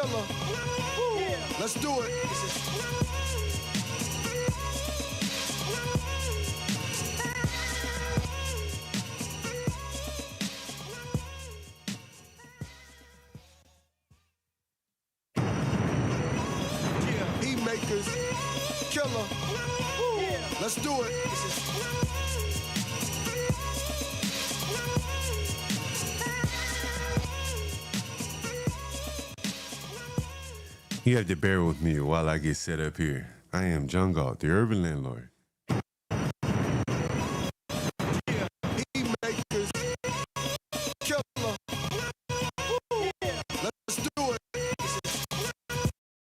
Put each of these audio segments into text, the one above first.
killer. Let's do it. He makers, killer. Let's do it. You have to bear with me while I get set up here. I am John Galt, the urban landlord. He makers, killer. Let's do it.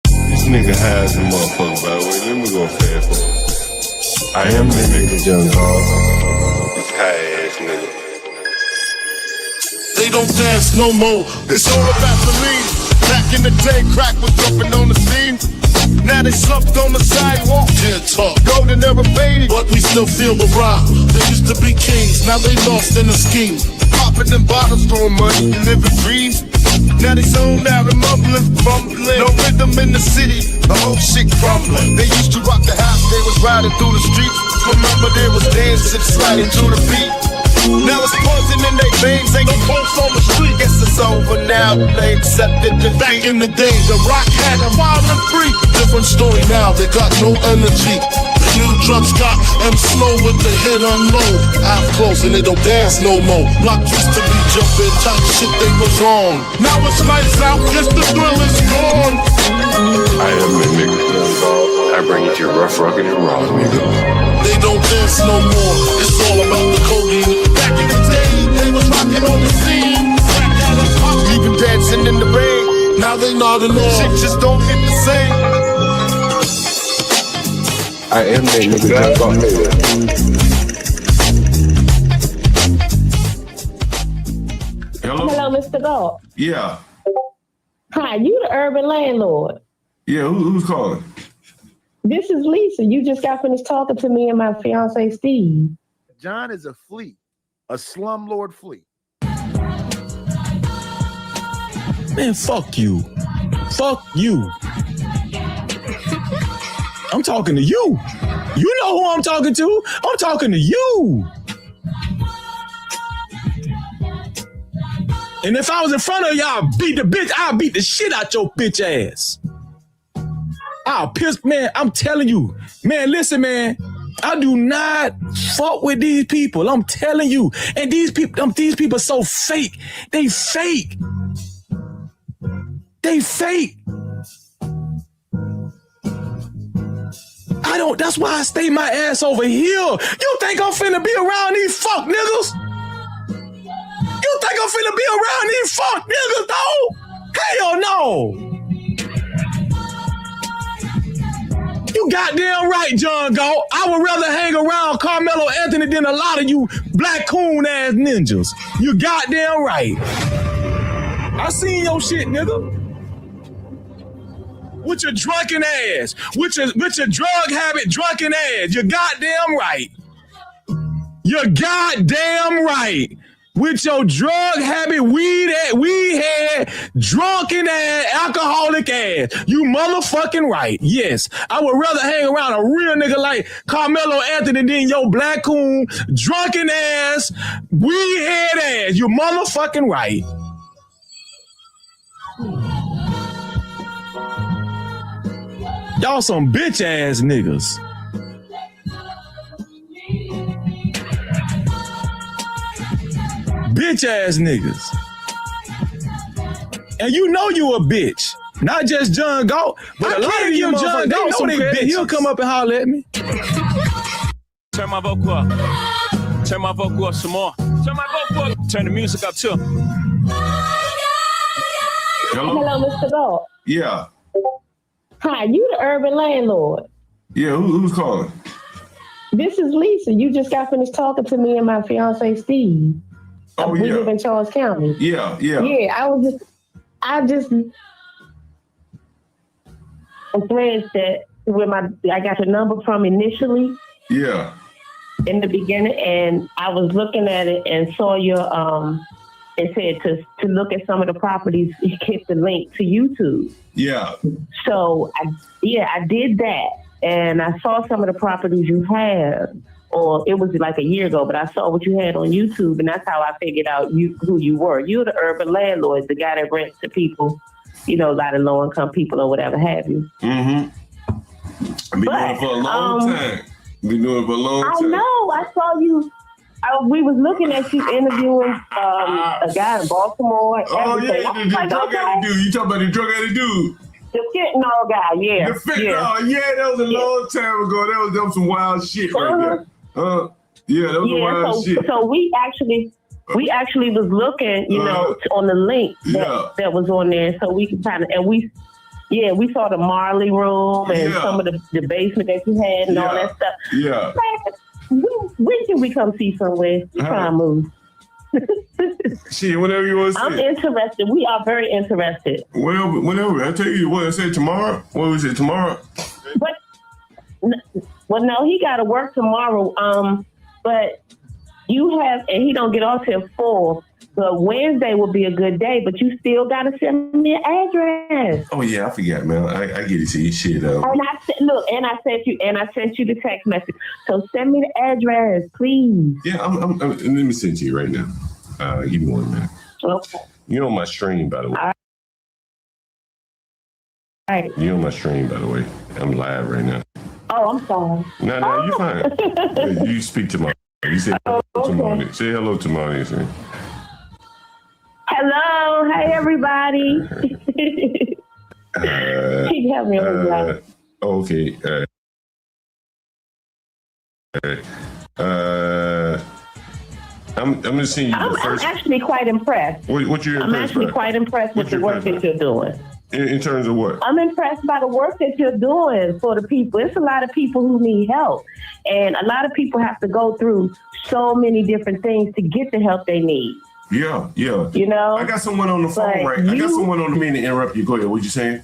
This nigga high as a motherfucker, by the way. Let me go fast. I am the nigga John Galt. This high ass nigga. They don't dance no more. It's all about the lean. Back in the day, crack was jumping on the scene. Now they slumped on the sidewalk. Can't talk. Golden era faded, but we still feel the rock. They used to be kings, now they lost in the scheme. Popping them bottles, throwing money, and living dreams. Now they zoned out and mumbling, fumbling. No rhythm in the city, the whole shit crumbling. They used to rock the house, they was riding through the streets. Remember there was dancing, sliding to the beat. Now it's poison in their veins, ain't no pulse on the street. Guess it's over now, they accepted the back in the day, the rock had them wild and free. Different story now, they got no energy. The new drugs got them slow with the hit unload. Eyes closed and they don't dance no more. Block used to be jumping, type shit they was on. Now it's lights out, guess the thrill is gone. I am the nigga John Galt. I bring it to you rough, rugged, and raw, nigga. They don't dance no more, it's all about the codeine. Back in the day, they was rocking on the scene. Even dancing in the rain. Now they nodding off. Shit just don't hit the same. I am that nigga John Galt. Hello, Mr. Galt. Yeah. Hi, you the urban landlord. Yeah, who's calling? This is Lisa. You just got finished talking to me and my fiance, Steve. John is a flea, a slumlord flea. Man, fuck you. Fuck you. I'm talking to you. You know who I'm talking to. I'm talking to you. And if I was in front of y'all, I'll beat the shit out your bitch ass. I'll piss, man, I'm telling you. Man, listen, man. I do not fuck with these people. I'm telling you. And these people are so fake. They fake. They fake. That's why I stay my ass over here. You think I'm finna be around these fuck niggas? You think I'm finna be around these fuck niggas, though? Hell no. You goddamn right, John Galt. I would rather hang around Karmelo Anthony than a lot of you black coon ass ninjas. You goddamn right. I seen your shit, nigga. With your drunken ass, with your drug habit, drunken ass. You're goddamn right. You're goddamn right. With your drug habit, weed head, drunken ass, alcoholic ass. You motherfucking right. Yes, I would rather hang around a real nigga like Karmelo Anthony than your black coon, drunken ass, weed head ass. You motherfucking right. Y'all some bitch ass niggas. Bitch ass niggas. And you know you a bitch. Not just John Galt, but a lot of you John Galt some bitches. He'll come up and holler at me. Turn my vocal up. Turn my vocal up some more. Turn my vocal up. Turn the music up too. Hello, Mr. Galt. Yeah. Hi, you the urban landlord. Yeah, who's calling? This is Lisa. You just got finished talking to me and my fiance, Steve. Oh, we yeah. live in Charles County. Yeah. Yeah, I just friends that I got your number from initially. Yeah. In the beginning, and I was looking at it and saw your it said to look at some of the properties, you hit the link to YouTube. Yeah. So I did that, and I saw some of the properties you have, or it was like a year ago, but I saw what you had on YouTube, and that's how I figured out who you were. You're the urban landlord, the guy that rents to people, a lot of low income people or whatever have you. Mm-hmm. I've been doing it for a long time. Been doing it for a long time. I know. I saw you. We was looking at you interviewing a guy in Baltimore. Oh, yeah, the drug addict dude. You talking about the drug addict dude? The fentanyl guy, yeah. The fentanyl, yeah, that was a long time ago. That was some wild shit right there. Yeah, that was some wild shit. So we actually was looking, on the link that was on there, so we could kind of, we saw the Marley room and some of the basement that you had and all that stuff. Yeah. When can we come see somewhere? We try to move. Shit, whenever you want to see. I'm interested. We are very interested. Well, whenever. I tell you what, I said tomorrow. What was it, tomorrow? Well, no, he got to work tomorrow. But you have, and he don't get off till 4. But Wednesday will be a good day, but you still got to send me an address. Oh yeah, I forgot, man. I get it to you, shit. And I sent you the text message. So send me the address, please. Yeah, I'm let me send to you right now. Give me 1 minute. Okay. You're on my stream, by the way. All right. You're on my stream, by the way. I'm live right now. Oh, I'm sorry. No, you're fine. You speak to my. You say hello to Monty. Say hello to Monty. Hello, hey everybody. She help me with okay. I'm gonna send you the first. I'm actually quite impressed. What you're impressed I'm actually by? quite impressed with the work that you're doing. In terms of what? I'm impressed by the work that you're doing for the people. It's a lot of people who need help. And a lot of people have to go through so many different things to get the help they need. Yeah. I got someone on the phone, right? I got someone on the minute to interrupt you. Go ahead. What you saying?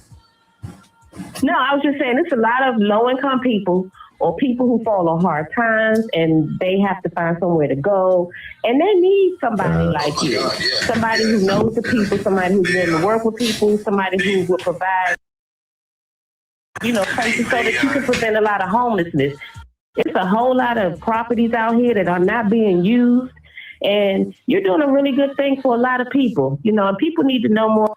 No, I was just saying it's a lot of low-income people or people who fall on hard times and they have to find somewhere to go. And they need somebody like you. Somebody who knows the people, somebody who's willing to work with people, somebody who will provide, places so that you can prevent a lot of homelessness. It's a whole lot of properties out here that are not being used. And you're doing a really good thing for a lot of people, and people need to know more.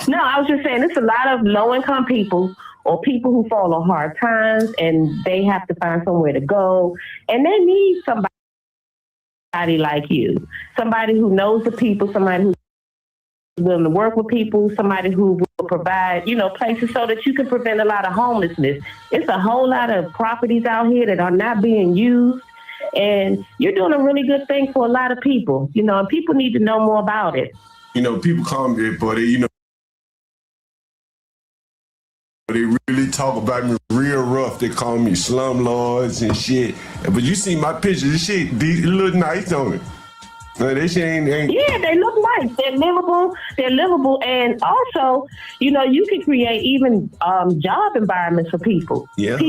No, I was just saying it's a lot of low-income people or people who fall on hard times and they have to find somewhere to go. And they need somebody like you, somebody who knows the people, somebody who's willing to work with people, somebody who will provide, places so that you can prevent a lot of homelessness. It's a whole lot of properties out here that are not being used. And you're doing a really good thing for a lot of people, and people need to know more about it. People call me, but they really talk about me real rough. They call me slumlords and shit. But you see my pictures, this shit, it look nice on it. No, they shit ain't. Yeah, they look nice. They're livable. And also, you can create even job environments for people. Yeah.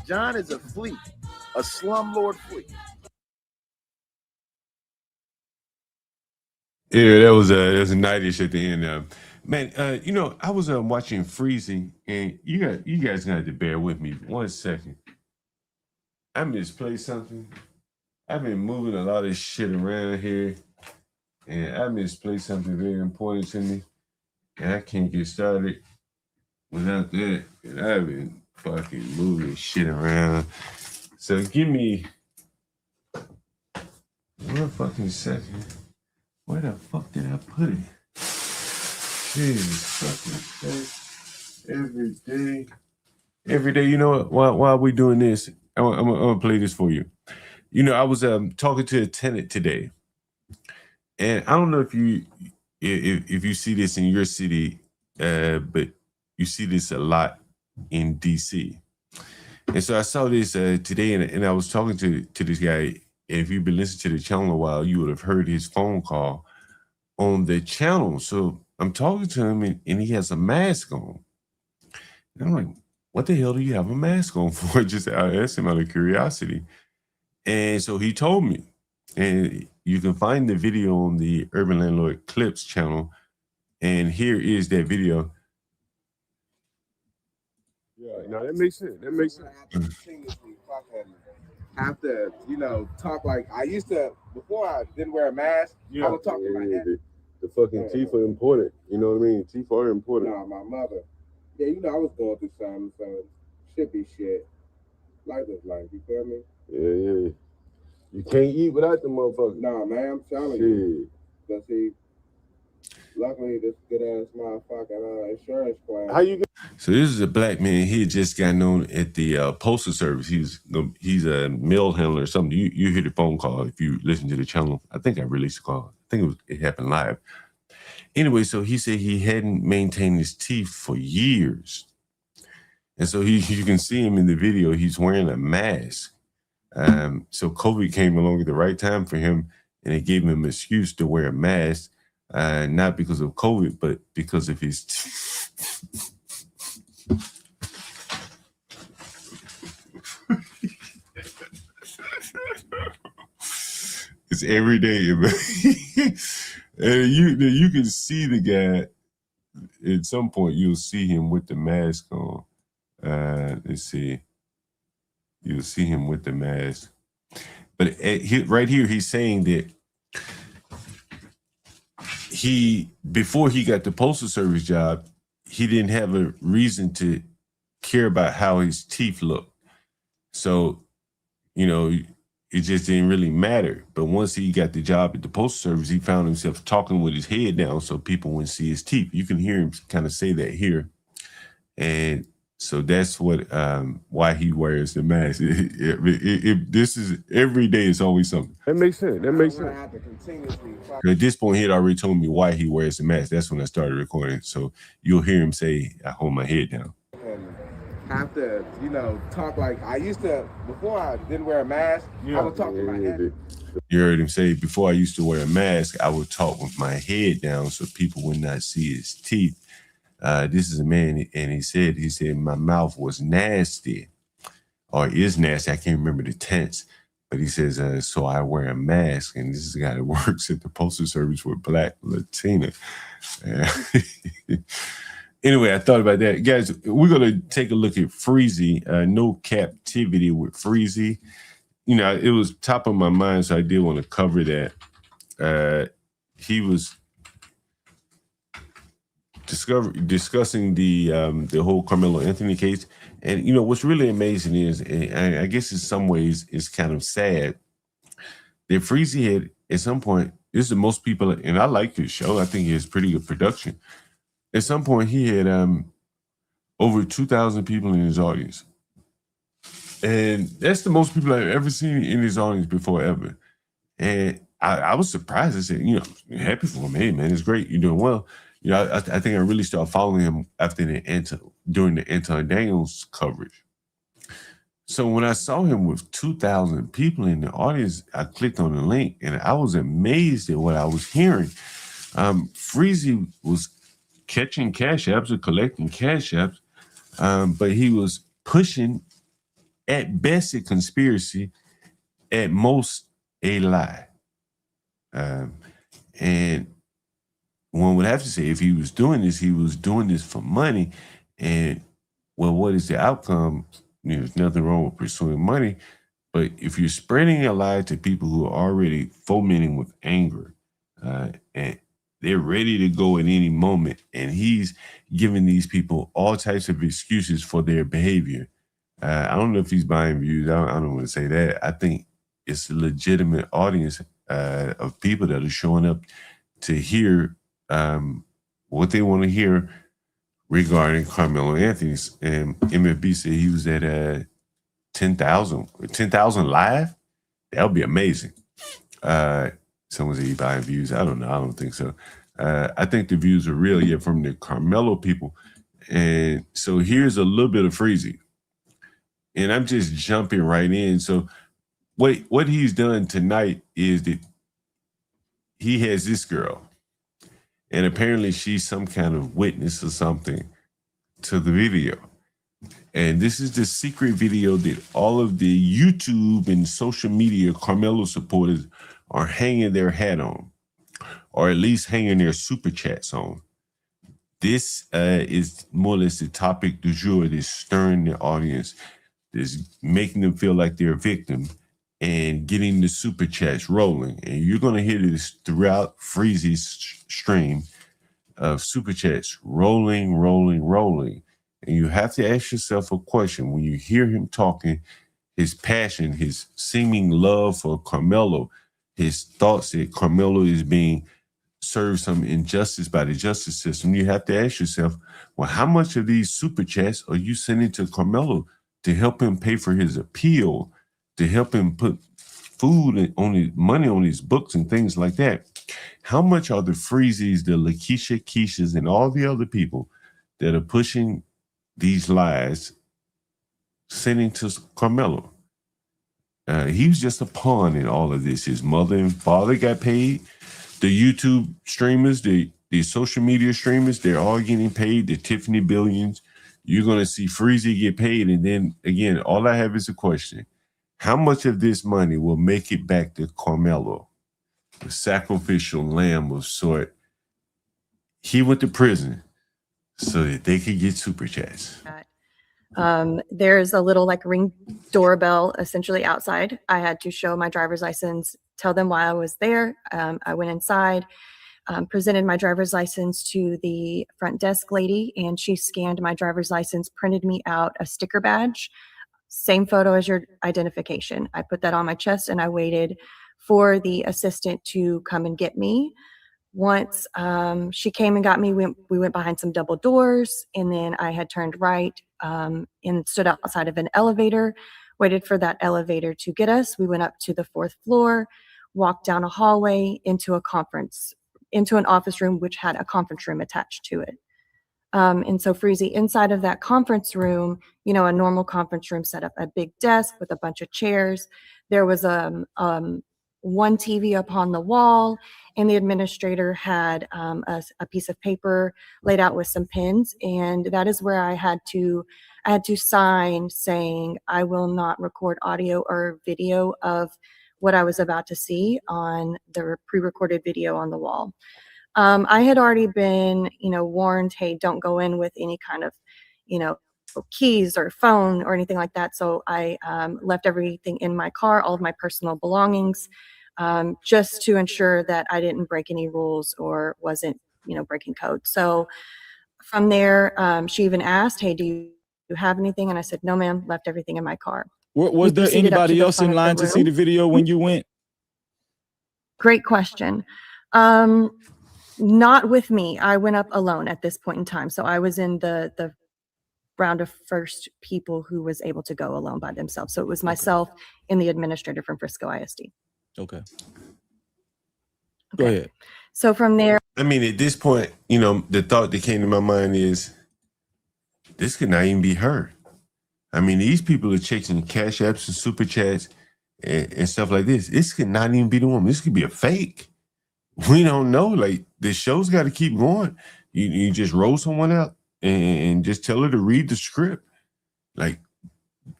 John is a flea, a slumlord flea. Yeah, that was a nightish at the end. Man, I was watching Freezing, and you guys got to bear with me 1 second. I misplaced something. I've been moving a lot of shit around here, and I misplaced something very important to me, and I can't get started without that. And I've been fucking moving shit around. So give me 1 fucking second. Where the fuck did I put it? Jesus fucking Christ. Every day, you know what? While are we doing this, I'm gonna play this for you. I was talking to a tenant today, and I don't know if you see this in your city, but you see this a lot in DC. And so I saw this today, and I was talking to this guy. And if you've been listening to the channel a while, you would have heard his phone call on the channel. So I'm talking to him, and he has a mask on. And I'm like, what the hell do you have a mask on for? Just I asked him out of curiosity. And so he told me. And you can find the video on the Urban Landlord Clips channel. And here is that video. Yeah, no, that makes sense. That makes sense. Have to, talk like I used to before I didn't wear a mask. I would talk to my head. The fucking teeth are important. You know what I mean? Teeth are important. Nah, my mother. Yeah, I was going through something, so should be shit. Life is life, you feel me? Yeah. You can't eat without the motherfucker. Nah, man, I'm telling you. But see, luckily this good ass motherfucking insurance plan. How you get? So this is a black man. He had just gotten on at the postal service. He's a mail handler or something. You hear the phone call if you listen to the channel. I think I released a call. I think it happened live. Anyway, so he said he hadn't maintained his teeth for years. And so you can see him in the video. He's wearing a mask. So COVID came along at the right time for him, and it gave him an excuse to wear a mask, not because of COVID, but because of his It's every day. And you can see the guy. At some point, you'll see him with the mask on. Let's see. You'll see him with the mask. But right here, he's saying that before he got the postal service job, he didn't have a reason to care about how his teeth looked. So, it just didn't really matter. But once he got the job at the postal service, he found himself talking with his head down so people wouldn't see his teeth. You can hear him kind of say that here. And so that's what why he wears the mask. This is every day. It's always something. That makes sense. That makes sense. At this point, he had already told me why he wears the mask. That's when I started recording. So you'll hear him say, "I hold my head down." Have to, talk like I used to before I didn't wear a mask. I would talk to my head. You heard him say, "Before I used to wear a mask, I would talk with my head down so people would not see his teeth." This is a man, and he said my mouth was nasty, or is nasty. I can't remember the tense, but he says, so I wear a mask. And this is a guy that works at the postal service with Black Latina. Anyway, I thought about that. Guys, we're going to take a look at Freezy, No Captivity with Freezy. It was top of my mind, so I did want to cover that. He was discussing the whole Karmelo Anthony case. And, what's really amazing is, and I guess in some ways it's kind of sad, that Freezy had, at some point, this is the most people, and I like his show. I think he has pretty good production. At some point, he had over 2,000 people in his audience. And that's the most people I've ever seen in his audience before ever. And I was surprised. I said, happy for him. Hey, man, it's great. You're doing well. I think I really started following him after during the Anton Daniels coverage. So when I saw him with 2,000 people in the audience, I clicked on the link, and I was amazed at what I was hearing. Freezy was catching cash apps or collecting cash apps, but he was pushing, at best, a conspiracy, at most, a lie. And one would have to say, if he was doing this for money. And, well, what is the outcome? There's nothing wrong with pursuing money. But if you're spreading a lie to people who are already fomenting with anger, and they're ready to go at any moment, and he's giving these people all types of excuses for their behavior. I don't know if he's buying views. I don't want to say that. I think it's a legitimate audience of people that are showing up to hear what they want to hear regarding Karmelo Anthony. And MFB said he was at 10,000 live. That would be amazing. Someone said he buying views. I don't know. I don't think so. I think the views are real, from the Karmelo people. And so here's a little bit of Freezy. And I'm just jumping right in. So what he's done tonight is that he has this girl. And apparently she's some kind of witness or something to the video. And this is the secret video that all of the YouTube and social media Karmelo supporters are hanging their hat on, or at least hanging their super chats on. This is more or less the topic du jour that's stirring the audience, that's making them feel like they're a victim and getting the super chats rolling. And you're going to hear this throughout Freezy's stream of super chats rolling, rolling, rolling. And you have to ask yourself a question when you hear him talking, his passion, his seeming love for Karmelo, his thoughts that Karmelo is being served some injustice by the justice system. You have to ask yourself, well, how much of these super chats are you sending to Karmelo to help him pay for his appeal, to help him put food on his money on his books and things like that? How much are the Freezies, the Lakeisha Keishas, and all the other people that are pushing these lies sending to Karmelo? He was just a pawn in all of this. His mother and father got paid. The YouTube streamers, the social media streamers, they're all getting paid. The Tiffany Billions. You're going to see Freezy get paid. And then, again, all I have is a question. How much of this money will make it back to Karmelo, the sacrificial lamb of sort? He went to prison so that they could get super chats. There's a little like ring doorbell essentially outside. I had to show my driver's license, tell them why I was there. I went inside, presented my driver's license to the front desk lady, and she scanned my driver's license, printed me out a sticker badge, same photo as your identification. I put that on my chest and I waited for the assistant to come and get me. Once she came and got me, we went behind some double doors, and then I had turned right and stood outside of an elevator, waited for that elevator to get us. We went up to the 4th floor, walked down a hallway into an office room, which had a conference room attached to it. And so Freezy, inside of that conference room, a normal conference room set up, a big desk with a bunch of chairs. There was one TV up on the wall, and the administrator had a piece of paper laid out with some pens, and that is where I had to sign saying I will not record audio or video of what I was about to see on the pre-recorded video on the wall. I had already been, warned, hey, don't go in with any kind of, keys or phone or anything like that. So I left everything in my car, all of my personal belongings, just to ensure that I didn't break any rules or wasn't, breaking code. So from there, she even asked, hey, do you have anything? And I said, no, ma'am, left everything in my car. Was there anybody else in line to see the video when you went? Great question. Not with me. I went up alone at this point in time. So I was in the round of first people who was able to go alone by themselves. So it was myself and the administrator from Frisco ISD. Okay. Go ahead. So from there, I mean, at this point, the thought that came to my mind is this could not even be her. I mean, these people are chasing cash apps and super chats and stuff like this. This could not even be the woman. This could be a fake. We don't know. Like, the show's got to keep going. You just roll someone out and just tell her to read the script. Like,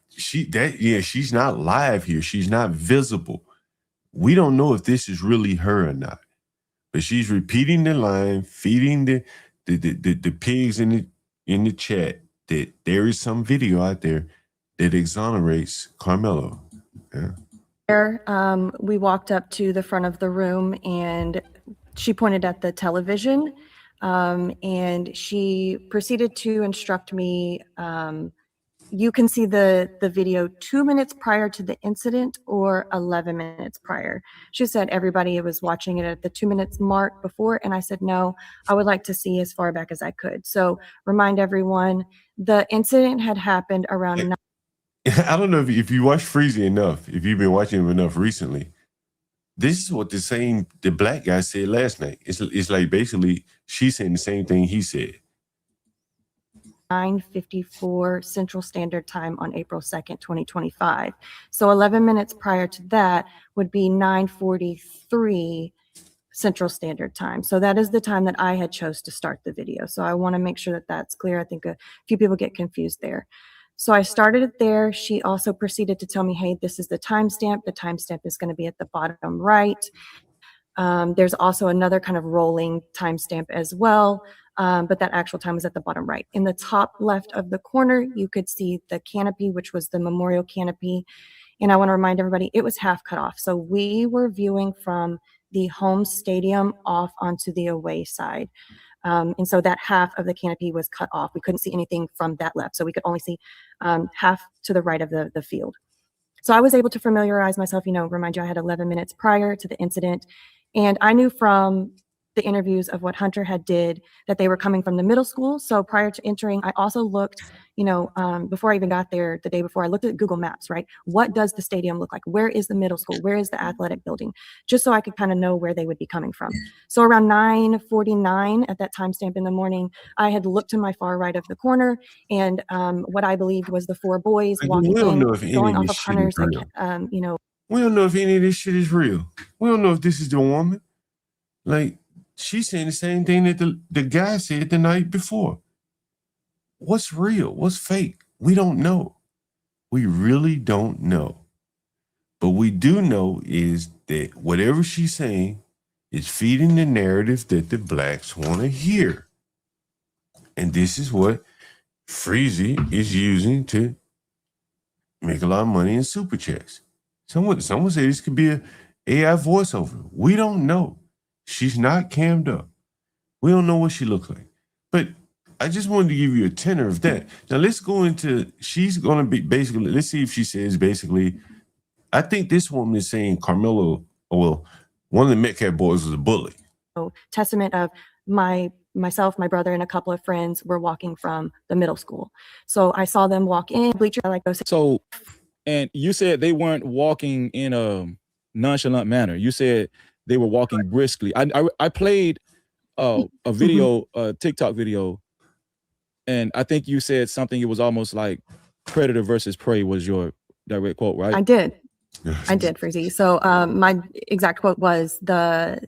she's not live here. She's not visible. We don't know if this is really her or not. But she's repeating the line, feeding the pigs in the chat that there is some video out there that exonerates Karmelo. Yeah. We walked up to the front of the room, and she pointed at the television, and she proceeded to instruct me. You can see the video 2 minutes prior to the incident or 11 minutes prior. She said everybody was watching it at the 2 minutes mark before, and I said, no, I would like to see as far back as I could. So remind everyone, the incident had happened around I don't know if you watch Freezy enough, if you've been watching him enough recently. This is what the black guy said last night. It's like basically she's saying the same thing he said. 9:54 Central Standard Time on April 2nd, 2025. So 11 minutes prior to that would be 9:43 Central Standard Time. So that is the time that I had chose to start the video. So I want to make sure that that's clear. I think a few people get confused there. So I started it there. She also proceeded to tell me, hey, this is the timestamp. The timestamp is going to be at the bottom right. There's also another kind of rolling timestamp as well, but that actual time is at the bottom right. In the top left of the corner, you could see the canopy, which was the memorial canopy. And I want to remind everybody, it was half cut off. So we were viewing from the home stadium off onto the away side. And so that half of the canopy was cut off. We couldn't see anything from that left. So we could only see half to the right of the field. So I was able to familiarize myself, remind you, I had 11 minutes prior to the incident. And I knew from the interviews of what Hunter had did that they were coming from the middle school. So prior to entering, I also looked, before I even got there the day before, I looked at Google Maps, right? What does the stadium look like? Where is the middle school? Where is the athletic building? Just so I could kind of know where they would be coming from. So around 9:49 at that timestamp in the morning, I had looked to my far right of the corner, and what I believed was the four boys walking in, going off of Hunter's, we don't know if any of this shit is real. We don't know if this is the woman. Like, she's saying the same thing that the guy said the night before. What's real? What's fake? We don't know. We really don't know. But we do know is that whatever she's saying is feeding the narrative that the blacks want to hear. And this is what Freezy is using to make a lot of money in super chats. Someone say this could be an AI voiceover. We don't know. She's not cammed up. We don't know what she looks like. But I just wanted to give you a tenor of that. Now let's go into, she's going to be basically, let's see if she says basically, I think this woman is saying Karmelo, well, one of the Metcalf boys was a bully. Testament of myself, my brother, and a couple of friends were walking from the middle school. So I saw them walk in, bleacher, like those. So, and you said they weren't walking in a nonchalant manner. You said they were walking briskly. I played a video, a TikTok video, and I think you said something. It was almost like predator versus prey was your direct quote, right? I did, Freezy. So my exact quote was the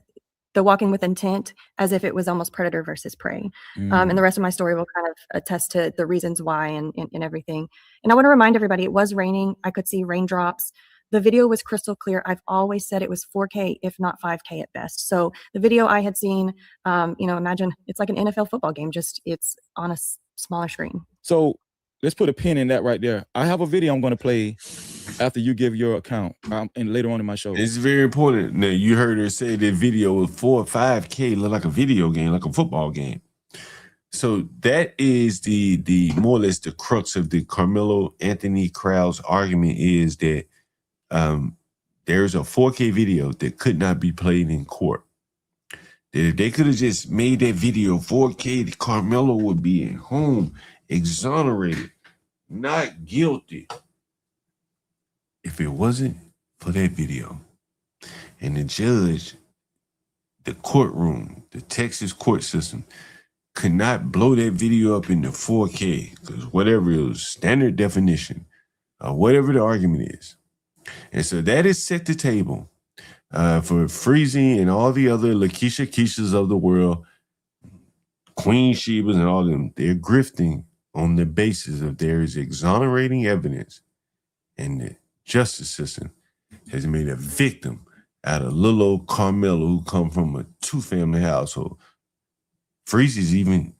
walking with intent, as if it was almost predator versus prey. And the rest of my story will kind of attest to the reasons why and everything. And I want to remind everybody, it was raining. I could see raindrops. The video was crystal clear. I've always said it was 4K, if not 5K at best. So the video I had seen, imagine it's like an NFL football game, just it's on a smaller screen. So let's put a pin in that right there. I have a video I'm going to play after you give your account and later on in my show. It's very important. Now, you heard her say that video was 4 or 5K, look like a video game, like a football game. So that is the more or less the crux of the Karmelo Anthony Krause argument is that there's a 4K video that could not be played in court. That if they could have just made that video 4K, Karmelo would be at home, exonerated, not guilty. If it wasn't for that video and the judge, the courtroom, the Texas court system could not blow that video up into 4K because whatever it was, standard definition or whatever the argument is. And so that has set the table for Freezy and all the other Lakeisha Keishas of the world, Queen Shebas and all of them. They're grifting on the basis of there is exonerating evidence and the justice system has made a victim out of little old Karmelo who come from a two-family household. Freezy's even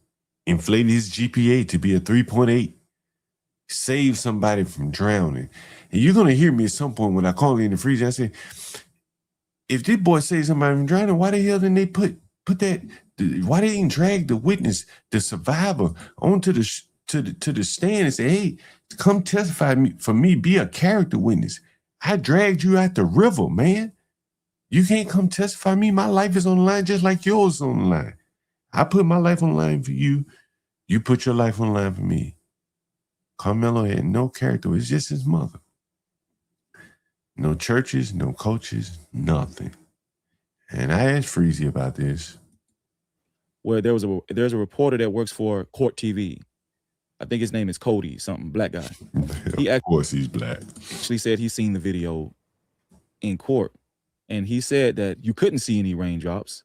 inflated his GPA to be a 3.8. Save somebody from drowning. And you're going to hear me at some point when I call in the Freezy, I say, if this boy saves somebody from drowning, why the hell didn't they put that, why they didn't drag the witness, the survivor, onto the stand and say, hey, come testify for me, be a character witness. I dragged you out the river, man. You can't come testify me. My life is on the line just like yours is on the line. I put my life on the line for you. You put your life on the line for me. Karmelo had no character. It's just his mother. No churches, no coaches, nothing. And I asked Freezy about this. Where there's a reporter that works for Court TV. I think his name is Cody, something, black guy. Of course he's black. Actually said he's seen the video in court. And he said that you couldn't see any raindrops.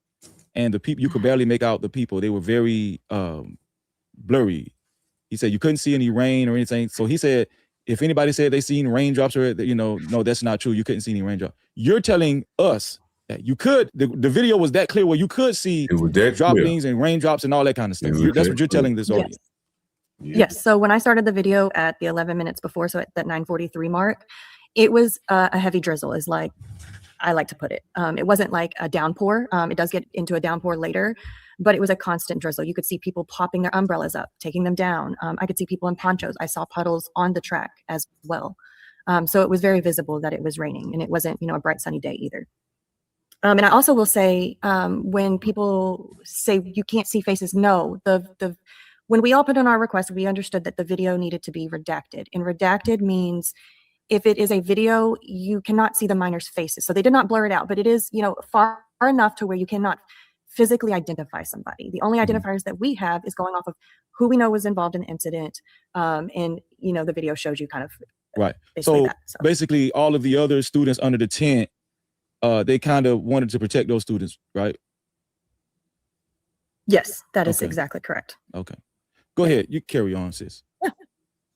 And the people, you could barely make out the people. They were very blurry. He said you couldn't see any rain or anything. So he said, if anybody said they seen raindrops or, no, that's not true. You couldn't see any raindrops. You're telling us that you could, the video was that clear where you could see droplings and raindrops and all that kind of stuff. That's what you're telling this audience. Yes. So when I started the video at the 11 minutes before, so at that 9:43 mark, it was a heavy drizzle, is like I like to put it. It wasn't like a downpour. It does get into a downpour later, but it was a constant drizzle. You could see people popping their umbrellas up, taking them down. I could see people in ponchos. I saw puddles on the track as well. So it was very visible that it was raining, and it wasn't, a bright sunny day either. And I also will say, when people say you can't see faces, no, when we all put in our request, we understood that the video needed to be redacted, and redacted means if it is a video, you cannot see the minors' faces. So they did not blur it out, but it is, far enough to where you cannot physically identify somebody. The only identifiers that we have is going off of who we know was involved in the incident. And, the video shows you kind of right. So basically all of the other students under the tent, they kind of wanted to protect those students, right? Yes, that is exactly correct. Okay. Go ahead. You carry on, sis.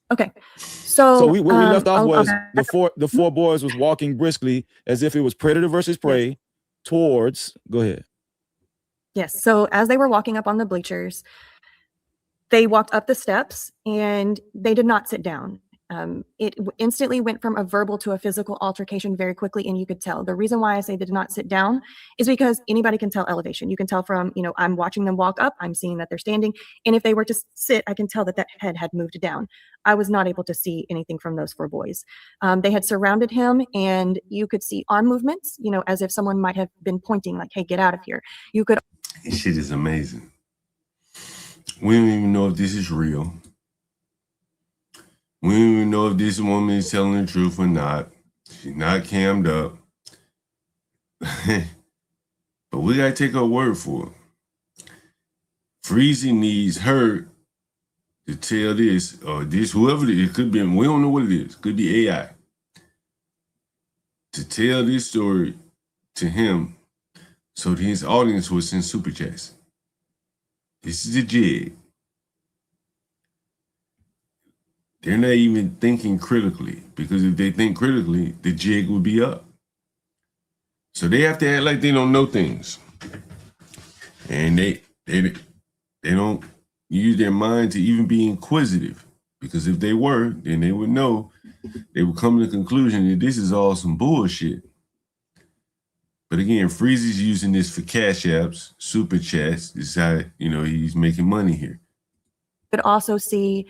Okay. So where we left off was the four boys was walking briskly as if it was predator versus prey towards, go ahead. Yes. So as they were walking up on the bleachers, they walked up the steps and they did not sit down. It instantly went from a verbal to a physical altercation very quickly, and you could tell. The reason why I say they did not sit down is because anybody can tell elevation. You can tell from, I'm watching them walk up, I'm seeing that they're standing, and if they were to sit, I can tell that head had moved down. I was not able to see anything from those four boys. They had surrounded him, and you could see arm movements, as if someone might have been pointing, like, hey, get out of here. You could. This shit is amazing. We don't even know if this is real. We don't even know if this woman is telling the truth or not. She's not cammed up. But we gotta take her word for it. Freezy needs her to tell this, or this, whoever it is, could be, we don't know what it is, could be AI, to tell this story to him so that his audience will send super chats. This is a jig. They're not even thinking critically, because if they think critically, the jig would be up. So they have to act like they don't know things. And they don't use their mind to even be inquisitive, because if they were, then they would know, they would come to the conclusion that this is all some bullshit. But again, Freezy's using this for cash apps, super chats. This is how, he's making money here. Could also see.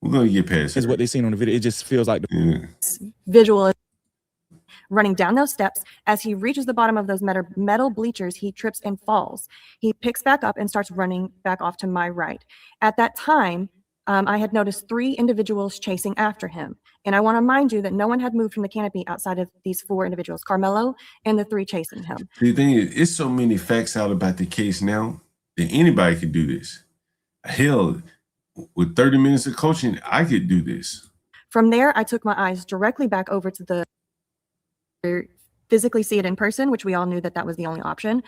We're going to get past it. Is what they've seen on the video. It just feels like the visual running down those steps. As he reaches the bottom of those metal bleachers, he trips and falls. He picks back up and starts running back off to my right. At that time, I had noticed 3 individuals chasing after him. And I want to remind you that no one had moved from the canopy outside of these 4 individuals, Karmelo and the 3 chasing him. The thing is, it's so many facts out about the case now that anybody could do this. Hell, with 30 minutes of coaching, I could do this. From there, I took my eyes directly back over to the physically see it in person, which we all knew that was the only option,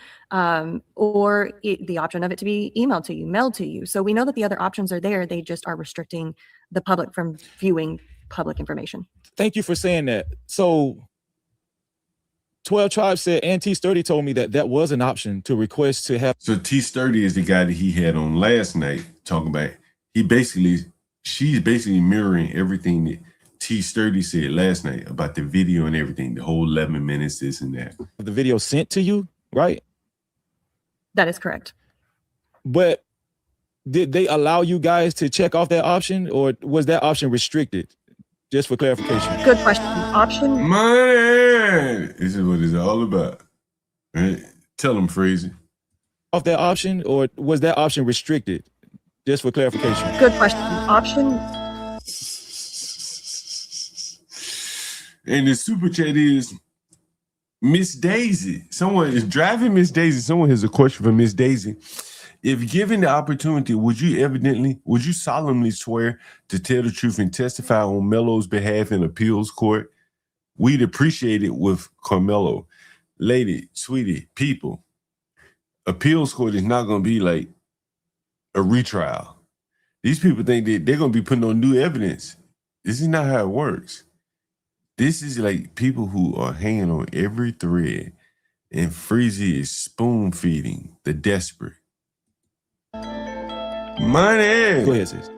or the option of it to be emailed to you, mailed to you. So we know that the other options are there. They just are restricting the public from viewing public information. Thank you for saying that. So 12 Tribes said, and T Sturdy told me that was an option to request to have. So T Sturdy is the guy that he had on last night talking about. She's basically mirroring everything that T Sturdy said last night about the video and everything, the whole 11 minutes, this and that. The video sent to you, right? That is correct. But did they allow you guys to check off that option, or was that option restricted? Just for clarification. Good question. Option. Money. This is what it's all about. Right? Tell them, Freezy. Off that option, or was that option restricted? Just for clarification. Good question. Option. And the super chat is Miss Daisy. Someone is driving Miss Daisy. Someone has a question for Miss Daisy. If given the opportunity, would you solemnly swear to tell the truth and testify on Melo's behalf in appeals court? We'd appreciate it with Karmelo. Lady, sweetie, people, appeals court is not going to be like a retrial. These people think that they're gonna be putting on new evidence. This is not how it works. This is like people who are hanging on every thread, and Freezy is spoon feeding the desperate. Money. Go ahead, sis.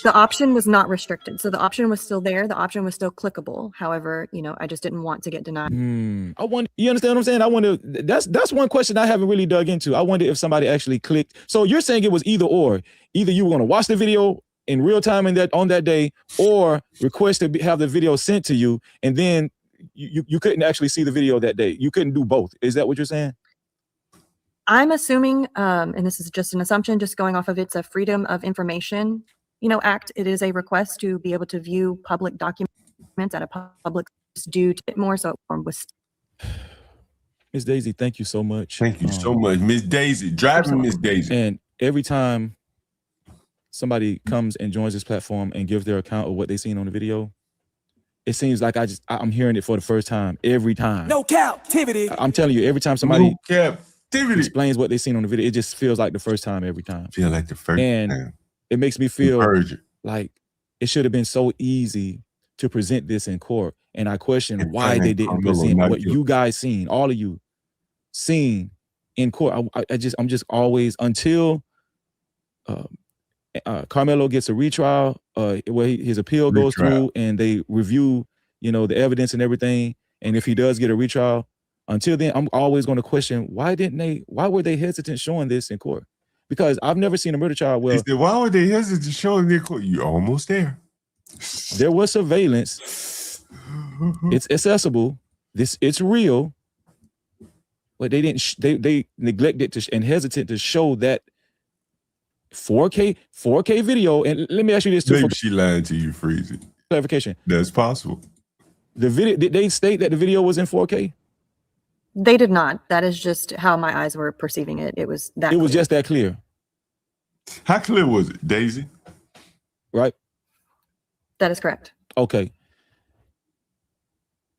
The option was not restricted. So the option was still there. The option was still clickable. However, I just didn't want to get denied. I wonder, you understand what I'm saying? I wonder, that's one question I haven't really dug into. I wonder if somebody actually clicked. So you're saying it was either or. Either you were going to watch the video in real time on that day, or request to have the video sent to you, and then you couldn't actually see the video that day. You couldn't do both. Is that what you're saying? I'm assuming, and this is just an assumption, just going off of it's a Freedom of Information, Act. It is a request to be able to view public documents at a public due to it more. So it was. Miss Daisy, thank you so much. Thank you so much, Miss Daisy. Driving Miss Daisy. And every time somebody comes and joins this platform and gives their account of what they've seen on the video, it seems like I'm hearing it for the first time every time. No captivity. I'm telling you, every time somebody explains what they've seen on the video, it just feels like the first time every time. Feel like the first time. It makes me feel like it should have been so easy to present this in court. And I question why they didn't present what you guys seen, all of you seen in court. I'm just always, until Karmelo gets a retrial, where his appeal goes through and they review, the evidence and everything. And if he does get a retrial, until then, I'm always going to question why were they hesitant showing this in court? Because I've never seen a murder trial where. Why were they hesitant showing their court? You're almost there. There was surveillance. It's accessible. It's real. But they didn't. They neglected and hesitant to show that 4K video. And let me ask you this too. Maybe she lied to you, Freezy. Clarification. That's possible. The video, did they state that the video was in 4K? They did not. That is just how my eyes were perceiving it. It was that. It was just that clear. How clear was it, Daisy? Right. That is correct. Okay.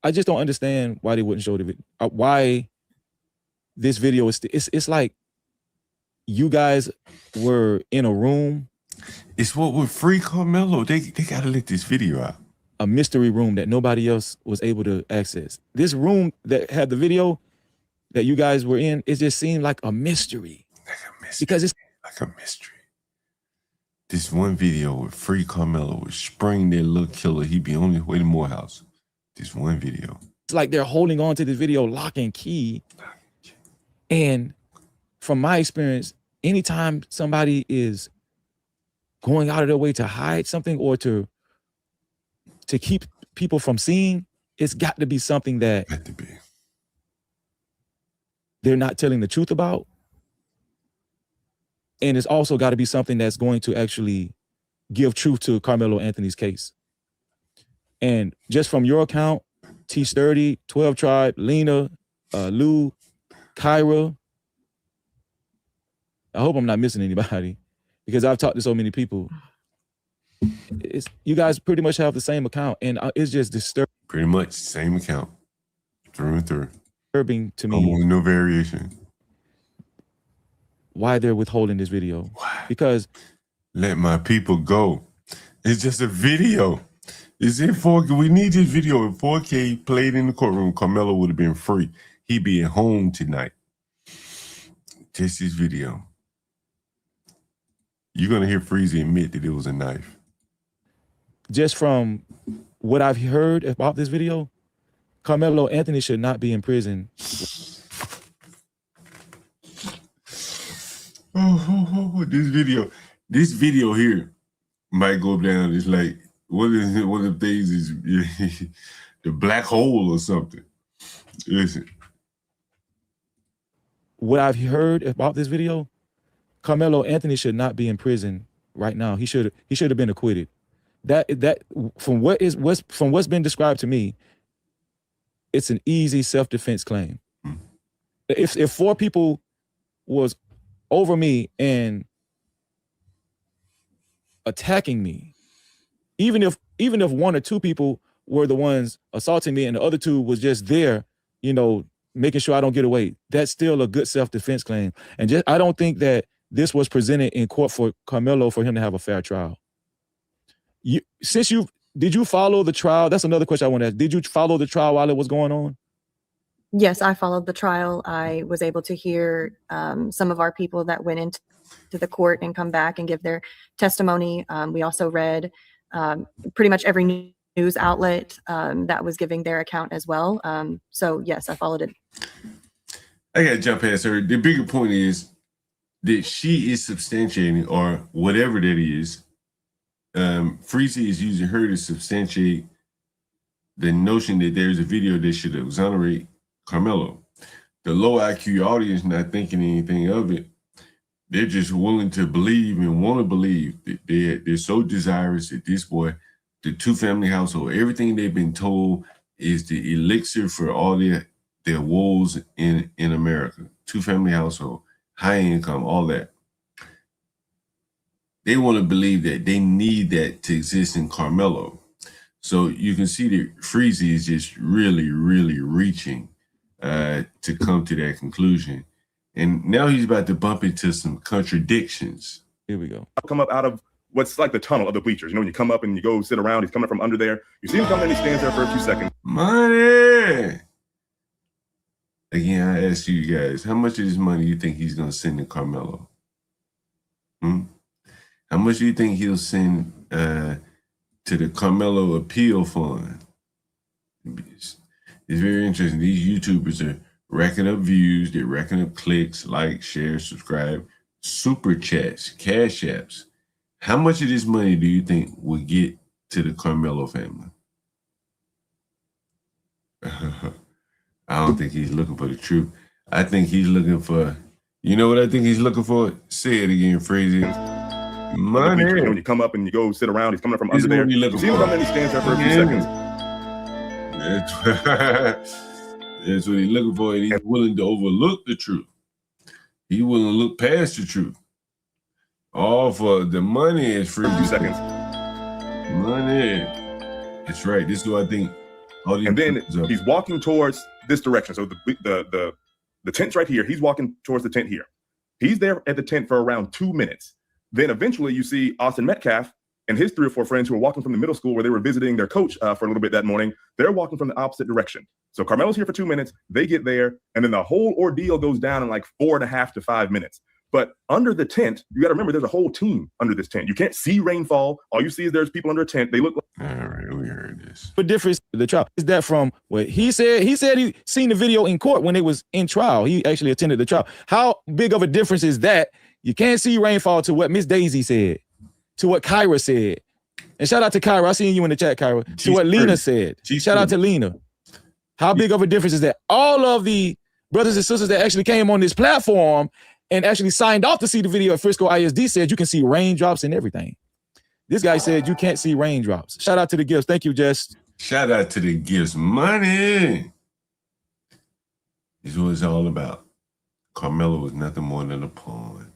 I just don't understand why they wouldn't show the video. Why this video is. It's like you guys were in a room. It's what would free Karmelo. They gotta let this video out. A mystery room that nobody else was able to access. This room that had the video that you guys were in, it just seemed like a mystery. Like a mystery. Because it's like a mystery. This one video with free Karmelo would spring their little killer. He'd be on his way to Morehouse. This one video. It's like they're holding on to this video lock and key. And from my experience, anytime somebody is going out of their way to hide something or to keep people from seeing, it's got to be something that they're not telling the truth about. And it's also got to be something that's going to actually give truth to Karmelo Anthony's case. And just from your account, T-Sturdy, 12 Tribe, Lena, Lou, Kyra, I hope I'm not missing anybody because I've talked to so many people. You guys pretty much have the same account, and it's just disturbing. Pretty much same account, through and through. Disturbing to me. Almost no variation. Why they're withholding this video? Why? Because let my people go. It's just a video. It's in 4K. We need this video in 4K played in the courtroom. Karmelo would have been free. He'd be at home tonight. Just this video. You're gonna hear Freezy admit that it was a knife. Just from what I've heard about this video, Karmelo Anthony should not be in prison. This video here might go down. It's like one of the things is the black hole or something. Listen. What I've heard about this video, Karmelo Anthony should not be in prison right now. He should have been acquitted. That from what's been described to me, it's an easy self-defense claim. If 4 people was over me and attacking me, even if 1 or 2 people were the ones assaulting me and the other 2 was just there, making sure I don't get away, that's still a good self-defense claim. And I don't think that this was presented in court for Karmelo for him to have a fair trial. Did you follow the trial? That's another question I want to ask. Did you follow the trial while it was going on? Yes, I followed the trial. I was able to hear some of our people that went into the court and come back and give their testimony. We also read pretty much every news outlet that was giving their account as well. So yes, I followed it. I got to jump past her. The bigger point is that she is substantiating, or whatever that is. Freezy is using her to substantiate the notion that there's a video that should exonerate Karmelo. The low IQ audience not thinking anything of it. They're just willing to believe and want to believe that they're so desirous that this boy, the two-family household, everything they've been told is the elixir for all their woes in America. Two-family household, high income, all that. They want to believe that they need that to exist in Karmelo. So you can see that Freezy is just really, really reaching to come to that conclusion. And now he's about to bump into some contradictions. Here we go. I'll come up out of what's like the tunnel of the bleachers. You know, when you come up and you go sit around, he's coming from under there. You see him come in, he stands there for a few seconds. Money! Again, I ask you guys, how much of this money you think he's going to send to Karmelo? How much do you think he'll send to the Karmelo Appeal Fund? It's very interesting. These YouTubers are racking up views, they're racking up clicks, like, share, subscribe, super chats, cash apps. How much of this money do you think will get to the Karmelo family? I don't think he's looking for the truth. I think he's looking for, you know what I think he's looking for? Say it again, Freezy. Money. You know, when you come up and you go sit around, he's coming from under there. You see him come in, he stands there for a few seconds. That's what he's looking for, and he's willing to overlook the truth. He's willing to look past the truth. All for the money is free. For a few seconds. Money. That's right. This is what I think. And then he's walking towards this direction. So the tent's right here. He's walking towards the tent here. He's there at the tent for around 2 minutes. Then eventually you see Austin Metcalf and his 3 or 4 friends who are walking from the middle school where they were visiting their coach for a little bit that morning. They're walking from the opposite direction. So Karmelo's here for 2 minutes. They get there, and then the whole ordeal goes down in like 4.5 to 5 minutes. But under the tent, you got to remember, there's a whole team under this tent. You can't see rainfall. All you see is there's people under a tent. They look like. All right, we heard this. The difference, the trial, is that from what he said he seen the video in court when it was in trial. He actually attended the trial. How big of a difference is that? You can't see rainfall to what Miss Daisy said, to what Kyra said. And shout out to Kyra. I seen you in the chat, Kyra. To what Lena said. Shout out to Lena. How big of a difference is that? All of the brothers and sisters that actually came on this platform and actually signed off to see the video at Frisco ISD said you can see raindrops and everything. This guy said you can't see raindrops. Shout out to the gifts. Thank you, Jess. Shout out to the gifts. Money is what it's all about. Karmelo was nothing more than a pawn.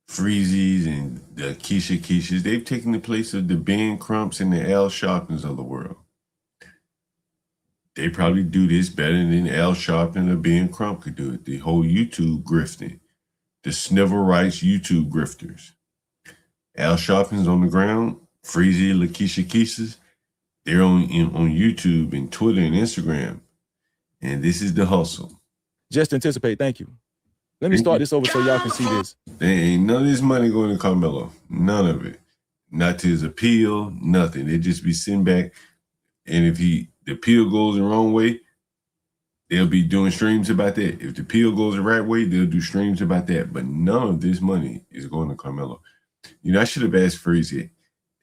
Freezies and the Keishas, they've taken the place of the Ben Crumps and the Al Sharptons of the world. They probably do this better than Al Sharpton or Ben Crump could do it. The whole YouTube grifting, the Snivel Rights YouTube grifters. Al Sharpton's on the ground, Freezy, Lakeisha Keishas, they're on YouTube and Twitter and Instagram. And this is the hustle. Just anticipate, thank you. Let me start this over so y'all can see this. There ain't none of this money going to Karmelo. None of it. Not to his appeal, nothing. They just be sitting back. And if the appeal goes the wrong way, they'll be doing streams about that. If the appeal goes the right way, they'll do streams about that. But none of this money is going to Karmelo. You know, I should have asked Freezy,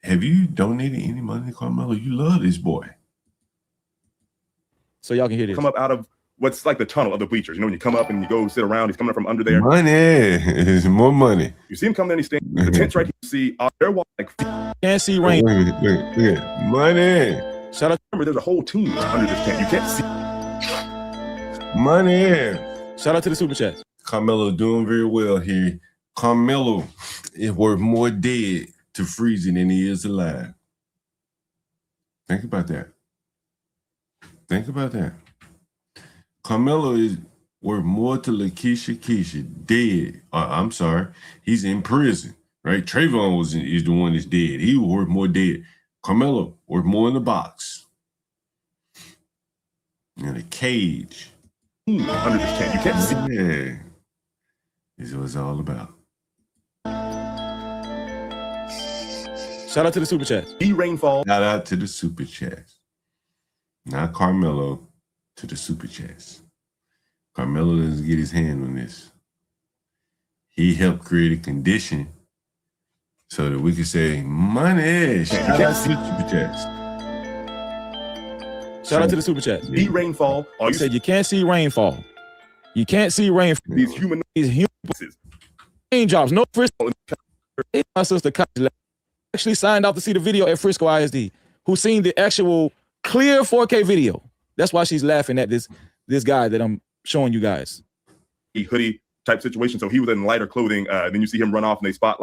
have you donated any money to Karmelo? You love this boy. So y'all can hear this. Come up out of what's like the tunnel of the bleachers. You know, when you come up and you go sit around, he's coming from under there. Money is more money. You see him come in, he's standing. The tent's right here. You see, they're walking like. Can't see rain. Look. Money. Shout out. Remember, there's a whole team under this tent. You can't see. Money. Shout out to the super chat. Karmelo doing very well here. Karmelo is worth more dead to Freezy than he is alive. Think about that. Think about that. Karmelo is worth more to Lakeisha Keisha dead. I'm sorry, he's in prison, right? Trayvon is the one that's dead. He was worth more dead. Karmelo worth more in the box. In a cage. Under this tent. You can't see. Yeah. This is what it's all about. Shout out to the Super Chats. Rainfall. Shout out to the Super Chats. Not Karmelo, to the Super Chats. Karmelo doesn't get his hand on this. He helped create a condition so that we could say, money. Shout out to the Super Chats. Shout out to the Super Chats. See rainfall. You said you can't see rainfall. You can't see rainfall. These human raindrops. No Frisco. My sister actually signed out to see the video at Frisco ISD. Who seen the actual clear 4K video? That's why she's laughing at this guy that I'm showing you guys. A hoodie type situation. So he was in lighter clothing. Then you see him run off and they spot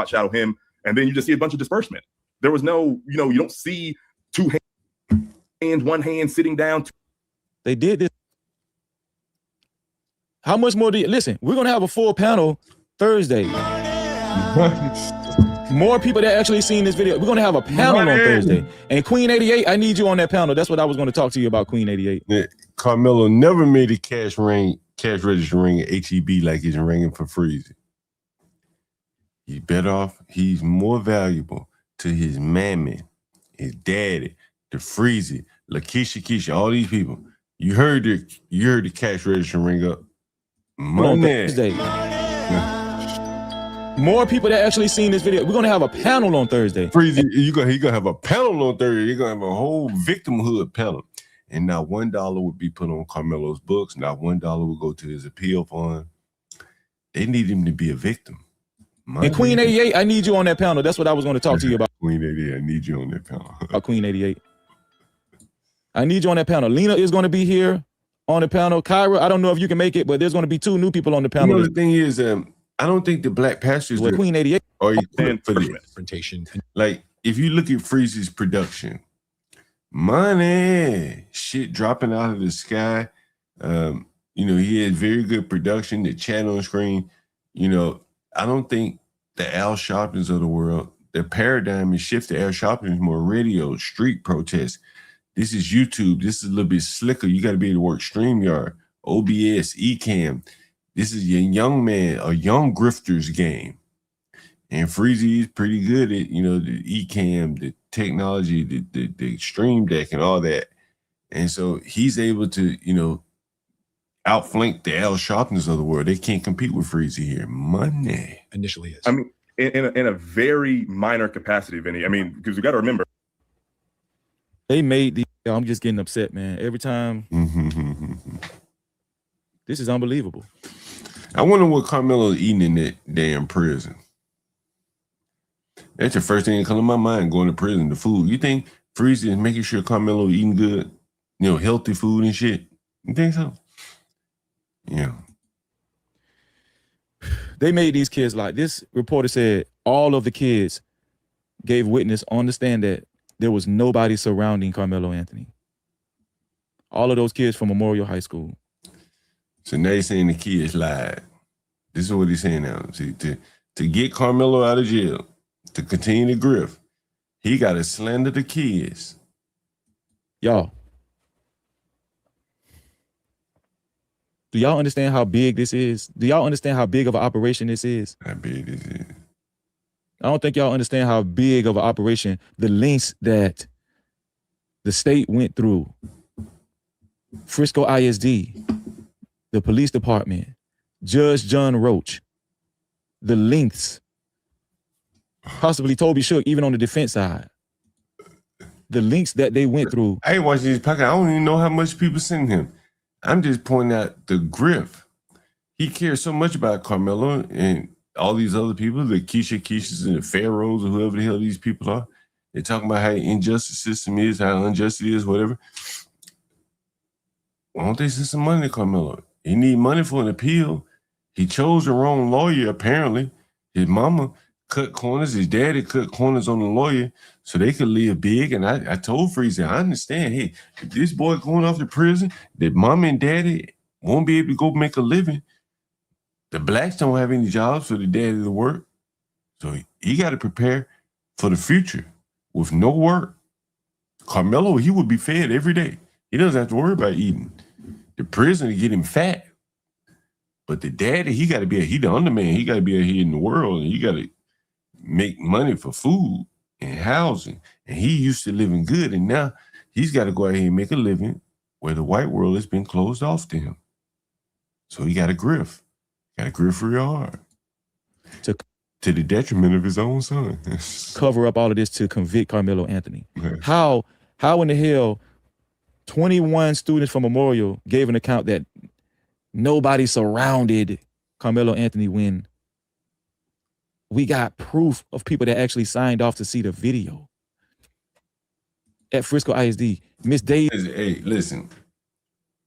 shadow him, and then you just see a bunch of disbursement. There was no, you don't see two hands, one hand sitting down. They did this. How much more do you listen? We're gonna have a full panel Thursday. More people that actually seen this video. We're gonna have a panel on Thursday. And Queen 88, I need you on that panel. That's what I was gonna talk to you about, Queen 88. Karmelo never made a cash register ring at HEB like he's ringing for Freezy. He's better off. He's more valuable to his mammy, his daddy, the Freezy, Lakeisha Keisha, all these people. You heard the cash register ring up. Money. More people that actually seen this video. We're gonna have a panel on Thursday. Freezy, you're gonna have a panel on Thursday. You're gonna have a whole victimhood panel. And not $1 would be put on Karmelo's books. Not $1 would go to his appeal fund. They need him to be a victim. And Queen 88, I need you on that panel. That's what I was going to talk to you about. Queen 88, I need you on that panel. Queen 88. I need you on that panel. Lena is going to be here on the panel. Kyra, I don't know if you can make it, but there's going to be 2 new people on the panel. The thing is, I don't think the black pastors Queen 88 are equipped for this. Like, if you look at Freeze's production, money, shit dropping out of the sky. He had very good production, the chat on screen. I don't think the Al Sharptons of the world, their paradigm is shifted. Al Sharpton is more radio, street protest. This is YouTube. This is a little bit slicker. You got to be able to work StreamYard, OBS, Ecamm. This is your young man, a young grifter's game. And Freezy is pretty good at, the Ecamm, the technology, the Stream Deck and all that. And so he's able to, outflank the Al Sharptons of the world. They can't compete with Freezy here. Money. Initially is. I mean, in a very minor capacity, Vinny. I mean, because we got to remember. They made the, I'm just getting upset, man. Every time. This is unbelievable. I wonder what Karmelo is eating in that damn prison. That's the first thing that comes to my mind, going to prison, the food. You think Freezy is making sure Karmelo eating good, healthy food and shit? You think so? Yeah. They made these kids like this. Reporter said all of the kids gave witness on the stand that there was nobody surrounding Karmelo Anthony. All of those kids from Memorial High School. So now he's saying the kids lied. This is what he's saying now. See, to get Karmelo out of jail, to continue to grift, he got to slander the kids. Y'all. Do y'all understand how big this is? Do y'all understand how big of an operation this is? How big this is? I don't think y'all understand how big of an operation, the lengths that the state went through. Frisco ISD, the police department, Judge John Roach, the lengths, possibly Toby Shook, even on the defense side. The lengths that they went through. I ain't watching these podcasts. I don't even know how much people send him. I'm just pointing out the grift. He cares so much about Karmelo and all these other people, the Keishas and the Pharaohs or whoever the hell these people are. They're talking about how unjust the system is, how unjust it is, whatever. Why don't they send some money to Karmelo? He need money for an appeal. He chose the wrong lawyer, apparently. His mama cut corners. His daddy cut corners on the lawyer so they could live big. And I told Freezy, I understand, hey, if this boy going off to prison, that mom and daddy won't be able to go make a living. The blacks don't have any jobs for the daddy to work. So he got to prepare for the future with no work. Karmelo, he would be fed every day. He doesn't have to worry about eating. The prison to get him fat. But the daddy, he the underman. He got to be out here in the world, and he got to make money for food and housing. And he used to living good, and now he's got to go out here and make a living where the white world has been closed off to him. So he got to grift. Got to grift real hard. To the detriment of his own son. Cover up all of this to convict Karmelo Anthony. Okay. How in the hell 21 students from Memorial gave an account that nobody surrounded Karmelo Anthony when we got proof of people that actually signed off to see the video at Frisco ISD. Miss Dave. Hey, listen.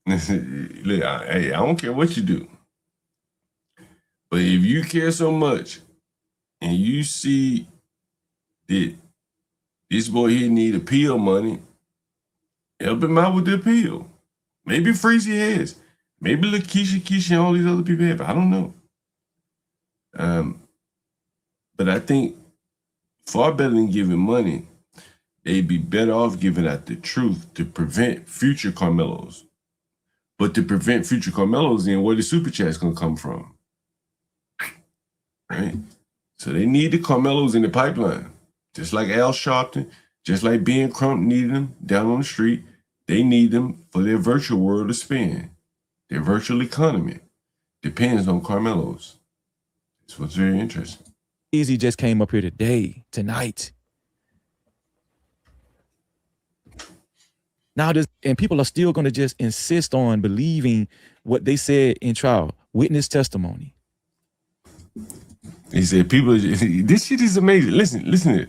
Hey, I don't care what you do. But if you care so much and you see that this boy here need appeal money, help him out with the appeal. Maybe Freezy has. Maybe Keisha and all these other people have. I don't know. But I think far better than giving money, they'd be better off giving out the truth to prevent future Karmelos. But to prevent future Karmelos, then where the Superchat's going to come from? Right? So they need the Karmelos in the pipeline. Just like Al Sharpton, just like Ben Crump needed them down on the street, they need them for their virtual world to spin. Their virtual economy depends on Karmelos. That's what's very interesting. Easy just came up here tonight. Now and people are still going to just insist on believing what they said in trial, witness testimony. He said, this shit is amazing. Listen to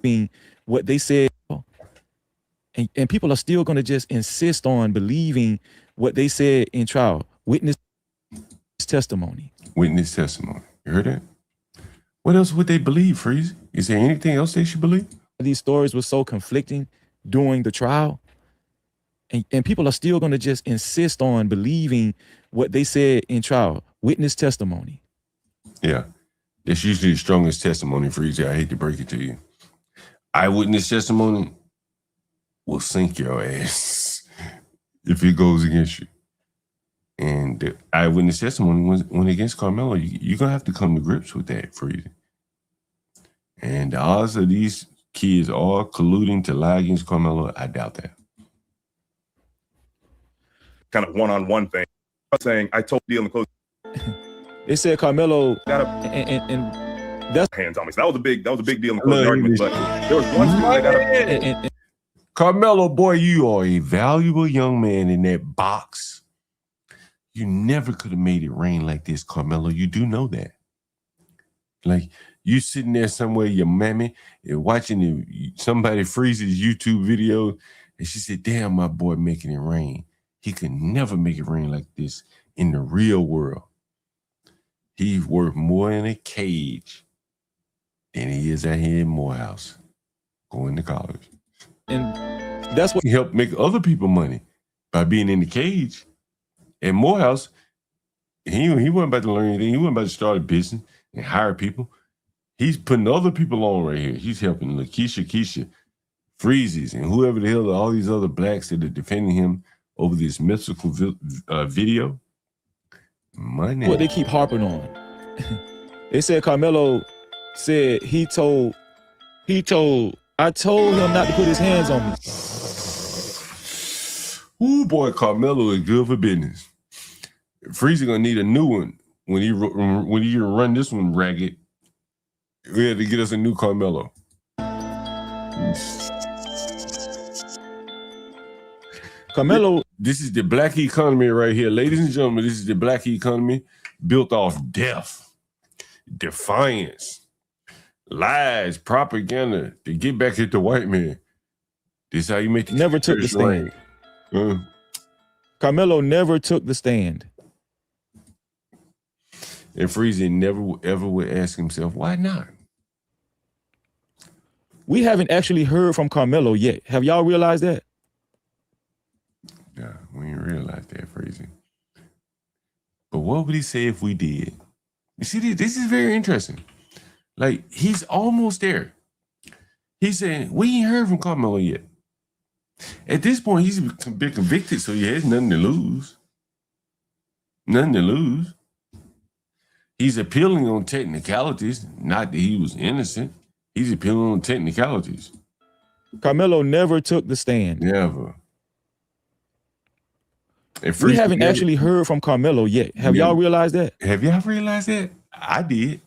this. What they said, and people are still going to just insist on believing what they said in trial, witness testimony. Witness testimony. You heard that? What else would they believe, Freeze? Is there anything else they should believe? These stories were so conflicting during the trial, and people are still going to just insist on believing what they said in trial, witness testimony. Yeah. That's usually the strongest testimony, Freezy. I hate to break it to you. Eyewitness testimony will sink your ass if it goes against you. And the eyewitness testimony went against Karmelo. You're going to have to come to grips with that, Freezy. And the odds of these kids all colluding to lie against Karmelo, I doubt that. Kind of one-on-one thing. I'm saying, I told Dylan close. They said Karmelo and that's hands on me. So that was a big deal in the closing argument. But there was one student that got Karmelo, boy, you are a valuable young man in that box. You never could have made it rain like this, Karmelo. You do know that. Like, you sitting there somewhere, your mammy, and watching somebody Freeze's YouTube video, and she said, damn, my boy making it rain. He could never make it rain like this in the real world. He's worth more in a cage than he is out here in Morehouse, going to college. And that's what he helped make other people money by being in the cage. In Morehouse, he wasn't about to learn anything. He wasn't about to start a business and hire people. He's putting other people on right here. He's helping Keisha, Freezes, and whoever the hell, all these other blacks that are defending him over this mystical video. Money. What they keep harping on. They said Karmelo said I told him not to put his hands on me. Ooh, boy, Karmelo is good for business. Freezy gonna need a new one when he run this one ragged. We had to get us a new Karmelo. Karmelo, this is the black economy right here. Ladies and gentlemen, this is the black economy built off death, defiance, lies, propaganda to get back at the white man. This is how you make the never took the stand. Karmelo never took the stand. And Freezy never ever would ask himself, why not? We haven't actually heard from Karmelo yet. Have y'all realized that? Yeah, we didn't realize that, Freezy. what would he say if we did? You see, this is very interesting. Like, he's almost there. He's saying, we ain't heard from Karmelo yet. At this point, he's been convicted, so he has nothing to lose. Nothing to lose. He's appealing on technicalities, not that he was innocent. He's appealing on technicalities. Karmelo never took the stand. Never. We haven't actually heard from Karmelo yet. Have y'all realized that? Have y'all realized that? I did.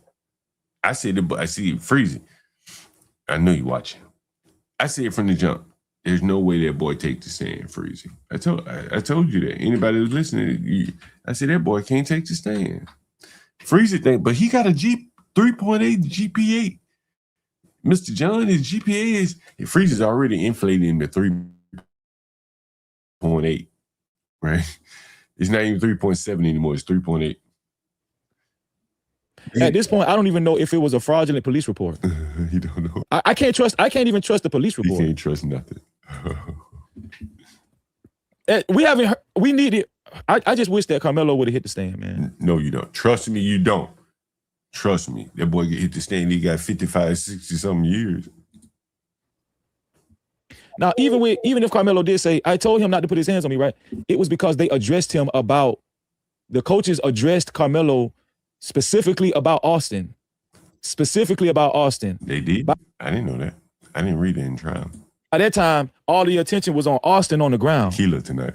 I see Freezy. I know you watching. I see it from the jump. There's no way that boy take the stand, Freezy. I told you that. Anybody who's listening, I said that boy can't take the stand. Freezy think, but he got a 3.8 GPA. Mr. John, his GPA is Freezy's already inflated into 3.8. Right? It's not even 3.7 anymore. It's 3.8. At this point, I don't even know if it was a fraudulent police report. You don't know. I can't even trust the police report. You can't trust nothing. We need it. I just wish that Karmelo would have hit the stand, man. No, you don't. Trust me, you don't. Trust me. That boy get hit the stand, he got 55, 60 something years. Now, even if Karmelo did say, I told him not to put his hands on me, right? It was because the coaches addressed Karmelo specifically about Austin. They did? I didn't know that. I didn't read it in trial. By that time, all the attention was on Austin on the ground. Keeler tonight.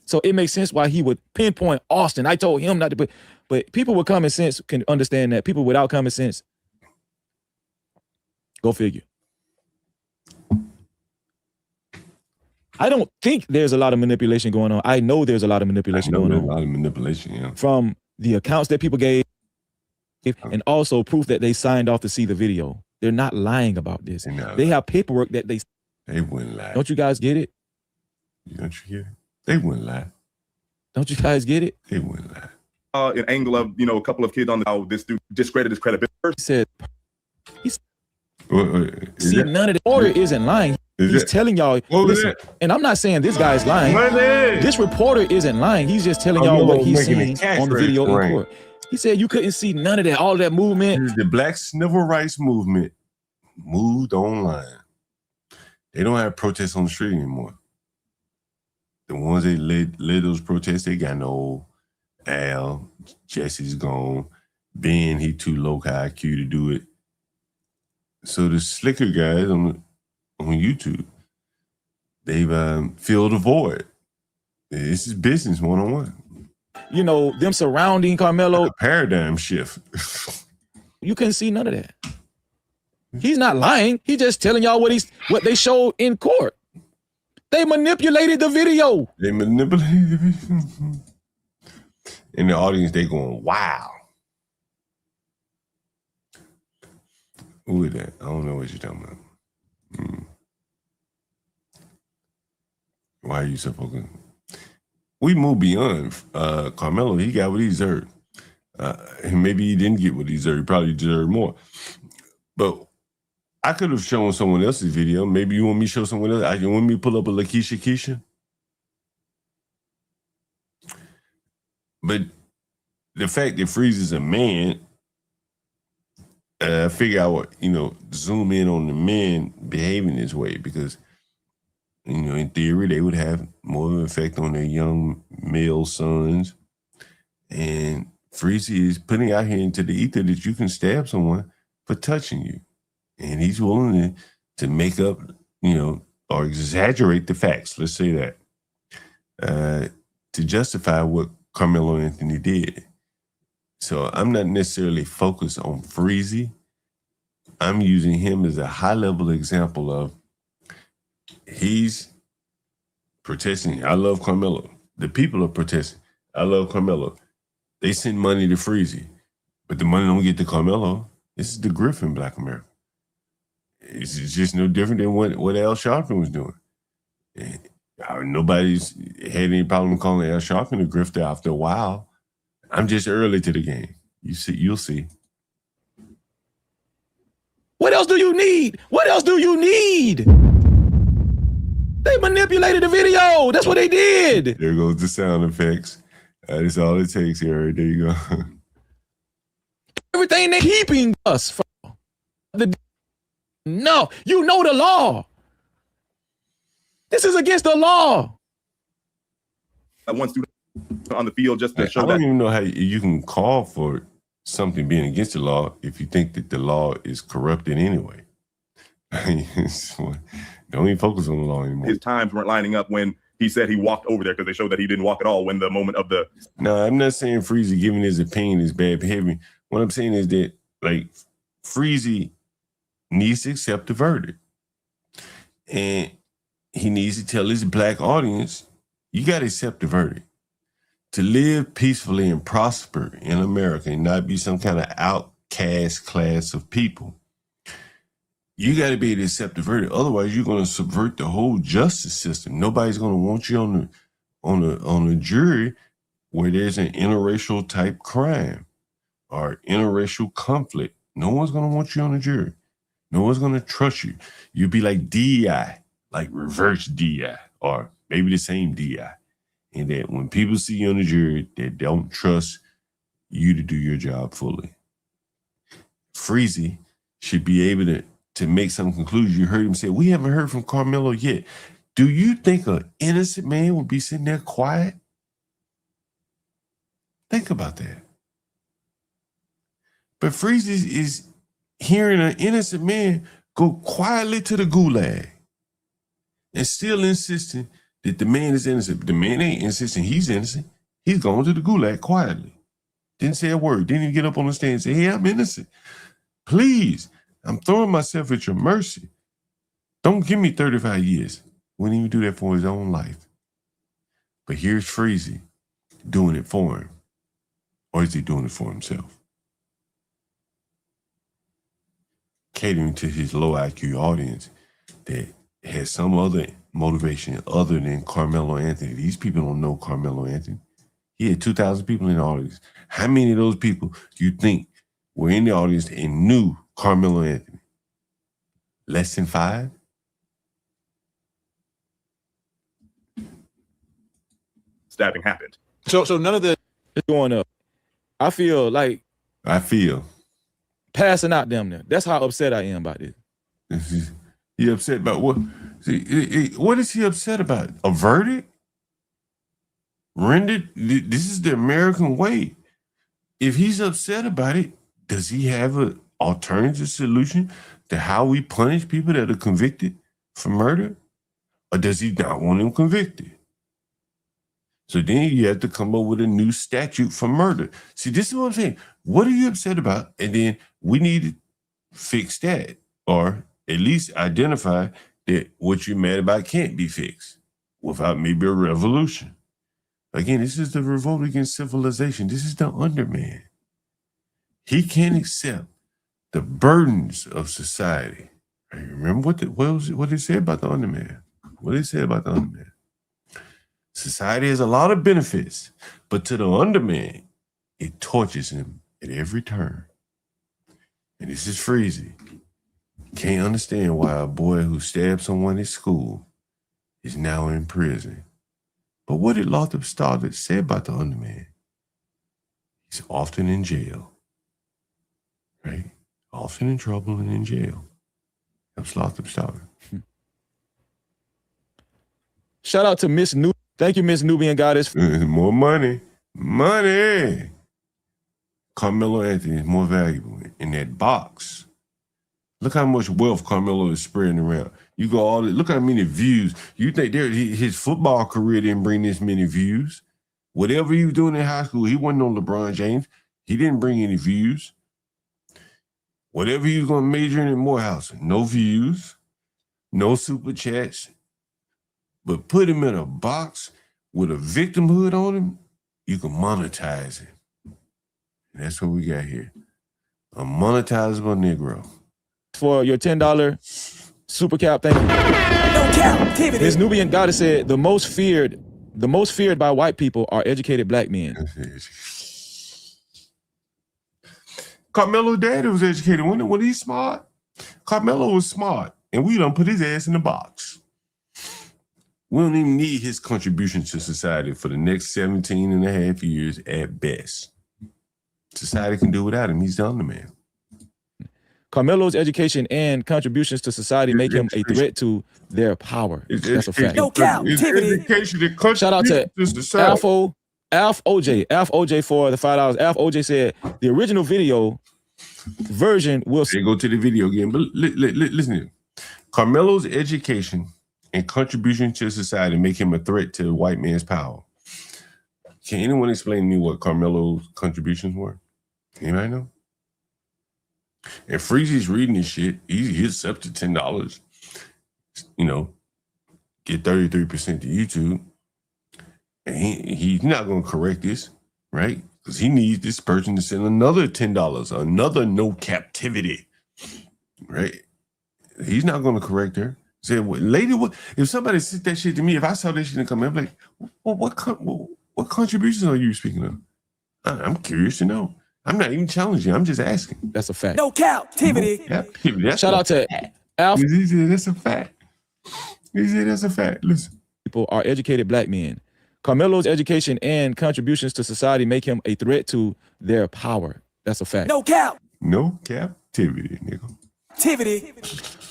So it makes sense why he would pinpoint Austin. I told him not to put, but people with common sense can understand that. People without common sense, go figure. I don't think there's a lot of manipulation going on. I know there's a lot of manipulation going on. A lot of manipulation, yeah. From the accounts that people gave and also proof that they signed off to see the video. They're not lying about this. They have paperwork that they wouldn't lie. Don't you guys get it? Don't you get it? They wouldn't lie. Don't you guys get it? They wouldn't lie. An angle of, a couple of kids on how this dude discredited his credibility. None of the order isn't lying. He's telling y'all, listen, and I'm not saying this guy's lying. This reporter isn't lying. He's just telling y'all what he's seen on the video in court. He said you couldn't see none of that, all of that movement. The Black Civil Rights Movement moved online. They don't have protests on the street anymore. The ones that led those protests, they got no Al, Jesse's gone. Ben, he too low IQ to do it. So the slicker guys on YouTube, they've filled a void. This is business one-on-one. Them surrounding Karmelo. Like a paradigm shift. You couldn't see none of that. He's not lying. He's just telling y'all what they showed in court. They manipulated the video. In the audience, they going, wow. Who is that? I don't know what you're talking about. Why are you so focused? We moved beyond Karmelo. He got what he deserved. And maybe he didn't get what he deserved. He probably deserved more. But I could have shown someone else's video. Maybe you want me to show someone else? You want me to pull up a Lakeisha Keisha? But the fact that Freeze is a man, I figure I would, zoom in on the men behaving this way because, in theory, they would have more of an effect on their young male sons. And Freezy is putting out here into the ether that you can stab someone for touching you. And he's willing to make up, or exaggerate the facts, let's say that, to justify what Karmelo Anthony did. So I'm not necessarily focused on Freezy. I'm using him as a high-level example of he's protesting. I love Karmelo. The people are protesting. I love Karmelo. They send money to Freezy, but the money don't get to Karmelo. This is the Griffin Black America. It's just no different than what Al Sharpton was doing. Nobody's had any problem calling Al Sharpton a grifter after a while. I'm just early to the game. You'll see. What else do you need? They manipulated the video. That's what they did. There goes the sound effects. That's all it takes here. There you go. Everything they're keeping us from. No, you know the law. This is against the law. One student on the field just to I show don't that even know how you can call for something being against the law if you think that the law is corrupted anyway. Don't even focus on the law anymore. his times weren't lining up when he said he walked over there, because they showed that he didn't walk at all when the moment of the. No, I'm not saying Freezy giving his opinion is bad behavior. What I'm saying is that, like, Freezy needs to accept the verdict. And he needs to tell his black audience, you got to accept the verdict. To live peacefully and prosper in America and not be some kind of outcast class of people, you got to be able to accept the verdict. Otherwise, you're going to subvert the whole justice system. Nobody's going to want you on a jury where there's an interracial type crime or interracial conflict. No one's going to want you on a jury. No one's going to trust you. You'll be like DEI, like reverse DEI, or maybe the same DEI. And that when people see you on the jury, they don't trust you to do your job fully. Freezy should be able to make some conclusions. You heard him say, we haven't heard from Karmelo yet. Do you think an innocent man would be sitting there quiet? Think about that. But Freezy is hearing an innocent man go quietly to the gulag and still insisting that the man is innocent. The man ain't insisting he's innocent. He's going to the gulag quietly. Didn't say a word. Didn't even get up on the stand and say, hey, I'm innocent. Please, I'm throwing myself at your mercy. Don't give me 35 years. Wouldn't even do that for his own life. But here's Freezy doing it for him. Or is he doing it for himself? Catering to his low IQ audience that has some other motivation other than Karmelo Anthony. These people don't know Karmelo Anthony. He had 2,000 people in the audience. How many of those people do you think were in the audience and knew Karmelo Anthony? Less than 5? Stabbing happened. So none of the is going up. I feel passing out damn near. That's how upset I am about this. He upset about what? See, what is he upset about? A verdict? Rendered? This is the American way. If he's upset about it, does he have an alternative solution to how we punish people that are convicted for murder? Or does he not want them convicted? So then you have to come up with a new statute for murder. See, this is what I'm saying. What are you upset about? And then we need to fix that, or at least identify that what you're mad about can't be fixed without maybe a revolution. Again, this is the revolt against civilization. This is the underman. He can't accept the burdens of society. Right? Remember what they said about the underman? What they said about the underman? Society has a lot of benefits, but to the underman, it tortures him at every turn. And this is Freezy. Can't understand why a boy who stabbed someone at school is now in prison. But what did Lothrop Stoddard say about the underman? He's often in jail, right? Often in trouble and in jail. That's Lothrop Stoddard. Shout out to Miss New. Thank you, Miss Nubian Goddess. More money. Money. Karmelo Anthony is more valuable in that box. Look how much wealth Karmelo is spreading around. You go all look how many views. You think his football career didn't bring this many views? Whatever he was doing in high school, he wasn't on LeBron James. He didn't bring any views. Whatever he was going to major in Morehouse, no views, no super chats. But put him in a box with a victimhood on him, you can monetize him. And that's what we got here. A monetizable Negro. For your $10 super cap, thank you. No captivity. Miss Nubian Goddess said the most feared by white people are educated black men. Karmelo daddy was educated. When he's smart, Karmelo was smart. And we done put his ass in the box. We don't even need his contribution to society for the next 17 and a half years at best. Society can do without him. He's the underman. Karmelo's education and contributions to society make him a threat to their power. That's a fact. No captivity. Shout out to Alf OJ. Alf OJ for the $5. Alf OJ said the original video version will. They go to the video again, but listen here. Karmelo's education and contribution to society make him a threat to the white man's power. Can anyone explain to me what Karmelo's contributions were? Anybody know? And Freezy's reading this shit. He's up to $10. You know, get 33% to YouTube. And he's not going to correct this, right? Because he needs this person to send another $10, another no captivity, right? He's not going to correct her. Say, lady, what? If somebody said that shit to me, if I saw that shit and come in, I'm like, well, what contributions are you speaking of? I'm curious to know. I'm not even challenging. I'm just asking. That's a fact. No captivity. Shout out to Alf. He said that's a fact. He said that's a fact. Listen. People are educated black men. Karmelo's education and contributions to society make him a threat to their power. That's a fact. No cap. No captivity, nigga. Activity.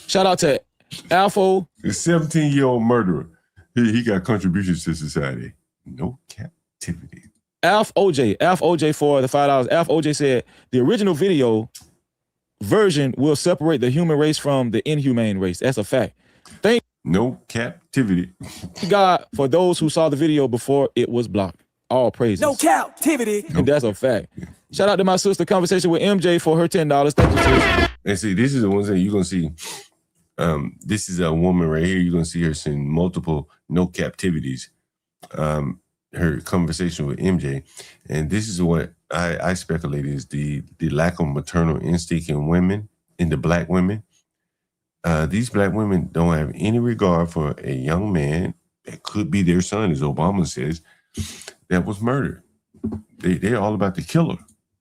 Shout out to Alpha. The 17-year-old murderer. He got contributions to society. No captivity. Alf OJ for the $5. Alf OJ said the original video version will separate the human race from the inhumane race. That's a fact. No captivity. God for those who saw the video before it was blocked. All praises. No captivity. And that's a fact. Shout out to my sister, conversation with MJ for her $10. Thank you, sis. And see, this is the ones that you're gonna see. This is a woman right here. You're gonna see her send multiple no captivities. Her conversation with MJ, and this is what I speculate is the lack of maternal instinct in women, in the black women. These black women don't have any regard for a young man that could be their son, as Obama says, that was murdered. They're all about the killer.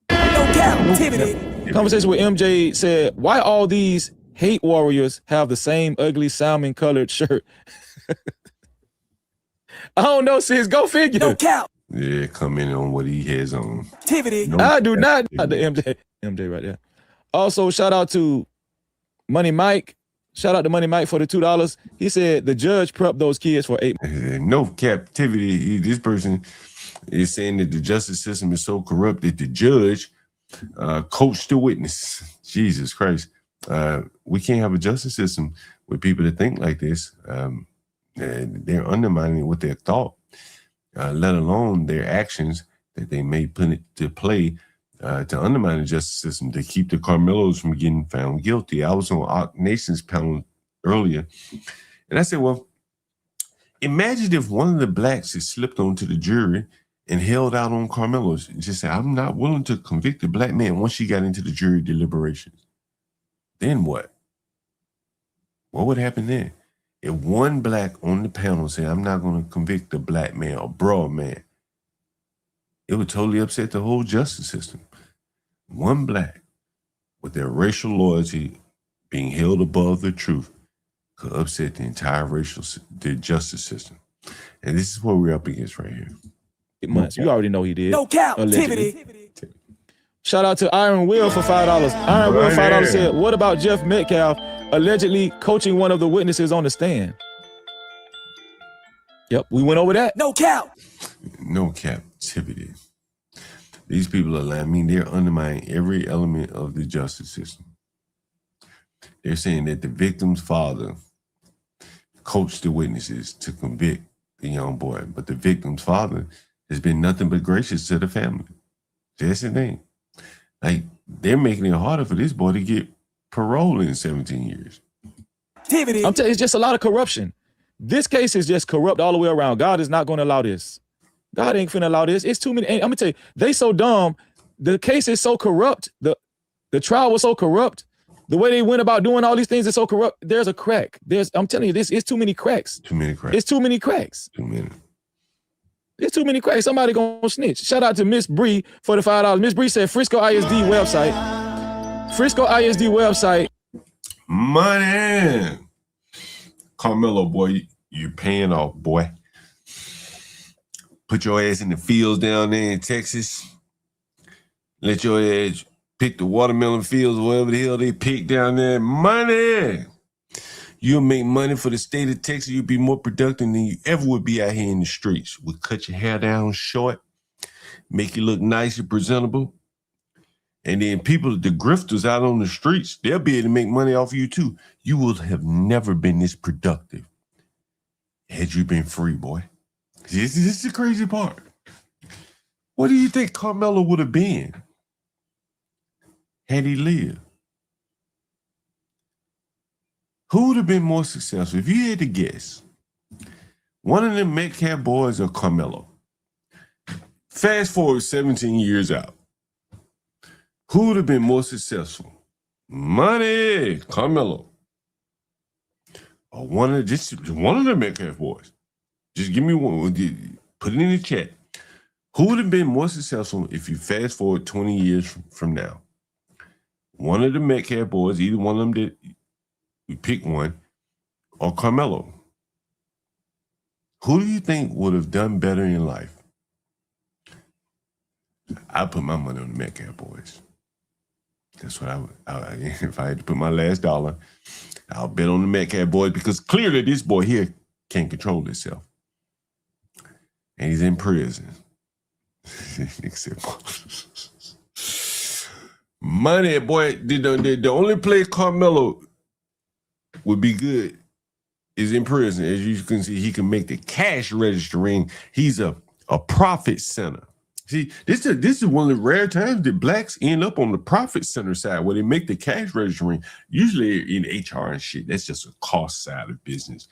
No captivity. Conversation with MJ said, why all these hate warriors have the same ugly salmon colored shirt? I don't know, sis. Go figure. No cap. Yeah, comment on what he has on. Activity. No I do not. The MJ right there. Also, shout out to Money Mike. Shout out to Money Mike for the $2. He said the judge prepped those kids for 8 months. No captivity. This person is saying that the justice system is so corrupt that the judge coached the witness. Jesus Christ. We can't have a justice system with people that think like this. They're undermining what they thought, let alone their actions that they may put it to play to undermine the justice system, to keep the Karmelos from getting found guilty. I was on Arc Nation's panel earlier, and I said, well, imagine if one of the blacks had slipped onto the jury and held out on Karmelo's and just said, I'm not willing to convict a black man once she got into the jury deliberations. Then what? What would happen then? If one black on the panel said, I'm not going to convict a black man or broad man, it would totally upset the whole justice system. One black with their racial loyalty being held above the truth could upset the entire the justice system. And this is what we're up against right here. 8 months. You already know he did. No captivity. Shout out to Iron Will for $5. Iron Will $5 said, what about Jeff Metcalf allegedly coaching one of the witnesses on the stand? Yep, we went over that. No cap. No captivity. These people are lying. I mean, they're undermining every element of the justice system. They're saying that the victim's father coached the witnesses to convict the young boy, but the victim's father has been nothing but gracious to the family. That's the thing. Like, they're making it harder for this boy to get parole in 17 years. Activity. I'm telling you, it's just a lot of corruption. This case is just corrupt all the way around. God is not going to allow this. God ain't finna allow this. It's too many. I'm gonna tell you, they so dumb. The case is so corrupt. The trial was so corrupt. The way they went about doing all these things is so corrupt. There's a crack. I'm telling you, it's too many cracks. Too many cracks. It's too many cracks. Too many. It's too many cracks. Somebody gonna snitch. Shout out to Miss Bree for the $5. Miss Bree said Frisco ISD website. Frisco ISD website. Money. Karmelo, boy, you're paying off, boy. Put your ass in the fields down there in Texas. Let your ass pick the watermelon fields, whatever the hell they pick down there. Money. You'll make money for the state of Texas. You'll be more productive than you ever would be out here in the streets. We'll cut your hair down short, make you look nice and presentable. And then people, the grifters out on the streets, they'll be able to make money off of you too. You will have never been this productive had you been free, boy. This is the crazy part. What do you think Karmelo would have been had he lived? Who would have been more successful? If you had to guess, one of them Metcalf boys or Karmelo? Fast forward 17 years out. Who would have been more successful? Money, Karmelo. Or one of the Metcalf boys. Just give me one. Put it in the chat. Who would have been more successful if you fast forward 20 years from now? One of the Metcalf boys, either one of them did. You pick one, or Karmelo. Who do you think would have done better in life? I put my money on the Metcalf boys. That's what I would. If I had to put my last dollar, I'll bet on the Metcalf boys because clearly this boy here can't control himself. And he's in prison. Money, boy, the only place Karmelo would be good is in prison. As you can see, he can make the cash register ring. He's a profit center. See, this is one of the rare times that blacks end up on the profit center side where they make the cash register ring. Usually in HR and shit, that's just a cost side of business.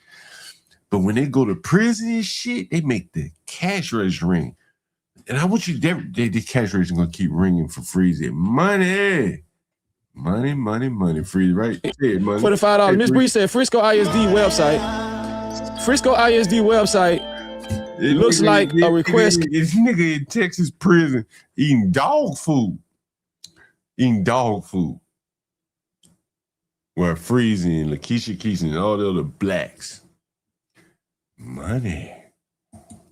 But when they go to prison and shit, they make the cash register ring. And I want you the cash register gonna keep ringing for Freezy. Money. Money, Freeze, right? Yeah, money. For the $5. Miss Bree said Frisco ISD website. Frisco ISD website. It looks like a request. This nigga in Texas prison eating dog food. Where Freezy and Lakeisha Keys and all the other blacks. Money.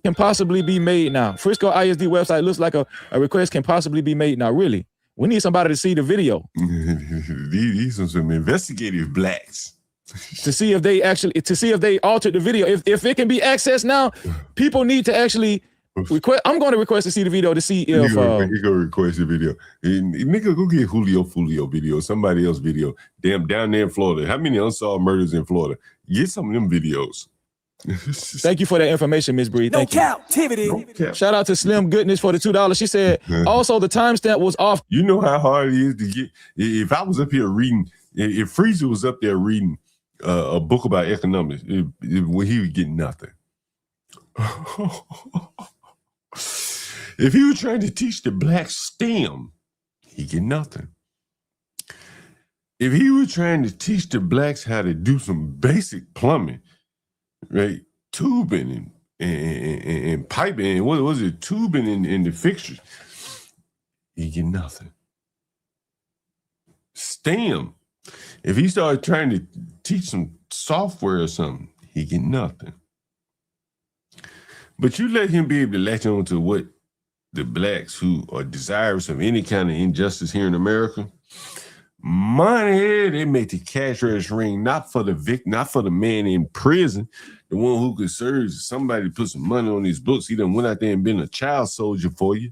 Can possibly be made now. Frisco ISD website looks like a request can possibly be made now. Really? We need somebody to see the video. These are some investigative blacks. to see if they altered the video. If it can be accessed now, people need to actually request. I'm going to request to see the video to see if you go request the video. Nigga, go get Julio video, somebody else video. Damn, down there in Florida. How many unsolved murders in Florida? Get some of them videos. Thank you for that information, Miss Bree. Thank you. No cap. Shout out to Slim Goodness for the $2. She said, also the timestamp was off. You know how hard it is to get. If I was up here reading, if Freezer was up there reading a book about economics, he would get nothing. If he was trying to teach the black STEM, he'd get nothing. If he was trying to teach the blacks how to do some basic plumbing, right, tubing and piping, and what was it, tubing in the fixtures, he get nothing. STEM, if he started trying to teach some software or something, he get nothing. But you let him be able to latch on to what the blacks who are desirous of any kind of injustice here in America, money, they make the cash register ring, not for the victim, not for the man in prison, the one who could serve somebody to put some money on his books. He done went out there and been a child soldier for you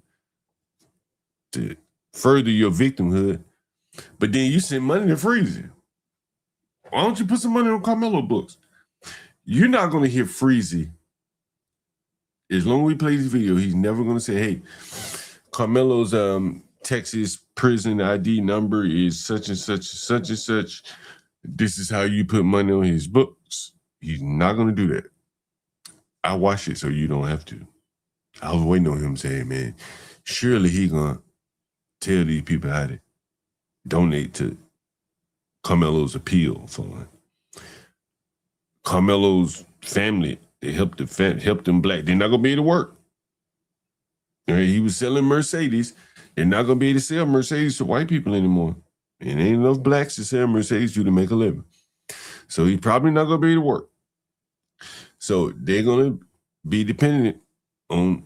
to further your victimhood. But then you send money to Freezy. Why don't you put some money on Karmelo books? You're not going to hear Freezy. As long as we play this video, he's never going to say, hey, Karmelo's Texas prison ID number is such and such, such and such. This is how you put money on his books. He's not going to do that. I watch it so you don't have to. I was waiting on him to say, hey, man, surely he going to tell these people how to donate to Karmelo's appeal fund. Karmelo's family, they helped them black. They're not going to be able to work. Right? He was selling Mercedes. They're not going to be able to sell Mercedes to white people anymore. And ain't enough blacks to sell Mercedes to make a living. So he's probably not going to be able to work. So they're gonna be dependent on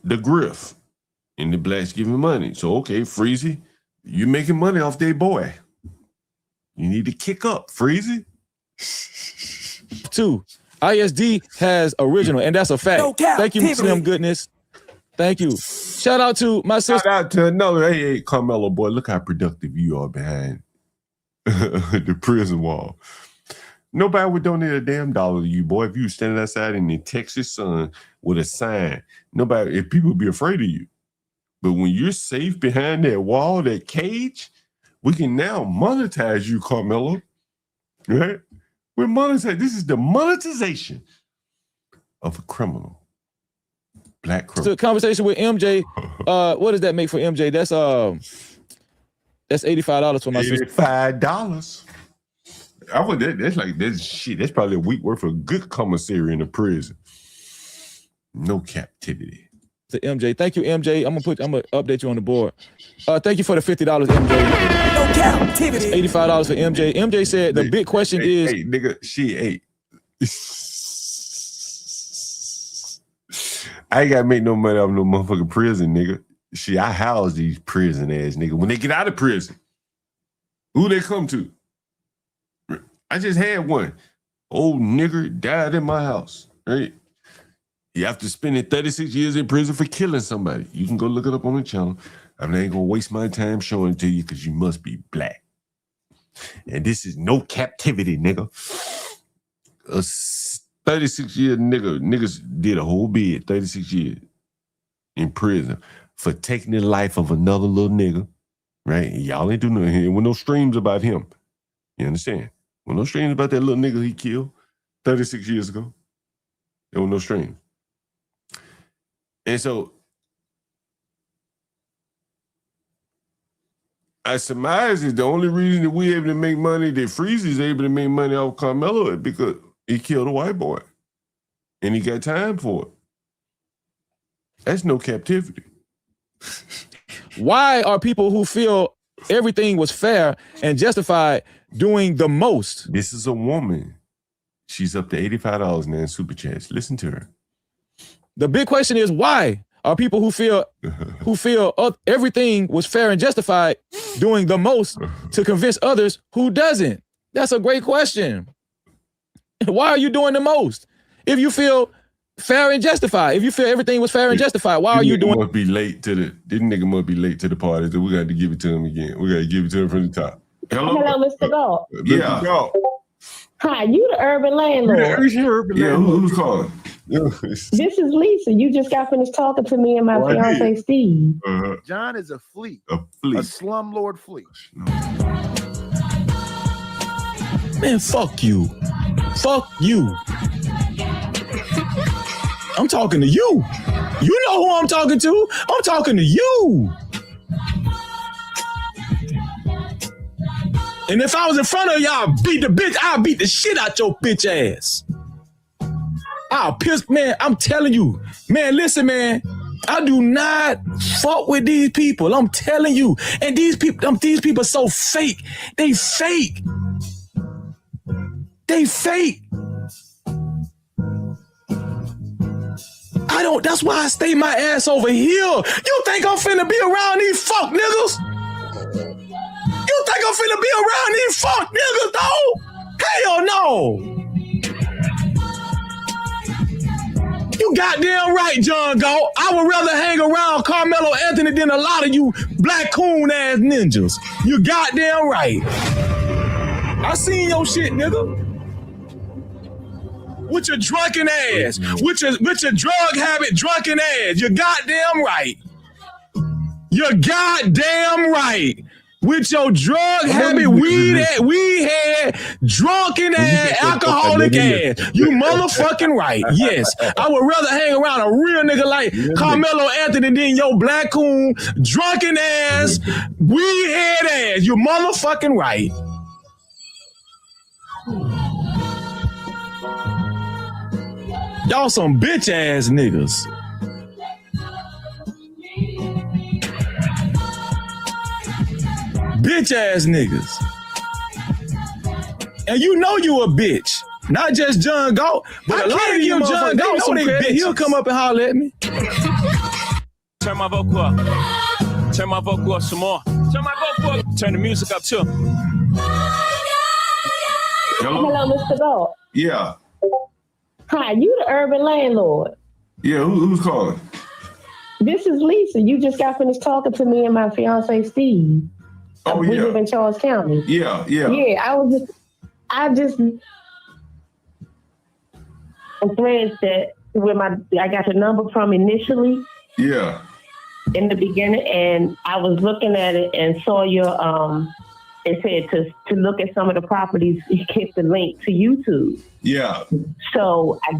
the grift and the blacks giving money. So okay, Freezy, you making money off their boy. You need to kick up, Freezy. 2. ISD has original, and that's a fact. No cap, Thank you, Tiffany. Slim Goodness. Thank you. Shout out to my sister. Shout out to another. Hey, Karmelo boy, look how productive you are behind the prison wall. Nobody would donate a damn dollar to you, boy. If you were standing outside in the Texas sun with a sign, if people would be afraid of you. But when you're safe behind that wall, that cage, we can now monetize you, Karmelo. Right? We're monetizing. This is the monetization of a criminal. Black criminal. So conversation with MJ. What does that make for MJ? That's $85 for my sister. $85. I would. That's shit. That's probably a week worth of good commissary in the prison. No captivity. To MJ, thank you, MJ. I'm gonna update you on the board. Thank you for the $50, MJ. No captivity. $85 for MJ. MJ said the big question is, hey, nigga, she ate. I ain't gotta make no money off no motherfucking prison, nigga. I house these prison ass nigga. When they get out of prison, who they come to? I just had one. Old nigger died in my house, right? After spending 36 years in prison for killing somebody. You can go look it up on the channel. I ain't gonna waste my time showing it to you because you must be black. And this is no captivity, nigga. A 36-year niggas did a whole bid, 36 years in prison for taking the life of another little nigga, right? And y'all ain't doing nothing here with no streams about him. You understand? With no streams about that little nigga he killed 36 years ago. There were no streams. And so I surmise that the only reason that we're able to make money, that Freezy is able to make money off Karmelo, is because he killed a white boy. And he got time for it. That's no captivity. why are people who feel everything was fair and justified doing the most? This is a woman. She's up to $85 now in super chats. Listen to her. The big question is, why are people who feel everything was fair and justified doing the most to convince others who doesn't? That's a great question. Why are you doing the most? If you feel fair and justified, if you feel everything was fair and justified, why are you doing? This nigga must be late to the party, so we got to give it to him again. We got to give it to him from the top. Hello, Mr. Gold. Yeah. Hi, you the urban landlord. Who's calling? This is Lisa. You just got finished talking to me and my fiance Steve. John is a flea. A slumlord flea. Man, fuck you. Fuck you. I'm talking to you. You know who I'm talking to. I'm talking to you. And if I was in front of y'all, I'll beat the shit out your bitch ass. I'll piss, man, I'm telling you. Man, listen, man. I do not fuck with these people. I'm telling you. And these people are so fake. They fake. They fake. That's why I stay my ass over here. You think I'm finna be around these fuck niggas? You think I'm finna be around these fuck niggas, though? Hell no. You goddamn right, John Galt. I would rather hang around Karmelo Anthony than a lot of you black coon ass ninjas. You goddamn right. I seen your shit, nigga. With your drunken ass, with your drug habit, drunken ass. You're goddamn right. You're goddamn right. With your drug habit, weed head, drunken ass, alcoholic ass. You motherfucking right. Yes. I would rather hang around a real nigga like Karmelo Anthony than your black coon, drunken ass, weed head ass. You motherfucking right. Y'all some bitch ass niggas. Bitch ass niggas. And you know you a bitch. Not just John Galt, but a lot of you John Galt know they bitches. He'll come up and holler at me. Turn my vocal up. Turn my vocal up some more. Turn my vocal up. Turn the music up too. Hello, Mr. Galt. Yeah. Hi, you the urban landlord. Yeah, who's calling? This is Lisa. You just got finished talking to me and my fiance Steve. Oh, we yeah. live in Charles County. Yeah. Yeah, I just friends that I got your number from initially. Yeah. In the beginning, and I was looking at it and saw your it said to look at some of the properties. You hit the link to YouTube. Yeah. So I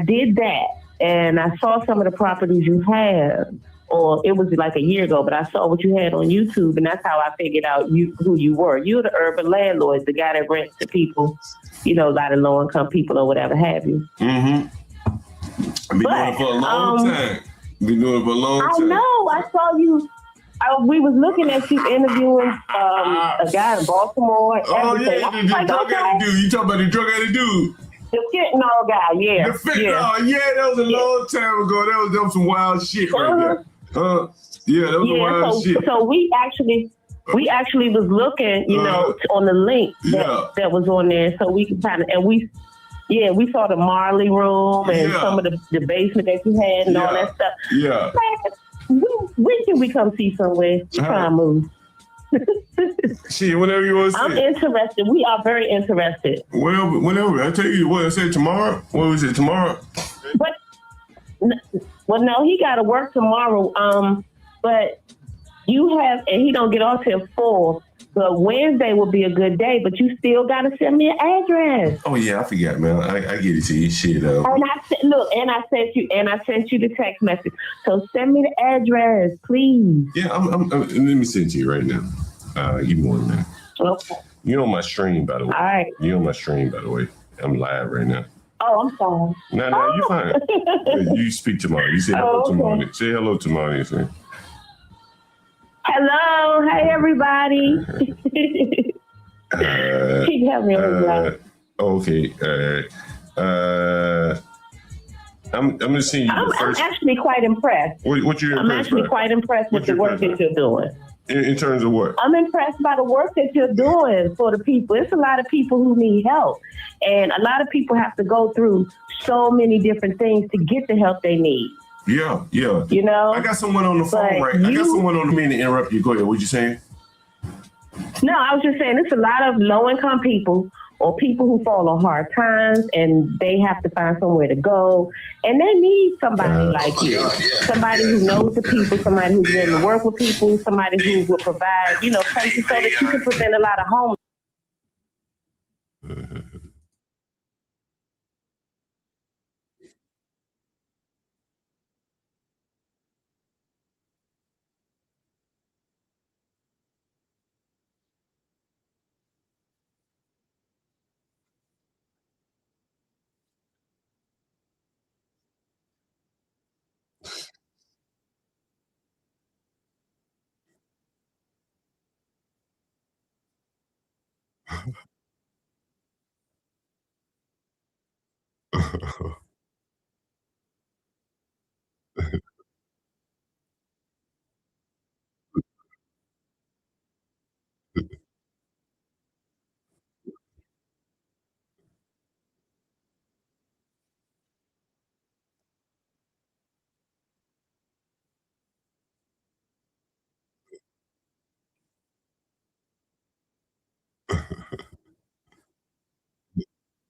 did that, and I saw some of the properties you have. Or it was like a year ago, but I saw what you had on YouTube, and that's how I figured out who you were. You're the urban landlord, the guy that rents to people, a lot of low-income people or whatever have you. Mm-hmm. I've been doing it for a long time. I know. I saw you. We was looking at you interviewing a guy in Baltimore. Oh, yeah, the drug addict dude. You talking about the drug addict dude? The fentanyl guy, yeah. The fentanyl, yeah, that was a long time ago. That was some wild shit right there. Yeah, that was a wild shit. So we actually was looking, on the link that was on there, so we could we saw the Marley room and some of the basement that you had and all that stuff. Yeah. When can we come see somewhere? Try and move. Shit, whenever you want to see. I'm interested. We are very interested. Well, whenever. I tell you what, I said tomorrow. What was it, tomorrow? Well, no, he got to work tomorrow. But you have, and he don't get off till 4. But Wednesday will be a good day. But you still got to send me an address. Oh yeah, I forgot, man. I get it to you, shit. And I sent you the text message. So send me the address, please. Yeah, I'm let me send it to you right now. Give me 1 minute. Okay. You're on my stream, by the way. All right. You're on my stream, by the way. I'm live right now. Oh, I'm sorry. No, you're fine. You speak tomorrow. You say hello tomorrow. Say hello tomorrow. Hello. Hey, everybody. Help me okay. I'm going to send you the first. I'm actually quite impressed. What you're impressed I'm actually by? quite impressed with the work that you're doing. In terms of what? I'm impressed by the work that you're doing for the people. It's a lot of people who need help. And a lot of people have to go through so many different things to get the help they need. Yeah. I got someone on the phone, right? I got someone on the minute to interrupt you. Go ahead. What you saying? No, I was just saying it's a lot of low-income people or people who fall on hard times and they have to find somewhere to go. And they need somebody like you. Somebody who knows the people, somebody who's willing to work with people, somebody who will provide, places so that you can prevent a lot of homeless.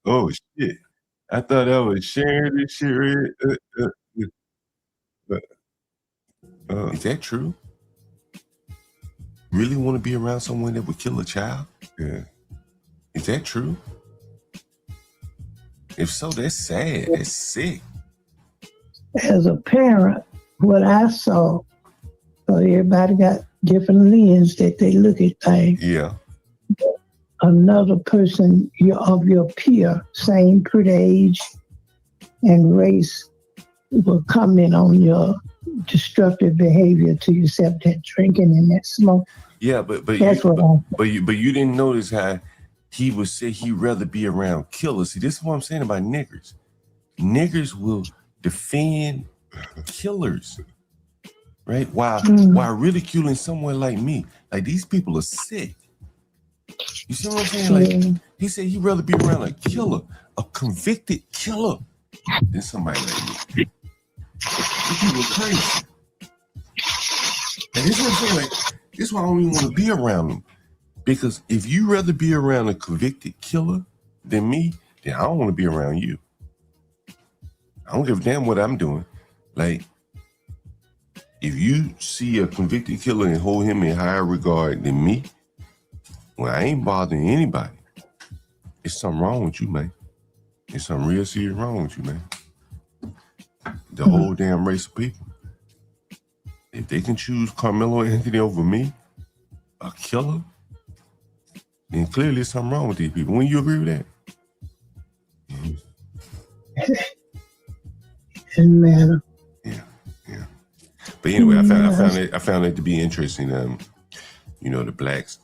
Oh shit! I thought I was sharing this shit. Is that true? Really want to be around someone that would kill a child? Yeah. Is that true? If so, that's sad. That's sick. As a parent, what I saw, so everybody got different lens that they look at things. Yeah. Another person of your peer, same pretty age and race, will comment on your destructive behavior to yourself, that drinking and that smoke. Yeah, but that's you didn't notice how he would say he'd rather be around killers. See, this is what I'm saying about niggers. Niggers will defend killers, right? While ridiculing someone like me. Like, these people are sick. You see what I'm saying? Like, he said he'd rather be around a killer, a convicted killer, than somebody like me. These people are crazy. And this is what I'm saying. Like, this is why I don't even want to be around them. Because if you rather be around a convicted killer than me, then I don't want to be around you. I don't give a damn what I'm doing. Like, if you see a convicted killer and hold him in higher regard than me, well, I ain't bothering anybody. There's something wrong with you, man. There's something real serious wrong with you, man. The whole damn race of people. If they can choose Karmelo Anthony over me, a killer, then clearly there's something wrong with these people. When you agree with that? Doesn't matter. Yeah. But anyway, I found it to be interesting. You know, the blacks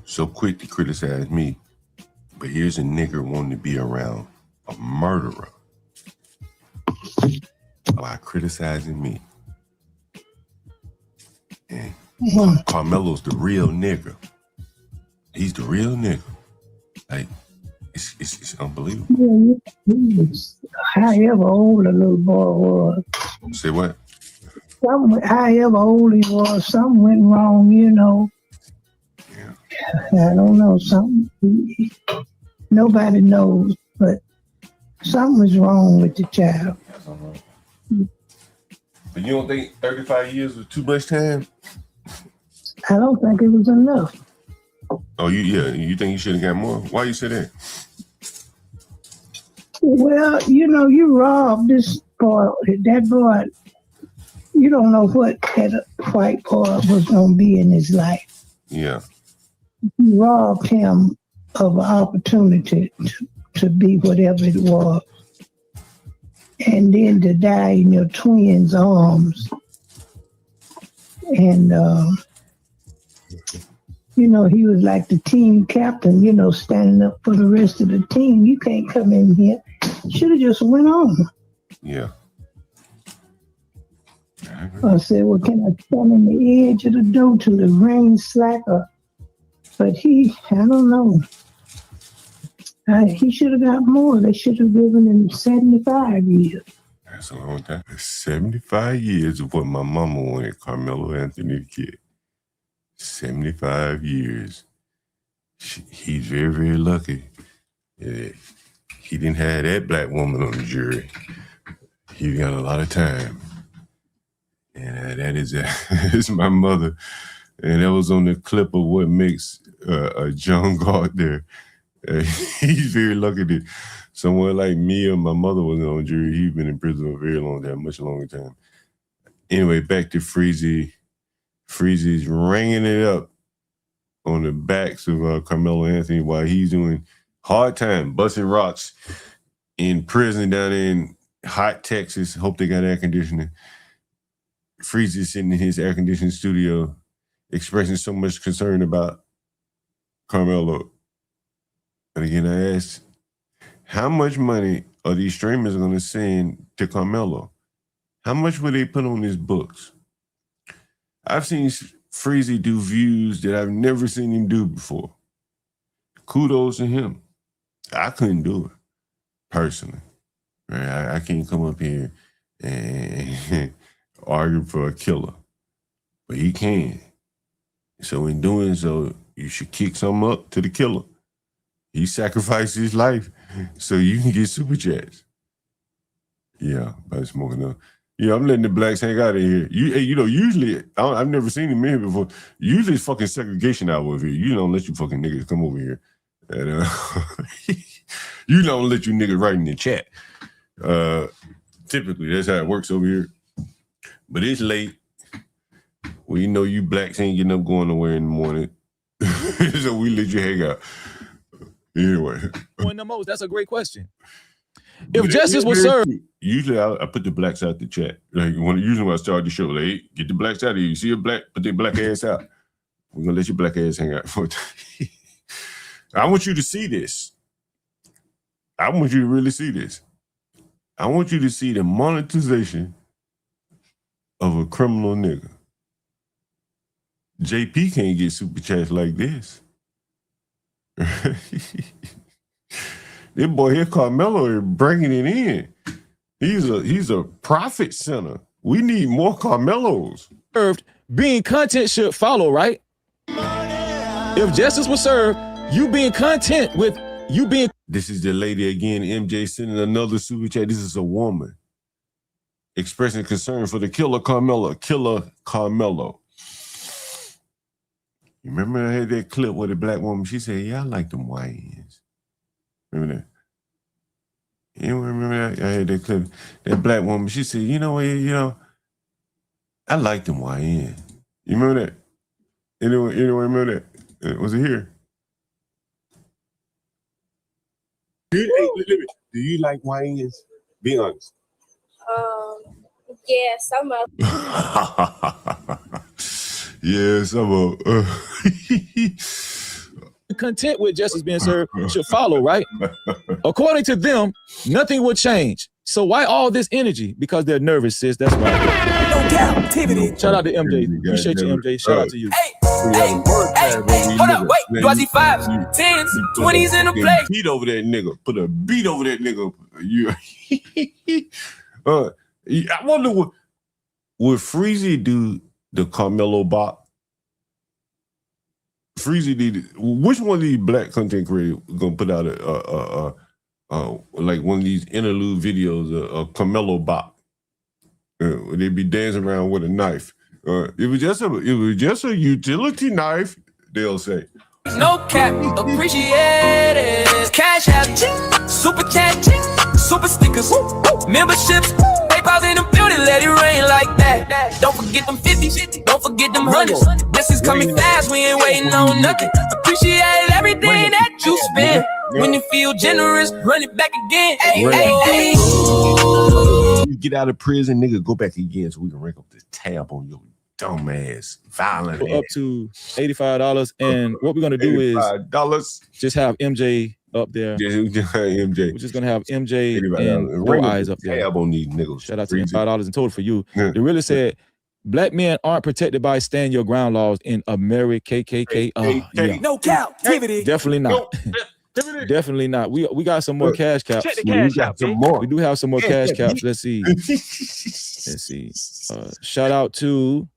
so quick to criticize me, but here's a nigger wanting to be around a murderer by criticizing me. And Karmelo's the real nigger. He's the real nigger. Like, it's unbelievable. However old a little boy was. Say what? However old he was, something went wrong, you know. I don't know, something. Nobody knows, but something was wrong with the child. But you don't think 35 years was too much time? I don't think it was enough. Oh, you think you should have got more? Why you say that? Well, you know, you robbed this boy, that boy. You don't know what that white boy was going to be in his life. Yeah. You robbed him of an opportunity to be whatever it was. And then to die in your twins' arms. And, you know, he was like the team captain, you know, standing up for the rest of the team. You can't come in here. Should have just went on. Yeah. I said, well, can I stand in the edge of the door till the rain slacker? But I don't know. He should have got more. They should have given him 75 years. That's a long time. 75 years of what my mama wanted Karmelo Anthony to get. 75 years. He's very, very lucky. He didn't have that black woman on the jury. He got a lot of time. And that is my mother. And that was on the clip of what makes John Gardner. He's very lucky that someone like me or my mother wasn't on jury. He's been in prison for a very long time, much longer time. Anyway, back to Freezy. Freezy's ringing it up on the backs of Karmelo Anthony while he's doing hard time, busting rocks in prison down in hot Texas. Hope they got air conditioning. Freezy's sitting in his air conditioning studio expressing so much concern about Karmelo. And again, I asked, how much money are these streamers going to send to Karmelo? How much will they put on his books? I've seen Freezy do views that I've never seen him do before. Kudos to him. I couldn't do it, personally. Right? I can't come up here and argue for a killer. But he can. So in doing so, you should kick something up to the killer. He sacrificed his life so you can get super chats. Yeah, by smoking up. Yeah, I'm letting the blacks hang out of here. You know, usually, I've never seen him in here before. Usually it's fucking segregation out over here. You don't let you fucking niggas come over here. And, you don't let you niggas write in the chat. Typically, that's how it works over here. But it's late. Well, you know you blacks ain't getting up going nowhere in the morning. So we let you hang out. Anyway. One the most. That's a great question. If justice was served. Usually I put the blacks out the chat. Like usually when I start the show, like, hey, get the blacks out of here. You see a black, put their black ass out. We're gonna let your black ass hang out for I want you to see this. I want you to really see this. I want you to see the monetization of a criminal nigga. JP can't get super chats like this. This boy here, Karmelo, is bringing it in. He's a profit center. We need more Karmelos. Being content should follow, right? If justice was served, you being content with you being. This is the lady again, MJ, sending another super chat. This is a woman expressing concern for the killer Karmelo. You remember I had that clip with the black woman? She said, yeah, I like them YNs. Remember that? You remember that? I had that clip. That black woman, she said, you know, I like them YN. You remember that? Anyone remember that? Was it here? Do you like YNs? Be honest. Yeah, some of Yeah, some of content with justice being served should follow, right? According to them, nothing will change. So why all this energy? Because they're nervous, sis. That's why. No captivity. Shout out to MJ. Appreciate you, MJ. Shout out to you. Hey, hold up, wait. Do I see 5s, 10s, 20s in the play? Beat over that nigga. Put a beat over that nigga. I wonder would Freezy do the Karmelo bot? Freezy did. Which one of these black content creators gonna put out like one of these interlude videos, a Karmelo bot? They'd be dancing around with a knife. It was just a utility knife. They'll say. No cap, appreciate it. Cash app, super chat, super stickers, memberships. PayPal's in the building, let it rain like that. Don't forget them 50s, don't forget them 100s. This is coming fast, we ain't waiting on nothing. Appreciate everything that you spend. When you feel generous, run it back again. Hey. You get out of prison, nigga, go back again so we can rank up this tab on your dumb ass, violent Up to $85, and what we're gonna do is just have MJ up there. MJ. We're just gonna have MJ and No Eyes up there. Tab on these niggas. Shout out to $5 in total for you. They really said black men aren't protected by stand your ground laws in America. KKK. Yeah. No captivity. Definitely not. Definitely not. We got some more cash caps. Check the cash out, some more. We do have some more cash caps. Let's see. Shout out to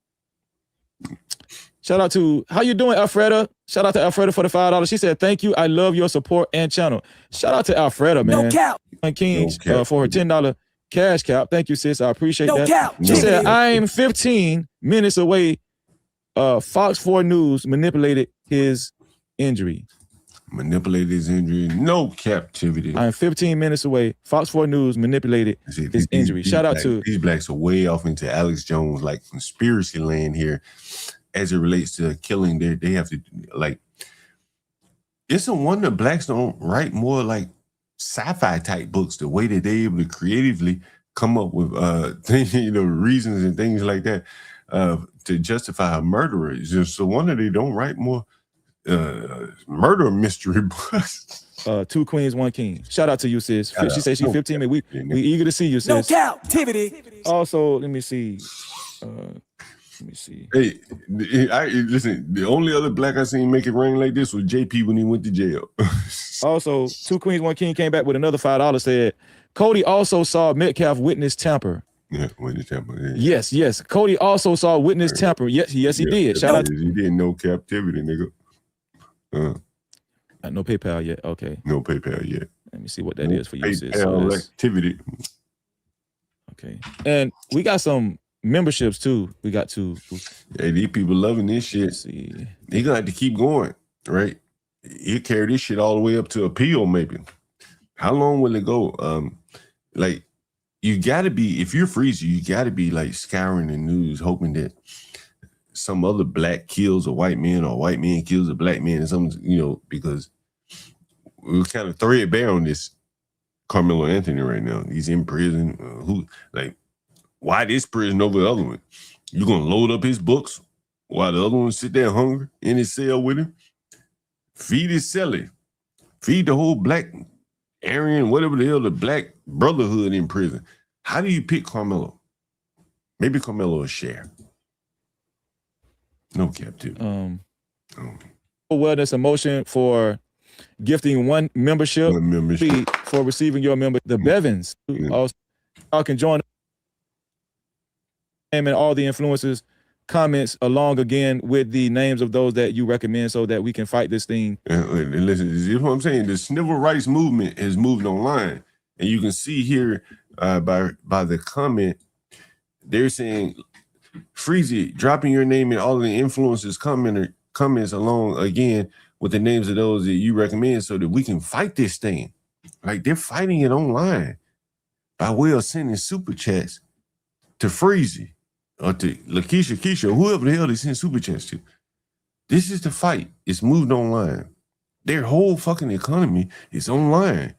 how you doing, Alfreda? Shout out to Alfreda for the $5. She said, thank you. I love your support and channel. Shout out to Alfreda, man. No cap. Kings for her $10 cash cap. Thank you, sis. I appreciate No that. cap. She said, I'm 15 minutes away. Fox 4 News manipulated his injury. No captivity. I'm 15 minutes away. Fox 4 News manipulated his injury. Shout out to these blacks are way off into Alex Jones, like conspiracy land here, as it relates to killing. They have to like. It's a wonder blacks don't write more like sci-fi type books. The way that they able to creatively come up with reasons and things like that to justify a murderer. It's just a wonder they don't write more murder mystery books. 2 queens, 1 king. Shout out to you, sis. She said she's 15 minutes. We eager to see you, sis. No captivity. Also, let me see. Hey, listen. The only other black I seen make it rain like this was JP when he went to jail. Also, 2 queens, 1 king came back with another $5. Said Cody also saw Metcalf witness tamper. Yeah, witness tamper. Yeah. Yes. Cody also saw witness tamper. Yes, he did. Shout out. He did. No captivity, nigga. No PayPal yet. Okay. No PayPal yet. Let me see what that is for you, sis. PayPal activity. Okay. And we got some memberships too. We got to. Hey, these people loving this shit. They gonna have to keep going, right? You carry this shit all the way up to appeal, maybe. How long will it go? Like, you gotta be, if you're Freezy, you gotta be like scouring the news, hoping that some other black kills a white man or a white man kills a black man or something, because we're kind of threadbare on this Karmelo Anthony right now. He's in prison. Why this prison over the other one? You gonna load up his books while the other one sit there hungry in his cell with him? Feed his celly. feed the whole black Aryan, whatever the hell, the black brotherhood in prison. How do you pick Karmelo? Maybe Karmelo will share. No cap, too. Wellness and motion for gifting one membership, for receiving your member. The Bevins also can join and all the influencers comments along again with the names of those that you recommend so that we can fight this thing. And listen, you know what I'm saying? The civil rights movement has moved online. And you can see here by the comment, they're saying, Freezy, dropping your name and all of the influencers comments along again with the names of those that you recommend so that we can fight this thing. Like, they're fighting it online by way of sending super chats to Freezy or to Lakeisha, Keisha, whoever the hell they send super chats to. This is the fight. It's moved online. Their whole fucking economy is online.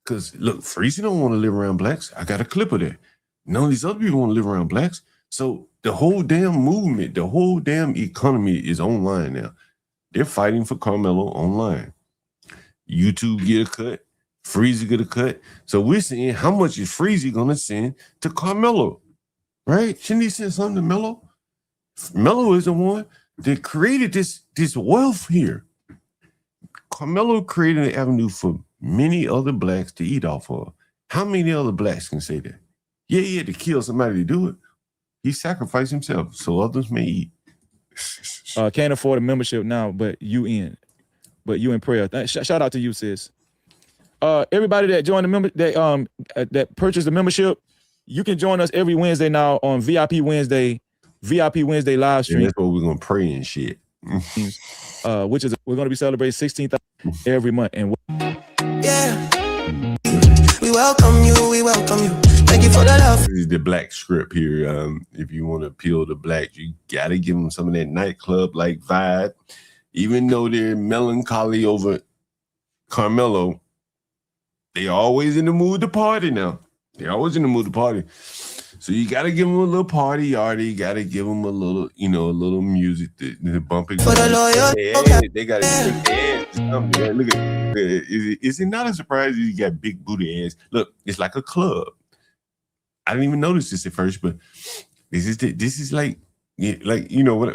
Because, look, Freezy don't want to live around blacks. I got a clip of that. None of these other people want to live around blacks. So the whole damn movement, the whole damn economy is online now. They're fighting for Karmelo online. YouTube get a cut. Freezy get a cut. So we're seeing how much is Freezy going to send to Karmelo, right? Shouldn't he send something to Melo? Melo is the one that created this wealth here. Karmelo created an avenue for many other blacks to eat off of. How many other blacks can say that? Yeah, he had to kill somebody to do it. He sacrificed himself so others may eat. Can't afford a membership now, but you in prayer. Shout out to you, sis. Everybody that joined the member that purchased the membership, you can join us every Wednesday now on VIP Wednesday live stream. And that's what we're gonna pray and shit. Which is we're gonna be celebrating 16th every month. And we welcome you. We welcome you. Thank you for the love. This is the black script here. If you want to appeal to black, you gotta give them some of that nightclub like vibe. Even though they're melancholy over Karmelo, they always in the mood to party now. They're always in the mood to party. So you gotta give them a little party yardy. You gotta give them a little, a little music to bump it. For the loyal, okay. They gotta shake their ass or something. Look at is it not a surprise that you got big booty ass? Look, it's like a club. I didn't even notice this at first, but this is like what?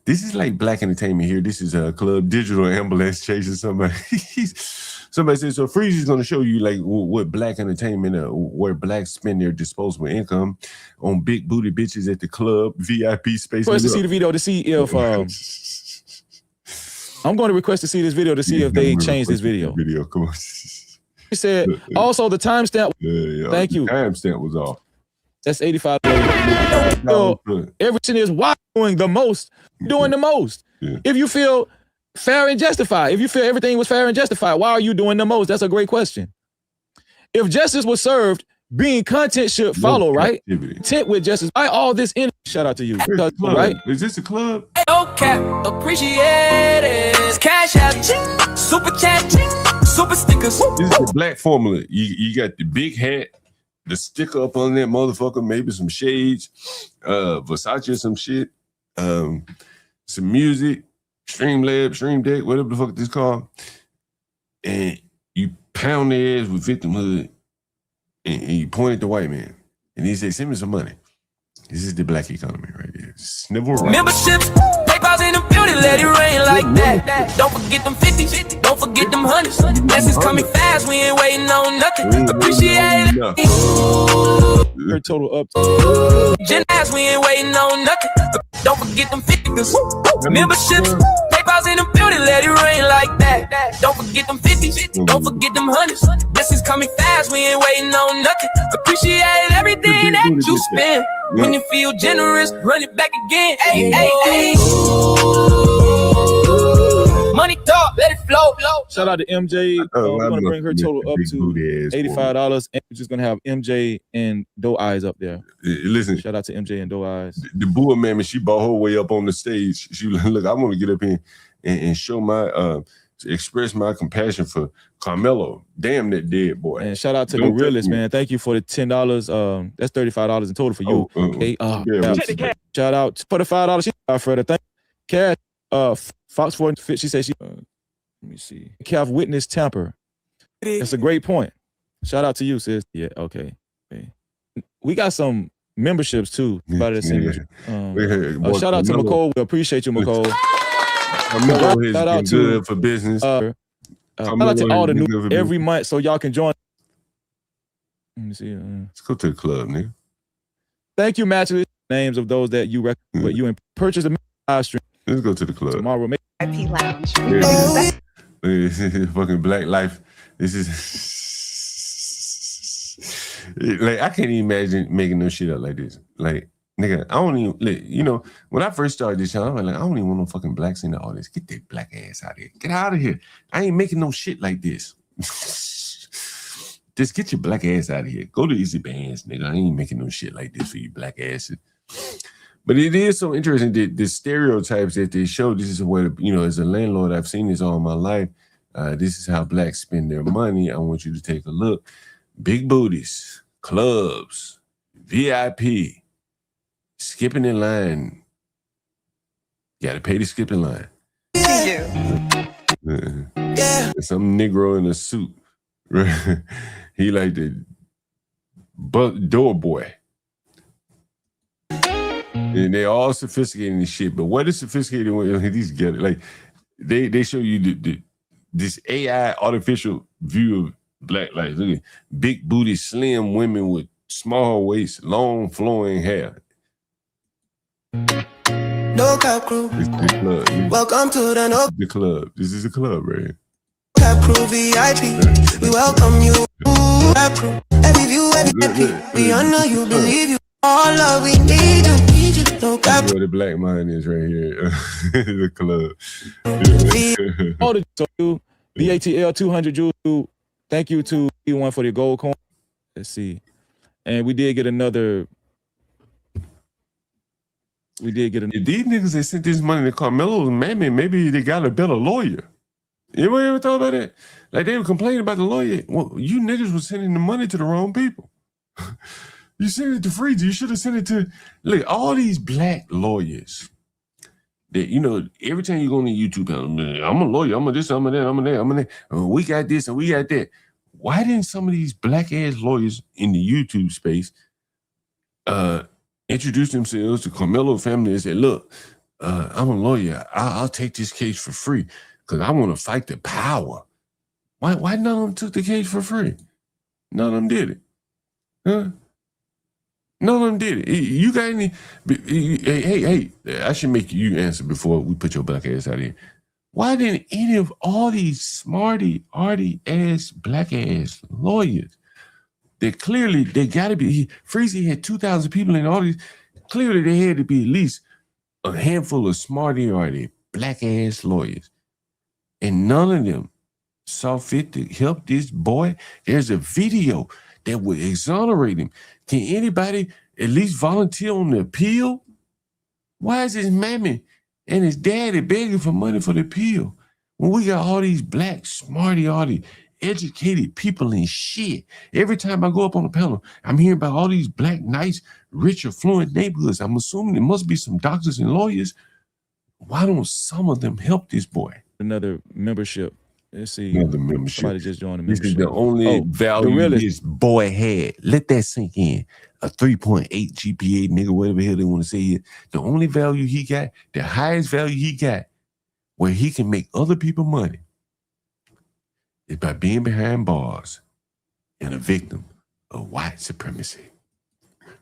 This is like black entertainment here. This is a club digital ambulance chasing somebody. Somebody said, so Freezy's going to show you like what black entertainment, where blacks spend their disposable income on big booty bitches at the club, VIP space. Request to see the video to see if I'm going to request to see this video to see if they change this video. Come on. He said, also the timestamp. Thank you. The timestamp was off. That's $85. So everything is why doing the most. Yeah. If you feel fair and justified, if you feel everything was fair and justified, why are you doing the most? That's a great question. If justice was served, being content should follow, right? Content with justice. Why all this in? Shout out to you. Right? Is this a club? No cap, appreciate it. Cash out, super chat, super stickers. This is the black formula. You got the big hat, the sticker up on that motherfucker, maybe some shades, Versace or some shit, some music, Streamlab, Stream Deck, whatever the fuck this called. And you pound their ass with victimhood and you point at the white man. And he said, send me some money. This is the black economy right here. Snivel right. Memberships, PayPal's in the building, let it rain like that. Don't forget them 50s, don't forget them 100s. Blessings coming fast, we ain't waiting on nothing. Appreciate it. Her total up. Gen ass, we ain't waiting on nothing. Don't forget them 50s. Memberships, PayPal's in the building, let it rain like that. Don't forget them 50s, don't forget them 100s. Blessings coming fast, we ain't waiting on nothing. Appreciate everything that you spend. When you feel generous, run it back again. Hey, hey, hey. Money talk, let it flow. Shout out to MJ. We're going to bring her total up to $85. And we're just going to have MJ and Doe Eyes up there. Listen. Shout out to MJ and Doe Eyes. The Bull Mammy, she bought her way up on the stage. She look, I want to get up here and show my, express my compassion for Karmelo. Damn that dead boy. And shout out to the realist, man. Thank you for the $10. That's $35 in total for you. Okay. Shout out for the $5. She Fred. Thank you. Cash. Fox 4. She said she. Let me see. Kev witness tamper. That's a great point. Shout out to you, sis. Yeah, okay. We got some memberships too. Shout out to McCole. We appreciate you, McCole. Karmelo is Shout out to good for business. shout out to all the new every month, so y'all can join. Let me see. Let's go to the club, nigga. Thank you, Matchless. Names of those that you recommend, but you purchase a live stream. Let's go to the club tomorrow. IP Lounge. Fucking Black Life. This is like I can't even imagine making no shit up like this. Like, nigga, I don't even, you know, when I first started this channel, I'm like, I don't even want no fucking blacks in the audience. Get that black ass out of here. Get out of here. I ain't making no shit like this. Just get your black ass out of here. Go to Easy Bands, nigga. I ain't making no shit like this for you black asses. But it is so interesting that the stereotypes that they show. This is what, you know, as a landlord, I've seen this all my life. This is how blacks spend their money. I want you to take a look. Big booties, clubs, VIP, skipping in line. You gotta pay to skip in line. Some Negro in a suit. He like the door boy. And they all sophisticated and shit. But what is sophisticated when these get it? Like they show you this AI artificial view of black life. Look at big booty, slim women with small waist, long flowing hair. No Cap Crew. This is the club. Welcome to the No The club. This is the club, right? Cap Crew VIP. We welcome you. Cap Crew. Every view, every we honor you, believe you. All love we need you. No Cap Crew. Where the black mind is right here. The club. All the you. BATL 200 Jules. Thank you to E1 for the gold coin. Let's see. And we did get another. These niggas that sent this money to Karmelo's mammy, maybe they got a better lawyer. You ever thought about that? Like they were complaining about the lawyer. Well, you niggas were sending the money to the wrong people. You sent it to Freezy. You should have sent it to, look, all these black lawyers that, you know, every time you go on the YouTube channel, I'm a lawyer, I'm a this, I'm a that, I'm a that, I'm a that. We got this and we got that. Why didn't some of these black ass lawyers in the YouTube space introduce themselves to Karmelo family and say, look, I'm a lawyer. I'll take this case for free because I want to fight the power. Why none of them took the case for free? None of them did it. Huh? None of them did it. You got any? Hey, I should make you answer before we put your black ass out here. Why didn't any of all these smarty, arty ass, black ass lawyers that clearly they got to be, Freezy had 2,000 people in all these, clearly they had to be at least a handful of smarty, arty, black ass lawyers. And none of them saw fit to help this boy. There's a video that would exonerate him. Can anybody at least volunteer on the appeal? Why is his mammy and his daddy begging for money for the appeal when we got all these black, smarty-arty, educated people and shit? Every time I go up on the panel, I'm hearing about all these black, nice, rich, affluent neighborhoods. I'm assuming there must be some doctors and lawyers. Why don't some of them help this boy? Another membership. Let's see. Another membership. Somebody just joined the membership. This is the only value this boy had. Let that sink in. A 3.8 GPA, nigga, whatever the hell they want to say here. The only value he got, the highest value he got, where he can make other people money, is by being behind bars and a victim of white supremacy.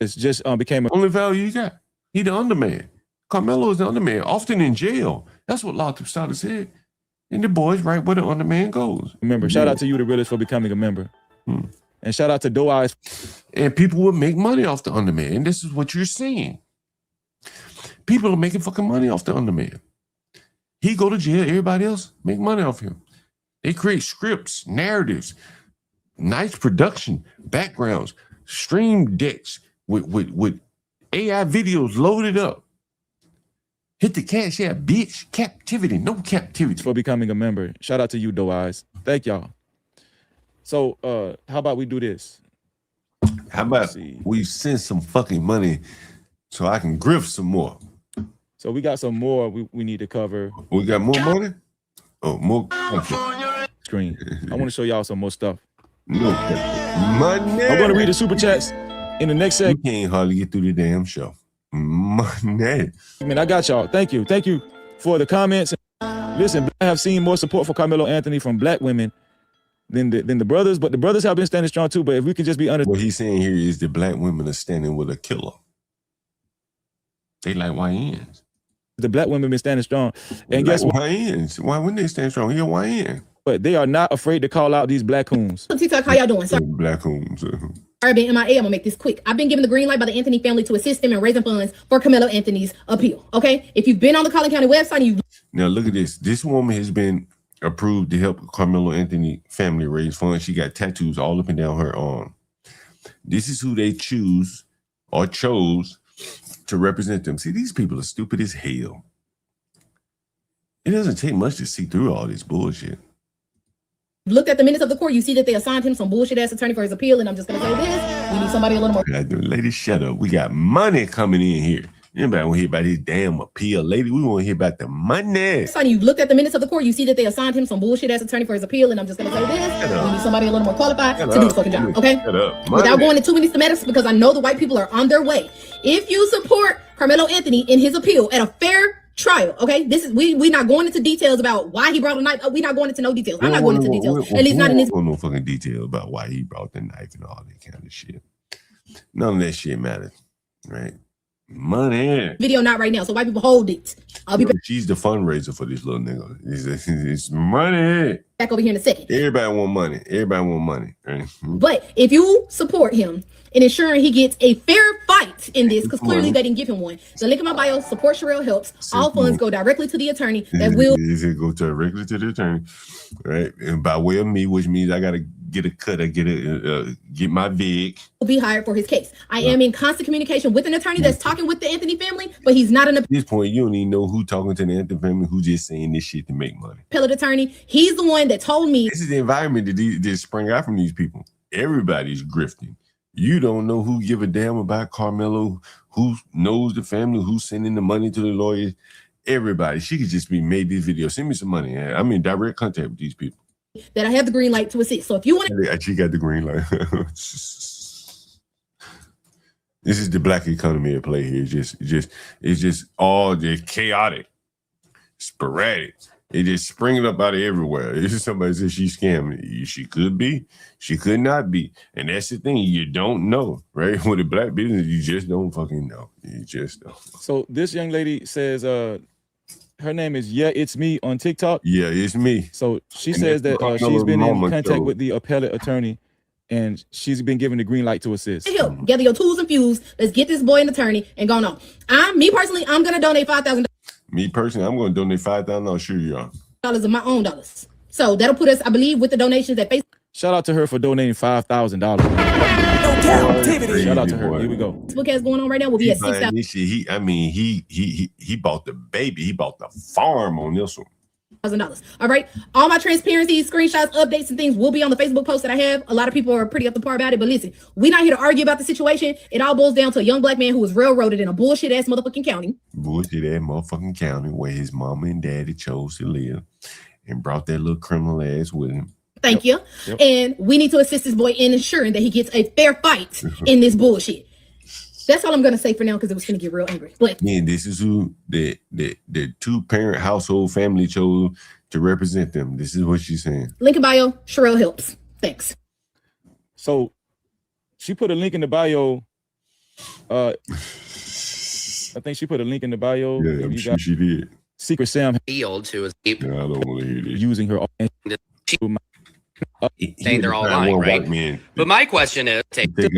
It's just became only value he got. He the underman. Karmelo is the underman, often in jail. That's what Lothrop Stoddard said. And the boys right where the underman goes. Remember, shout out to you, the realest, for becoming a member. And shout out to Doe Eyes. And people will make money off the underman. And this is what you're seeing. People are making fucking money off the underman. He go to jail, everybody else make money off him. They create scripts, narratives, nice production, backgrounds, stream decks with AI videos loaded up. Hit the cash app, bitch. Captivity, no captivity. For becoming a member. Shout out to you, Doe Eyes. Thank y'all. So, how about we do this? How about we send some fucking money so I can grift some more? So we got some more we need to cover. We got more money? more comfort. Screen. I want to show y'all some more stuff. No money. I'm going to read the super chats in the next segment. You can't hardly get through the damn show. Money. Man, I got y'all. Thank you for the comments. Listen, I have seen more support for Karmelo Anthony from black women than the brothers, but the brothers have been standing strong too. But if we can just be honest, what he's saying here is the black women are standing with a killer. They like YNs. The black women been standing strong, and guess what? YNs. Why wouldn't they stand strong? He a YN. But they are not afraid to call out these black coons. TikTok, how y'all doing? Sorry, black coons. I've been MIA. I'm gonna make this quick. I've been given the green light by the Anthony family to assist them in raising funds for Karmelo Anthony's appeal. Okay, if you've been on the Collin County website, and you now look at this. This woman has been approved to help Karmelo Anthony family raise funds. She got tattoos all up and down her arm. This is who they choose or chose to represent them. See, these people are stupid as hell. It doesn't take much to see through all this bullshit. looked at the minutes of the court, you see that they assigned him some bullshit ass attorney for his appeal. And I'm just gonna say this: we need somebody a little more. Lady, shut up. We got money coming in here. Anybody want to hear about his damn appeal, lady? We want to hear about the money. Son, you looked at the minutes of the court, you see that they assigned him some bullshit ass attorney for his appeal. And I'm just gonna say this: we need somebody a little more qualified to do this fucking job. Okay? Without going into too many schematics, because I know the white people are on their way. If you support Karmelo Anthony in his appeal at a fair trial, okay, this is we not going into details about why he brought a knife. We're not going into no details. I'm not going into details. At least not in this. No fucking detail about why he brought the knife and all that kind of shit. None of that shit matters, right? Money video, not right now. So white people hold it. I'll be back. She's the fundraiser for this little nigga. It's money. Back over here in a second. Everybody want money. Everybody want money. Right? But if you support him in ensuring he gets a fair fight in this, because clearly they didn't give him one. The link in my bio, support Sherelle helps. All funds go directly to the attorney that will go directly to the attorney, right? And by way of me, which means I gotta get a cut, I get my VIG. Will be hired for his case. I am in constant communication with an attorney that's talking with the Anthony family, but he's not an At this point, you don't even know who talking to the Anthony family, who just saying this shit to make money. appellate attorney. He's the one that told me. This is the environment that sprang out from these people. Everybody's grifting. You don't know who give a damn about Karmelo, who knows the family, who's sending the money to the lawyers. Everybody. She could just be made this video. Send me some money. I'm in direct contact with these people. That I have the green light to assist. So if you want to, she got the green light. This is the black economy at play here. It's just all just chaotic, sporadic. It just springing up out of everywhere. This is somebody says she's scamming. She could be, she could not be, and that's the thing. You don't know, right? With a black business, you just don't fucking know. You just don't. So this young lady says, her name is It's Me on TikTok. Yeah, it's me. So she says that she's been in contact with the appellate attorney, and she's been given the green light to assist. help, gather your tools and fuse. Let's get this boy an attorney and go on. Me personally, I'm gonna donate $5,000. Me personally, I'm going to donate $5,000. Sure you are. Of my own dollars. So that'll put us, I believe, with the donations that Facebook. Shout out to her for donating $5,000. Shout out to her. Here we go. Facebook has going on right now will be at $6,000. He bought the baby. He bought the farm on this one. All right. All my transparency, screenshots, updates, and things will be on the Facebook post that I have. A lot of people are pretty up to par about it, but listen, we're not here to argue about the situation. It all boils down to a young black man who was railroaded in a bullshit ass motherfucking county. Bullshit ass motherfucking county where his mama and daddy chose to live and brought that little criminal ass with him. Thank you. Yep. And we need to assist this boy in ensuring that he gets a fair fight in this bullshit. That's all I'm gonna say for now, because it was gonna get real angry. But man, this is who the two-parent household family chose to represent them. This is what she's saying. Link in bio, Sherelle helps. Thanks. So she put a link in the bio. I think she put a link in the bio. Yeah, I'm sure she did. Secret Sam field to escape. I don't want to hear this. Using her. Saying they're all lying, right? But my question is,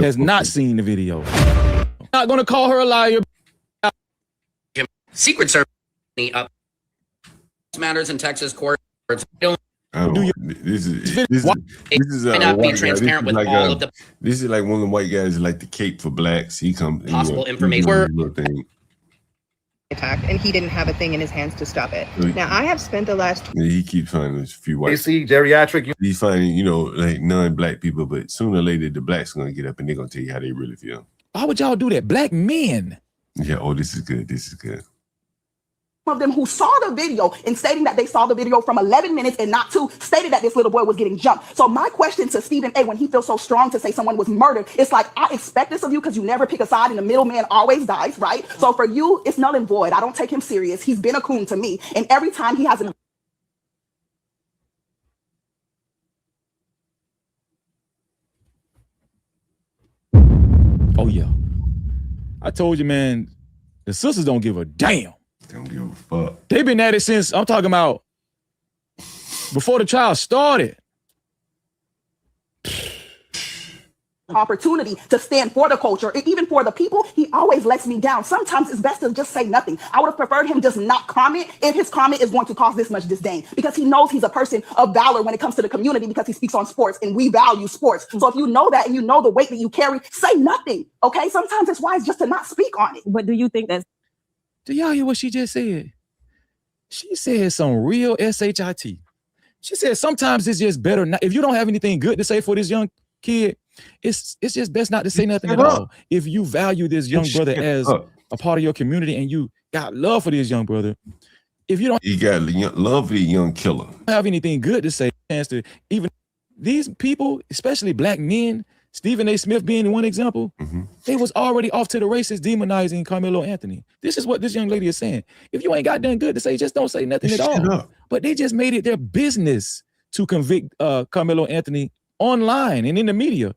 has not seen the video. Not gonna call her a liar. Secret Service matters in Texas court. This is not be transparent with all of the. This is like one of the white guys like the cape for blacks. He comes possible information. Attack, and he didn't have a thing in his hands to stop it. Now I have spent the last. He keeps finding a few white. AC geriatric. He's finding, like non-black people, but sooner or later the blacks are gonna get up and they're gonna tell you how they really feel. Why would y'all do that? Black men. Yeah. Oh, this is good. This is good. of them who saw the video and stating that they saw the video from 11 minutes and not 2 stated that this little boy was getting jumped. So my question to Stephen A, when he feels so strong to say someone was murdered, it's like, I expect this of you because you never pick a side and the middleman always dies, right? So for you, it's null and void. I don't take him serious. He's been a coon to me. And every time he has an Oh yeah. I told you, man, the sisters don't give a damn. Don't give a fuck. They've been at it since, I'm talking about, before the trial started. opportunity to stand for the culture and even for the people, he always lets me down. Sometimes it's best to just say nothing. I would have preferred him just not comment if his comment is going to cause this much disdain, because he knows he's a person of valor when it comes to the community, because he speaks on sports and we value sports. So if you know that and you know the weight that you carry, say nothing. Okay, sometimes it's wise just to not speak on it. But do you think that's... Do y'all hear what she just said? She said some real shit. She said sometimes it's just better not, if you don't have anything good to say for this young kid, it's just best not to say nothing at all. If you value this young brother as a part of your community and you got love for this young brother, if you don't, you got love for the young killer, have anything good to say, chance to even these people, especially black men, Stephen A. Smith being one example, they was already off to the races demonizing Karmelo Anthony. This is what this young lady is saying. If you ain't got nothing good to say, just don't say nothing at all. But they just made it their business to convict Karmelo Anthony online and in the media.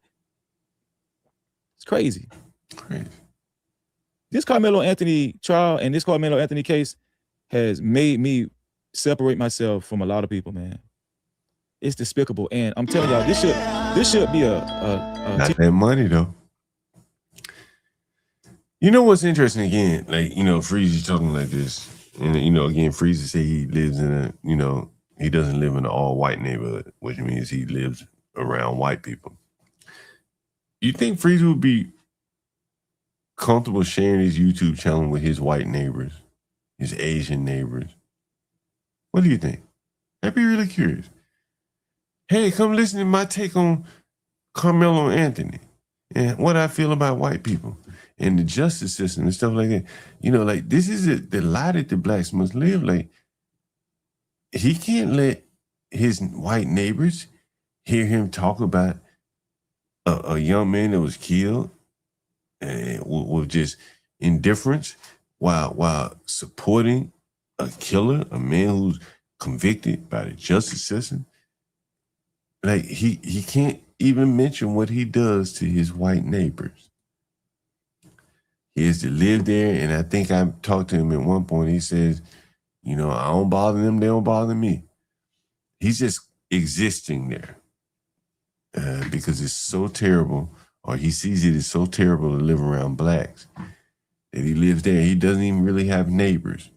It's crazy. This Karmelo Anthony trial and this Karmelo Anthony case has made me separate myself from a lot of people, man. It's despicable. And I'm telling y'all, this should be not that money though. You know what's interesting again? Like, you know, Freezy's talking like this. And you know, again, Freezy say he lives in a, you know, he doesn't live in an all-white neighborhood, which means he lives around white people. You think Freezy would be comfortable sharing his YouTube channel with his white neighbors, his Asian neighbors? What do you think? I'd be really curious. Hey, come listen to my take on Karmelo Anthony and what I feel about white people and the justice system and stuff like that. You know, like, this is the lie that the blacks must live. Like, he can't let his white neighbors hear him talk about a young man that was killed and with just indifference while supporting a killer, a man who's convicted by the justice system. Like, he can't even mention what he does to his white neighbors. He has to live there, and I think I talked to him at one point. He says, you know, I don't bother them, they don't bother me. He's just existing there because it's so terrible, or he sees it as so terrible to live around blacks, that he lives there. He doesn't even really have neighbors.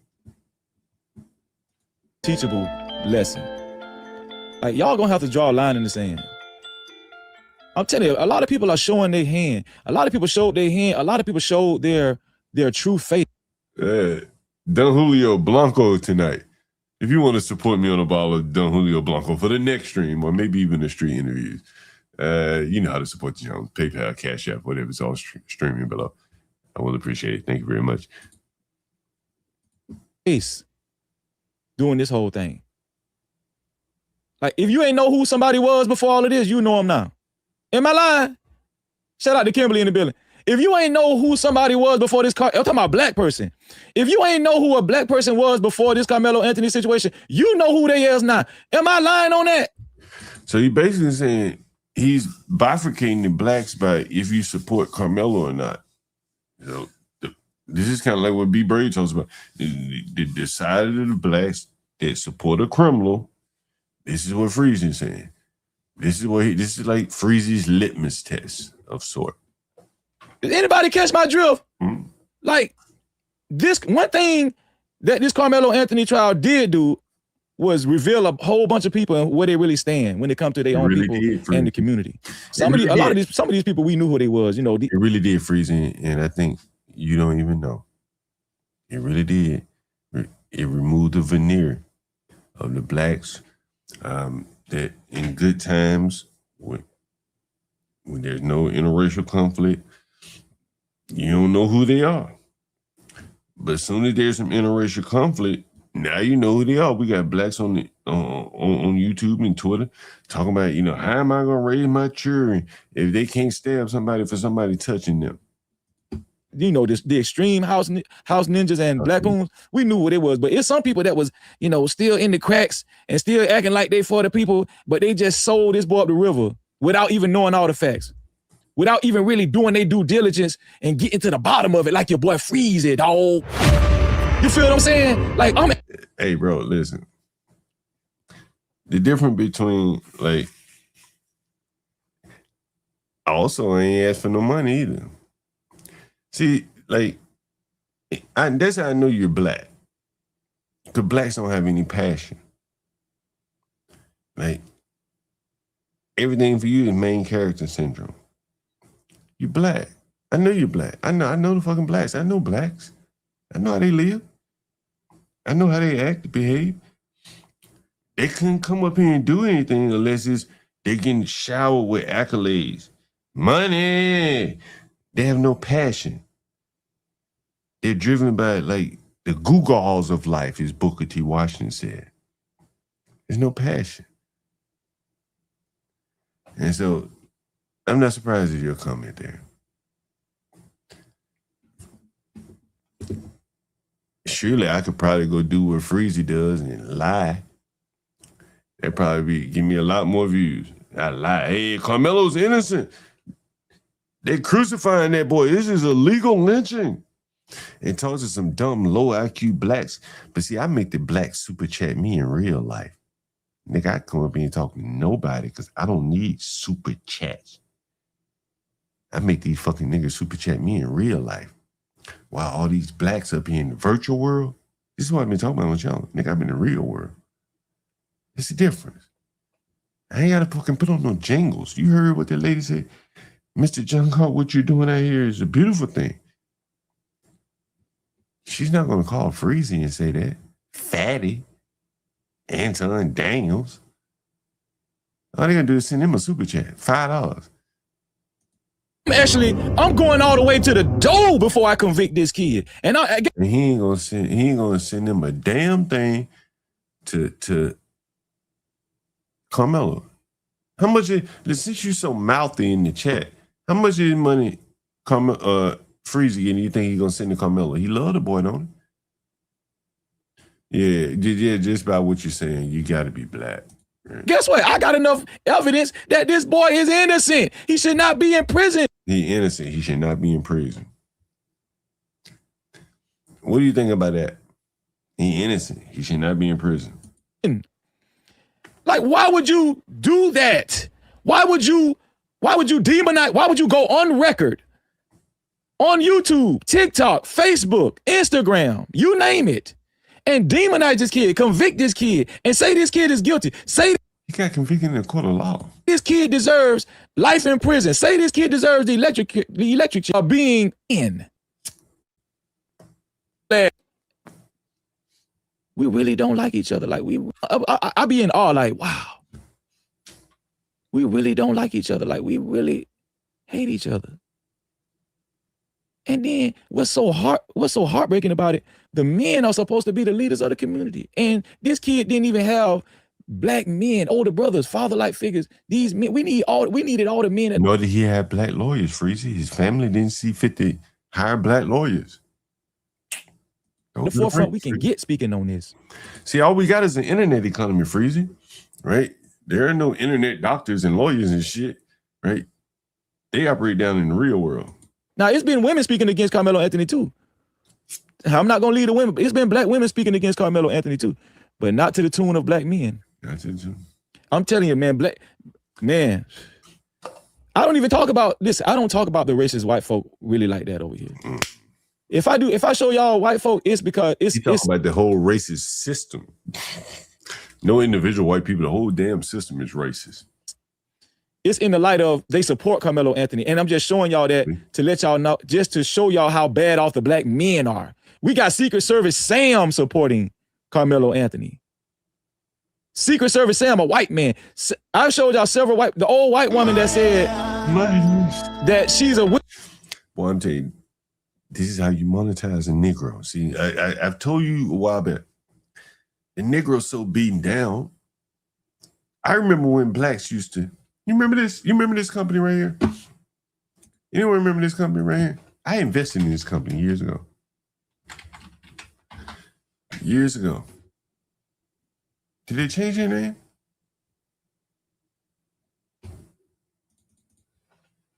Teachable lesson. Like, y'all gonna have to draw a line in the sand. I'm telling you, a lot of people are showing their hand. A lot of people showed their hand. A lot of people showed their true face. Don Julio Blanco tonight. If you want to support me on a bottle of Don Julio Blanco for the next stream, or maybe even the street interviews, you know how to support the channel. PayPal, Cash App, whatever. It's all streaming below. I will appreciate it. Thank you very much. Face doing this whole thing. Like, if you ain't know who somebody was before all of this, you know him now. Am I lying? Shout out to Kimberly in the building. If you ain't know who somebody was before this, I'm talking about black person. If you ain't know who a black person was before this Karmelo Anthony situation, you know who they is now. Am I lying on that? So you basically saying he's bifurcating the blacks by if you support Karmelo or not. You know, this is kind of like what B. Brady talks about. The side of the blacks that support a criminal. This is what Freezy's saying. This is like Freezy's litmus test of sort. Did anybody catch my drift? Like, this one thing that this Karmelo Anthony trial did do was reveal a whole bunch of people and where they really stand when it comes to their own people and the community. Some of these people, we knew who they was. You know, it really did, Freezy, and I think you don't even know. It really did. It removed the veneer of the blacks. That in good times, when there's no interracial conflict, you don't know who they are. But as soon as there's some interracial conflict, now you know who they are. We got blacks on the on YouTube and Twitter talking about, how am I gonna raise my children if they can't stab somebody for somebody touching them? The extreme house ninjas and black boons, we knew what it was, but it's some people that was, still in the cracks and still acting like they for the people, but they just sold this boy up the river without even knowing all the facts, without even really doing their due diligence and getting to the bottom of it, like your boy Freezy, dog. You feel what I'm saying? Like, hey, bro, listen. The difference between, like, also I ain't asked for no money either. See, like, that's how I know you're black. Because blacks don't have any passion. Like, everything for you is main character syndrome. You black. I know you're black. I know the fucking blacks. I know blacks. I know how they live. I know how they act, behave. They couldn't come up here and do anything unless they're getting showered with accolades. Money. They have no passion. They're driven by, like, the gewgaws of life, as Booker T. Washington said. There's no passion. And so, I'm not surprised at your comment there. Surely I could probably go do what Freezy does and lie. That'd probably give me a lot more views. I lie. Hey, Karmelo's innocent. They're crucifying that boy. This is illegal lynching. And talk to some dumb, low IQ blacks. But see, I make the blacks super chat me in real life. Nigga, I come up here and talk to nobody because I don't need super chats. I make these fucking niggas super chat me in real life. While all these blacks up here in the virtual world, this is what I've been talking about with y'all. Nigga, I'm in the real world. It's the difference. I ain't gotta fucking put on no jingles. You heard what that lady said? Mr. Junko, what you're doing out here is a beautiful thing. She's not gonna call Freezy and say that. Fatty. Anton Daniels. All they gonna do is send him a super chat. $5. I'm going all the way to the door before I convict this kid. And he ain't gonna send him a damn thing to Karmelo. How much since you so mouthy in the chat, how much of his money Freezy and you think he's gonna send to Karmelo? He love the boy, don't he? Yeah, just by what you're saying, you gotta be black. Right? Guess what? I got enough evidence that this boy is innocent. He should not be in prison. He innocent. He should not be in prison. What do you think about that? He innocent. He should not be in prison. Like, why would you do that? Why would you demonize? Why would you go on record on YouTube, TikTok, Facebook, Instagram, you name it, and demonize this kid, convict this kid, and say this kid is guilty? Say he got convicted in a court of law. This kid deserves life in prison. Say this kid deserves the electric chair being in. We really don't like each other. Like I be in awe. Like, wow, we really don't like each other. Like, we really hate each other. And then what's so heartbreaking about it? The men are supposed to be the leaders of the community, and this kid didn't even have black men, older brothers, father-like figures. These men, we needed all the men. Nor did he have black lawyers, Freezy. His family didn't see fit to hire black lawyers. The forefront we can get speaking on this. See, all we got is an internet economy, Freezy, right? There are no internet doctors and lawyers and shit, right? They operate down in the real world. Now, it's been women speaking against Karmelo Anthony too. I'm not gonna lead the women, but it's been black women speaking against Karmelo Anthony too, but not to the tune of black men. Not to the tune. I'm telling you, man, I don't even talk about this. I don't talk about the racist white folk really like that over here. If I show y'all white folk, it's because it's about the whole racist system. No individual white people, the whole damn system is racist. It's in the light of they support Karmelo Anthony. And I'm just showing y'all that to let y'all know, just to show y'all how bad off the black men are. We got Secret Service Sam supporting Karmelo Anthony. Secret Service Sam, a white man. I showed y'all the old white woman that said that she's a witch. Well, I'm telling you, This is how you monetize a Negro. See, I've told you a while back, the Negro's so beaten down. I remember when blacks used to, you remember this? You remember this company right here? Anyone remember this company right here? I invested in this company years ago. Years ago. Did they change their name?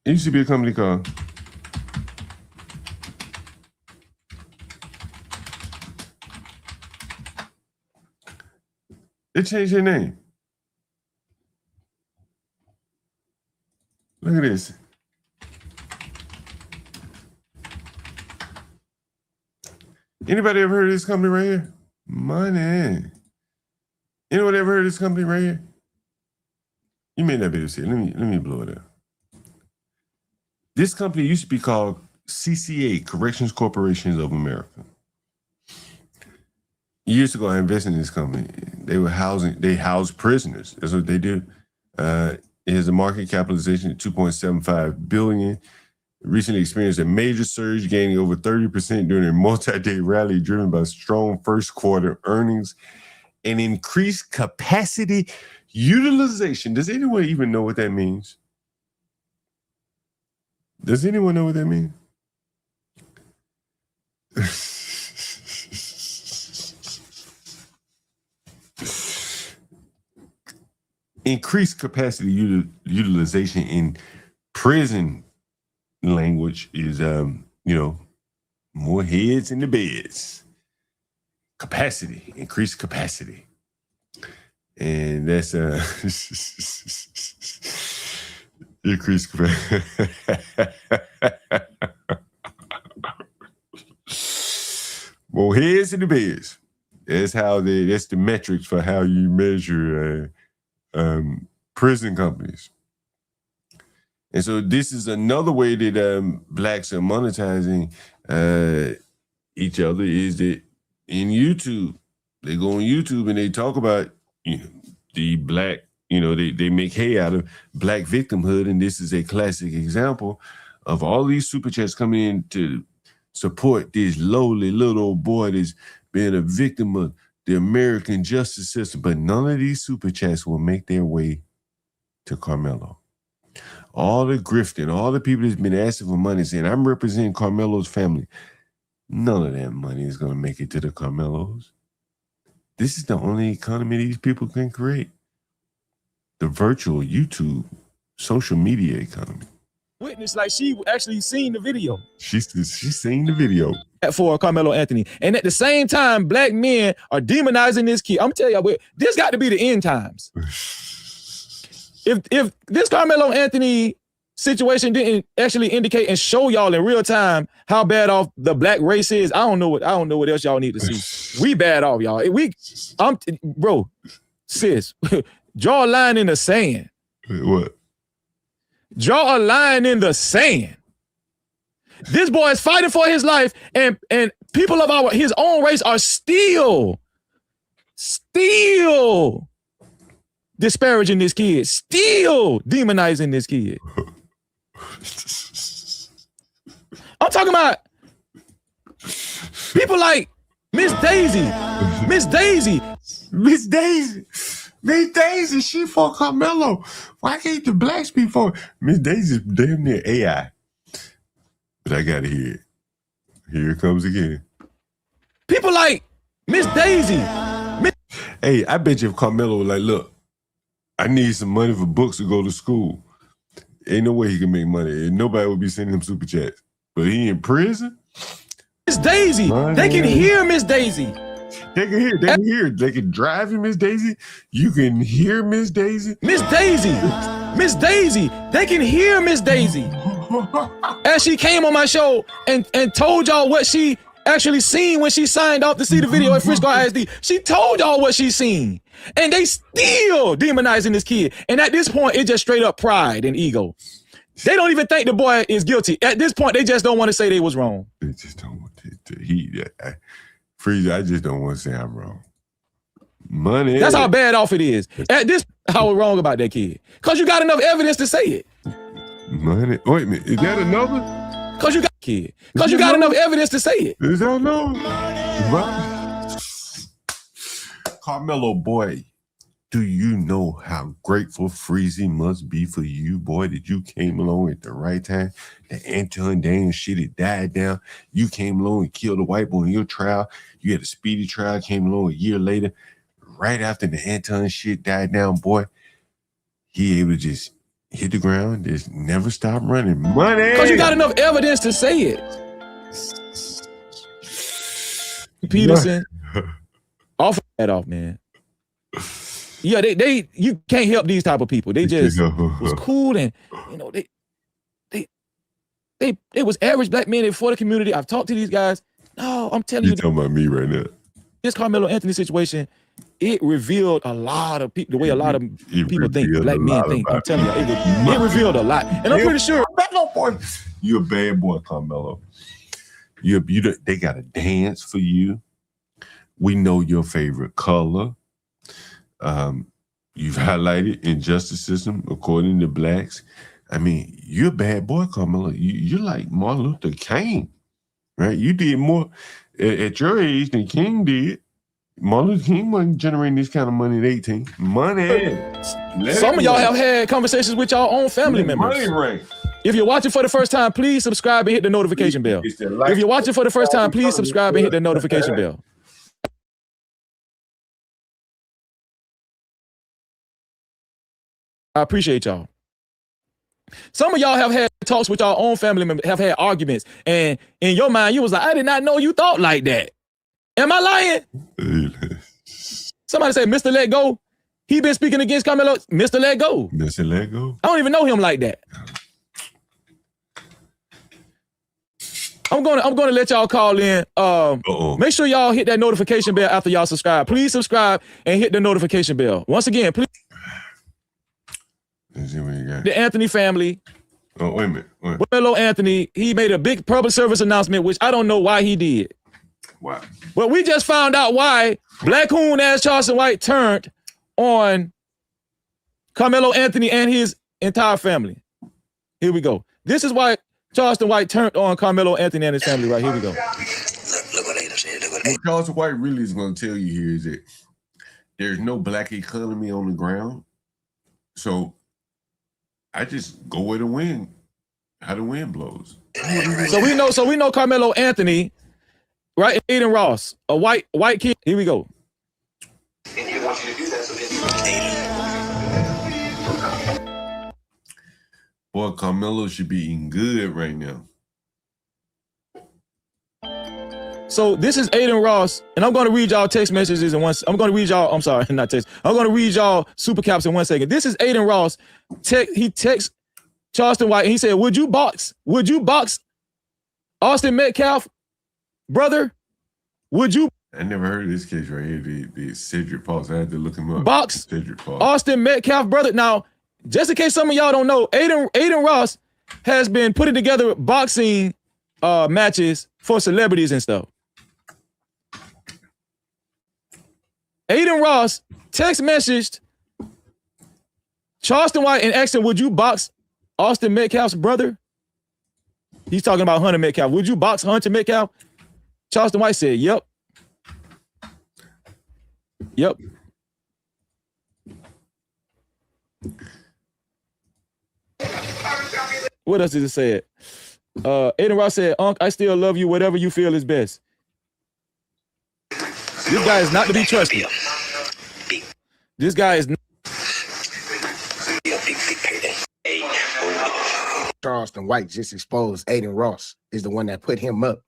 It used to be a company called they changed their name. Look at this. Anybody ever heard of this company right here? Money. Anyone ever heard of this company right here? You may not be able to see it. Let me blow it up. This company used to be called CCA, Corrections Corporations of America. Years ago, I invested in this company. They housed prisoners. That's what they do. It has a market capitalization of $2.75 billion. Recently experienced a major surge, gaining over 30% during a multi-day rally driven by strong first quarter earnings and increased capacity utilization. Does anyone even know what that means? Does anyone know what that means? Increased capacity utilization in prison language is, more heads in the beds. Capacity, increased capacity. And that's increased capacity. More heads in the beds. That's the metrics for how you measure prison companies. And so this is another way that blacks are monetizing each other, is that in YouTube, they go on YouTube and they talk about the black, they make hay out of black victimhood. And this is a classic example of all these super chats coming in to support this lowly little old boy that's being a victim of the American justice system. But none of these super chats will make their way to Karmelo. All the grifting, all the people that's been asking for money, saying, I'm representing Karmelo's family. None of that money is going to make it to the Karmelos. This is the only economy these people can create. The virtual YouTube, social media economy. Witness, like she actually seen the video. She's seen the video. For Karmelo Anthony. And at the same time, black men are demonizing this kid. I'm telling y'all, this got to be the end times. If this Karmelo Anthony situation didn't actually indicate and show y'all in real time how bad off the black race is, I don't know what else y'all need to see. We bad off, y'all. Bro, sis, draw a line in the sand. What? Draw a line in the sand. This boy is fighting for his life, and people of his own race are still disparaging this kid, still demonizing this kid. I'm talking about people like Miss Daisy, she for Karmelo. Why can't the blacks be for Miss Daisy's damn near AI? But I gotta hear it. Here it comes again. People like Miss Daisy. Hey, I bet you if Karmelo was like, look, I need some money for books to go to school. Ain't no way he can make money. And nobody would be sending him super chats. But he in prison? Miss Daisy. They can hear Miss Daisy. They can hear. They can drive you, Miss Daisy. You can hear Miss Daisy. Miss Daisy. They can hear Miss Daisy. As she came on my show and told y'all what she actually seen when she signed off to see the video at Frisco ISD. She told y'all what she seen. And they still demonizing this kid. And at this point, it's just straight up pride and ego. They don't even think the boy is guilty. At this point, they just don't want to say they was wrong. They just don't want to. Freezer, I just don't want to say I'm wrong. Money. That's how bad off it is. At this, how we're wrong about that kid. Because you got enough evidence to say it. Money. Wait a minute. Is that another? Because you got kid. Because you got enough evidence to say it. Is that no? Right. Karmelo, boy, do you know how grateful Freezy must be for you, boy, that you came along at the right time? The Anton Daniel shit, it died down. You came along and killed a white boy in your trial. You had a speedy trial, came along a year later. Right after the Anton shit died down, boy, he able to just hit the ground, just never stop running. Money! Because you got enough evidence to say it. Peterson, off that off, man. Yeah, they you can't help these type of people. They just was cool, and you know, they was average black men for the community. I've talked to these guys. No, I'm telling you. You're talking about me right now. This Karmelo Anthony situation, it revealed a lot of people, the way a lot of people think, black men think. I'm telling you, it revealed a lot. And I'm pretty sure. You're a bad boy, Karmelo. They got a dance for you. We know your favorite color. You've highlighted injustice system according to blacks. I mean, you're a bad boy, Karmelo. You're like Martin Luther King, right? You did more at your age than King did. Martin Luther King wasn't generating this kind of money at 18. Money. Some of y'all have had conversations with y'all own family members. Money ring. If you're watching for the first time, please subscribe and hit the notification bell. If you're watching for the first time, please subscribe and hit the notification bell. I appreciate y'all. Some of y'all have had talks with y'all own family members, have had arguments, and in your mind, you was like, I did not know you thought like that. Am I lying? Somebody say, Mr. Let Go. He been speaking against Karmelo. Mr. Let Go. Mr. Let Go. I don't even know him like that. I'm gonna let y'all call in. Make sure y'all hit that notification bell after y'all subscribe. Please subscribe and hit the notification bell. Once again, please. Let's see what you got. The Anthony family. Oh, wait a minute. Karmelo Anthony, he made a big public service announcement, which I don't know why he did. Why? But we just found out why Black Hoon ass Charleston White turned on Karmelo Anthony and his entire family. Here we go. This is why Charleston White turned on Karmelo Anthony and his family. Right here we go. Look what Ada said. What Charleston White really is going to tell you here is that there's no black economy on the ground. So I just go where the wind, how the wind blows. So we know Karmelo Anthony, right? Aiden Ross, a white kid. Here we go. Boy, Karmelo should be eating good right now. So this is Aiden Ross, and I'm going to read y'all text messages in one. I'm going to read y'all. I'm sorry, not text. I'm going to read y'all super caps in 1 second. This is Aiden Ross. He texts Charleston White, and he said, "Would you box Austin Metcalf, brother? Would you?" I never heard of this case right here. The Cedric Pauls. I had to look him up. Box Cedric Pauls. Austin Metcalf, brother. Now, just in case some of y'all don't know, Aiden Ross has been putting together boxing matches for celebrities and stuff. Aiden Ross text messaged Charleston White and asked him, "Would you box Austin Metcalf's brother?" He's talking about Hunter Metcalf. "Would you box Hunter Metcalf?" Charleston White said, "Yep." Yep. What else did it say? Aiden Ross said, "Unc, I still love you, whatever you feel is best." This guy is not to be trusted. This guy is not. Charleston White just exposed Aiden Ross is the one that put him up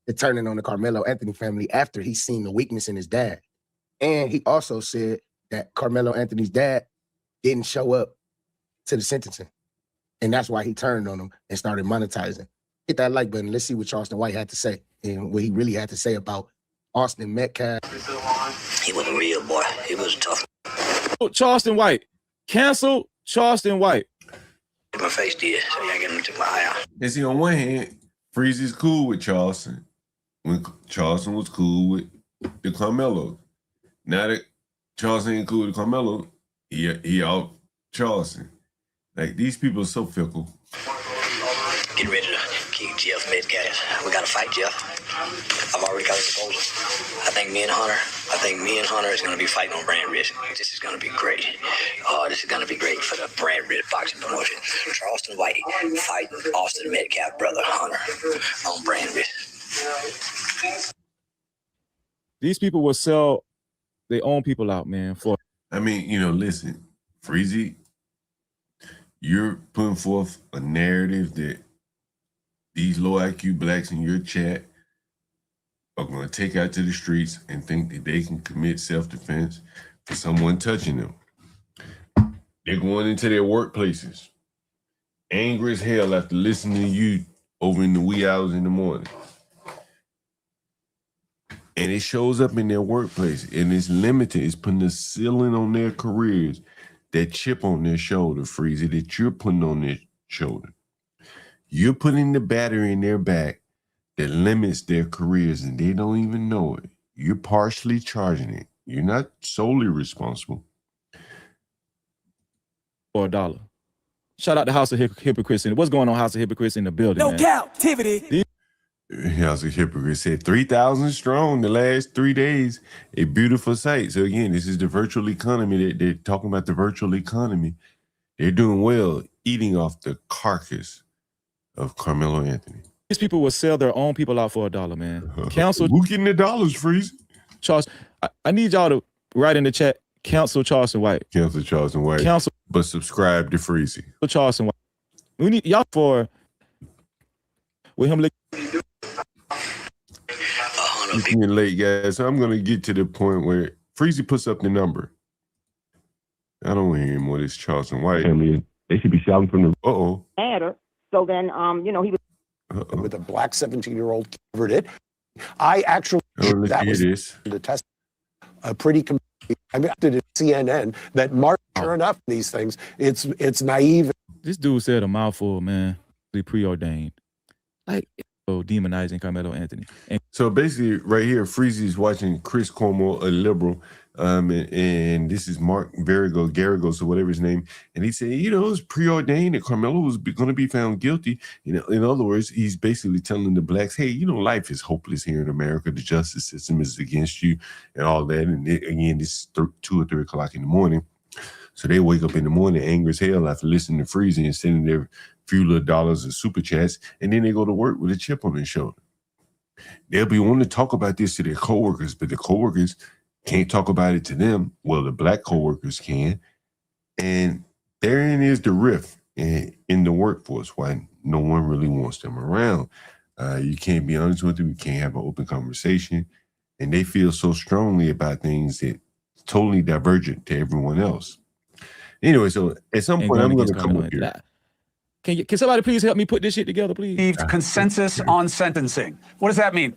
to turning on the Karmelo Anthony family after he seen the weakness in his dad. And he also said that Karmelo Anthony's dad didn't show up to the sentencing. And that's why he turned on him and started monetizing. Hit that like button. Let's see what Charleston White had to say and what he really had to say about Austin Metcalf. He was a real boy. He was tough. Charleston White. Cancel Charleston White. My face did, so you ain't getting to my eye out. And see, on one hand, Freeze is cool with Charleston when Charleston was cool with the Karmelo. Now that Charleston ain't cool with Karmelo, he out Charleston. Like, these people are so fickle. Get ready to kick Jeff Metcalf we got to fight, Jeff. I've already got a proposal. I think me and Hunter is going to be fighting on Brand Risk. This is going to be great. This is going to be great for the Brand Risk boxing promotion. Charleston White fighting Austin Metcalf brother Hunter on Brand Risk. These people will sell their own people out, man. I mean, listen, Freezy, you're putting forth a narrative that these low IQ blacks in your chat are going to take out to the streets and think that they can commit self-defense for someone touching them. They're going into their workplaces, angry as hell after listening to you over in the wee hours in the morning. And it shows up in their workplace, and it's limited. It's putting a ceiling on their careers, that chip on their shoulder, Freezy, that you're putting on their shoulder. You're putting the battery in their back that limits their careers, and they don't even know it. You're partially charging it. You're not solely responsible. For $1. Shout out to House of Hypocrites. What's going on, House of Hypocrites in the building, No man? captivity. House of Hypocrites said 3,000 strong the last 3 days. A beautiful sight. So again, this is the virtual economy. They're talking about the virtual economy. They're doing well, eating off the carcass of Karmelo Anthony. These people will sell their own people out for $1, man. Council, who getting the dollars, Freeze? Charles, I need y'all to write in the chat. Council Charleston White. Council Charleston White. Council, but subscribe to Freezy. Charleston White. We need y'all for with him. It's getting late, guys. So I'm going to get to the point where Freezy puts up the number. I don't want to hear more of this Charleston White. I mean, they should be shouting from the matter. So then, he was with a black 17-year-old covered it. I actually that was the test. Pretty. I mean, did it CEO that Mark. Sure enough, these things it's naive. This dude said a mouthful, man. They preordained, like demonizing Karmelo Anthony. And so basically, right here, Freezy's watching Chris Cuomo, a liberal, and this is Mark Garrigos, or whatever his name, and he said, it's preordained that Karmelo was going to be found guilty. In other words, he's basically telling the blacks, hey, life is hopeless here in America. The justice system is against you, and all that. And again, this is 2 or 3 o'clock in the morning. So they wake up in the morning angry as hell after listening to Freezy and sending their few little dollars of super chats, and then they go to work with a chip on their shoulder. They'll be wanting to talk about this to their coworkers, but the coworkers can't talk about it to them. Well, the black coworkers can. And therein is the rift in the workforce, why no one really wants them around. You can't be honest with them. You can't have an open conversation. And they feel so strongly about things that totally divergent to everyone else. Anyway, so at some point, I'm going to come up here. Can somebody please help me put this shit together, please? Consensus on sentencing. What does that mean?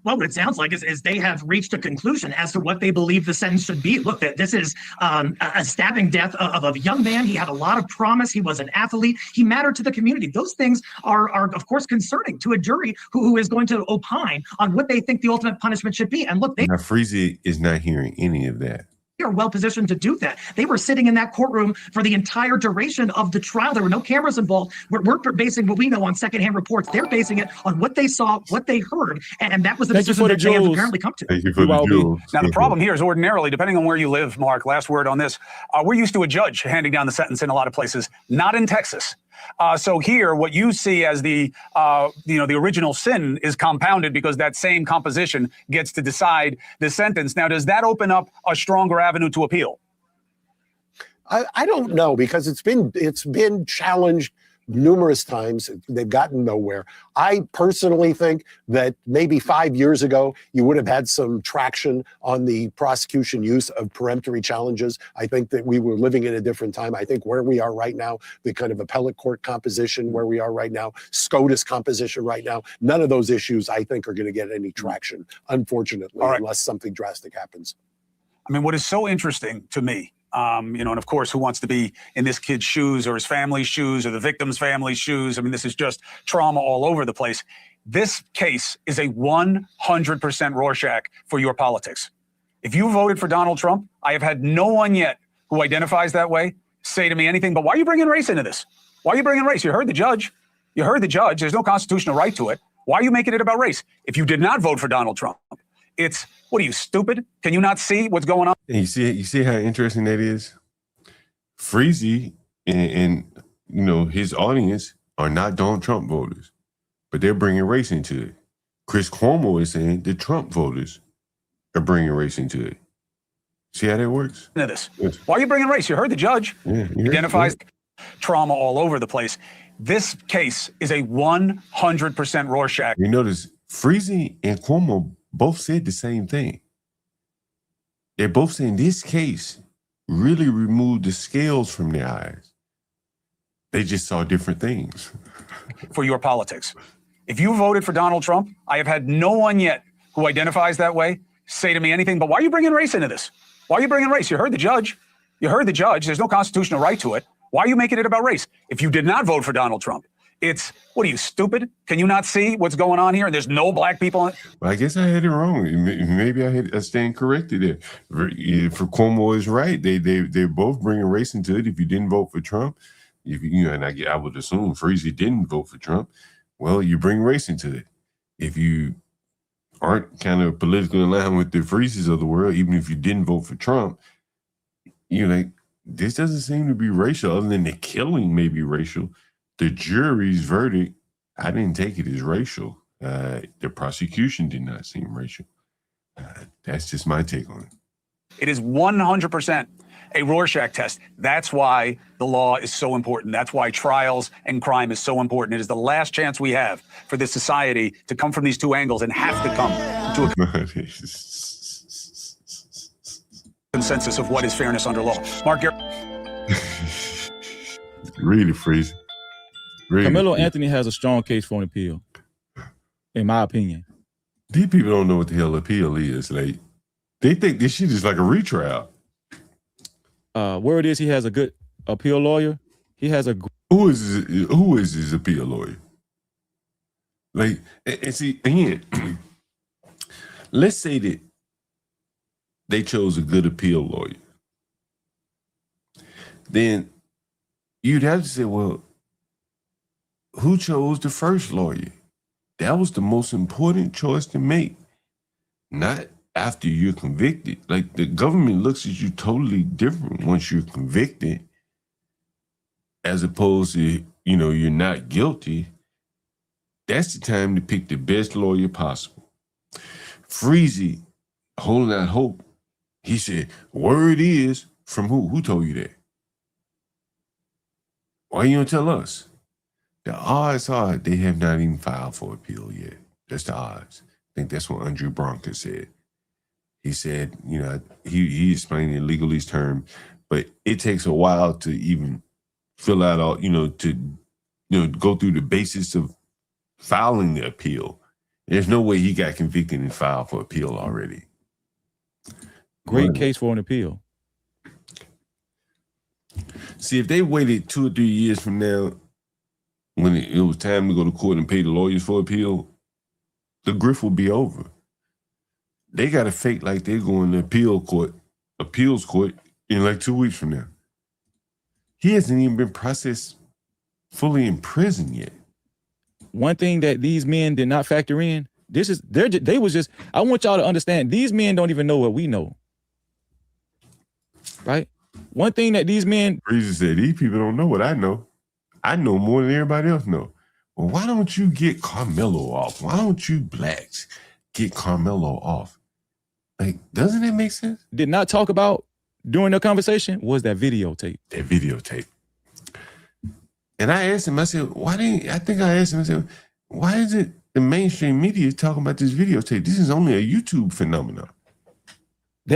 Well, what it sounds like is they have reached a conclusion as to what they believe the sentence should be. Look, this is a stabbing death of a young man. He had a lot of promise. He was an athlete. He mattered to the community. Those things are of course, concerning to a jury who is going to opine on what they think the ultimate punishment should be. And look, Now, Freezy is not hearing any of that. are well positioned to do that. They were sitting in that courtroom for the entire duration of the trial. There were no cameras involved. We're basing what we know on secondhand reports. They're basing it on what they saw, what they heard, and that was the decision that they have apparently come to. Thank you for the jewels. Now, the problem here is ordinarily, depending on where you live, Mark, last word on this, we're used to a judge handing down the sentence in a lot of places, not in Texas. So here, what you see as the original sin is compounded because that same composition gets to decide the sentence. Now, does that open up a stronger avenue to appeal? I don't know, because it's been challenged numerous times. They've gotten nowhere. I personally think that maybe 5 years ago, you would have had some traction on the prosecution use of peremptory challenges. I think that we were living in a different time. I think where we are right now, the kind of appellate court composition where we are right now, SCOTUS composition right now, none of those issues, I think, are going to get any traction, unfortunately, unless something drastic happens. I mean, what is so interesting to me, and of course, who wants to be in this kid's shoes or his family's shoes or the victim's family's shoes? I mean, this is just trauma all over the place. This case is a 100% Rorschach for your politics. If you voted for Donald Trump, I have had no one yet who identifies that way say to me anything, but why are you bringing race into this? Why are you bringing race? You heard the judge. You heard the judge. There's no constitutional right to it. Why are you making it about race? If you did not vote for Donald Trump, it's, what are you, stupid? Can you not see what's going on? And you see how interesting that is? Freezy and his audience are not Donald Trump voters, but they're bringing race into it. Chris Cuomo is saying the Trump voters are bringing race into it. See how that works? This. Why are you bringing race? You heard the judge. Identifies trauma all over the place. This case is a 100% Rorschach. You notice Freezy and Cuomo both said the same thing. They're both saying this case really removed the scales from their eyes. They just saw different things. For your politics. If you voted for Donald Trump, I have had no one yet who identifies that way say to me anything, but why are you bringing race into this? Why are you bringing race? You heard the judge. You heard the judge. There's no constitutional right to it. Why are you making it about race? If you did not vote for Donald Trump, it's, what are you, stupid? Can you not see what's going on here? There's no black people in it. Well, I guess I had it wrong. Maybe I stand corrected there. For Cuomo is right. They're both bringing race into it. If you didn't vote for Trump, and I would assume Freezy didn't vote for Trump, well, you bring race into it. If you aren't kind of politically aligned with the Freezes of the world, even if you didn't vote for Trump, you're like, this doesn't seem to be racial, other than the killing may be racial. The jury's verdict, I didn't take it as racial. The prosecution did not seem racial. That's just my take on it. It is 100% a Rorschach test. That's why the law is so important. That's why trials and crime is so important. It is the last chance we have for this society to come from these two angles and have to come to a consensus of what is fairness under law. Mark, really freezing. Really. Karmelo Anthony has a strong case for an appeal, in my opinion. These people don't know what the hell appeal is. Like, they think this shit is like a retrial. Word is he has a good appeal lawyer. He has a who is his appeal lawyer? Like, and see, again, let's say that they chose a good appeal lawyer. Then you'd have to say, well, who chose the first lawyer? That was the most important choice to make, not after you're convicted. Like, the government looks at you totally different once you're convicted, as opposed to, you're not guilty. That's the time to pick the best lawyer possible. Freezy, holding out hope, he said, word is, from who? Who told you that? Why you don't tell us? The odds are they have not even filed for appeal yet. That's the odds. I think that's what Andrew Bronca said. He said, he explained in legalese term, but it takes a while to even fill out all, to go through the basis of filing the appeal. There's no way he got convicted and filed for appeal already. Great case for an appeal. See, if they waited 2 or 3 years from now, when it was time to go to court and pay the lawyers for appeal, the grift will be over. They got to fake like they're going to appeals court in like 2 weeks from now. He hasn't even been processed fully in prison yet. One thing that these men did not factor in, I want y'all to understand, these men don't even know what we know. Right? One thing that these men... Breezy said, these people don't know what I know. I know more than everybody else know. Well, why don't you get Karmelo off? Why don't you blacks get Karmelo off? Like, doesn't that make sense? Did not talk about during the conversation was that videotape. That videotape. And I asked him, I said, I said, why is it the mainstream media talking about this videotape? This is only a YouTube phenomenon.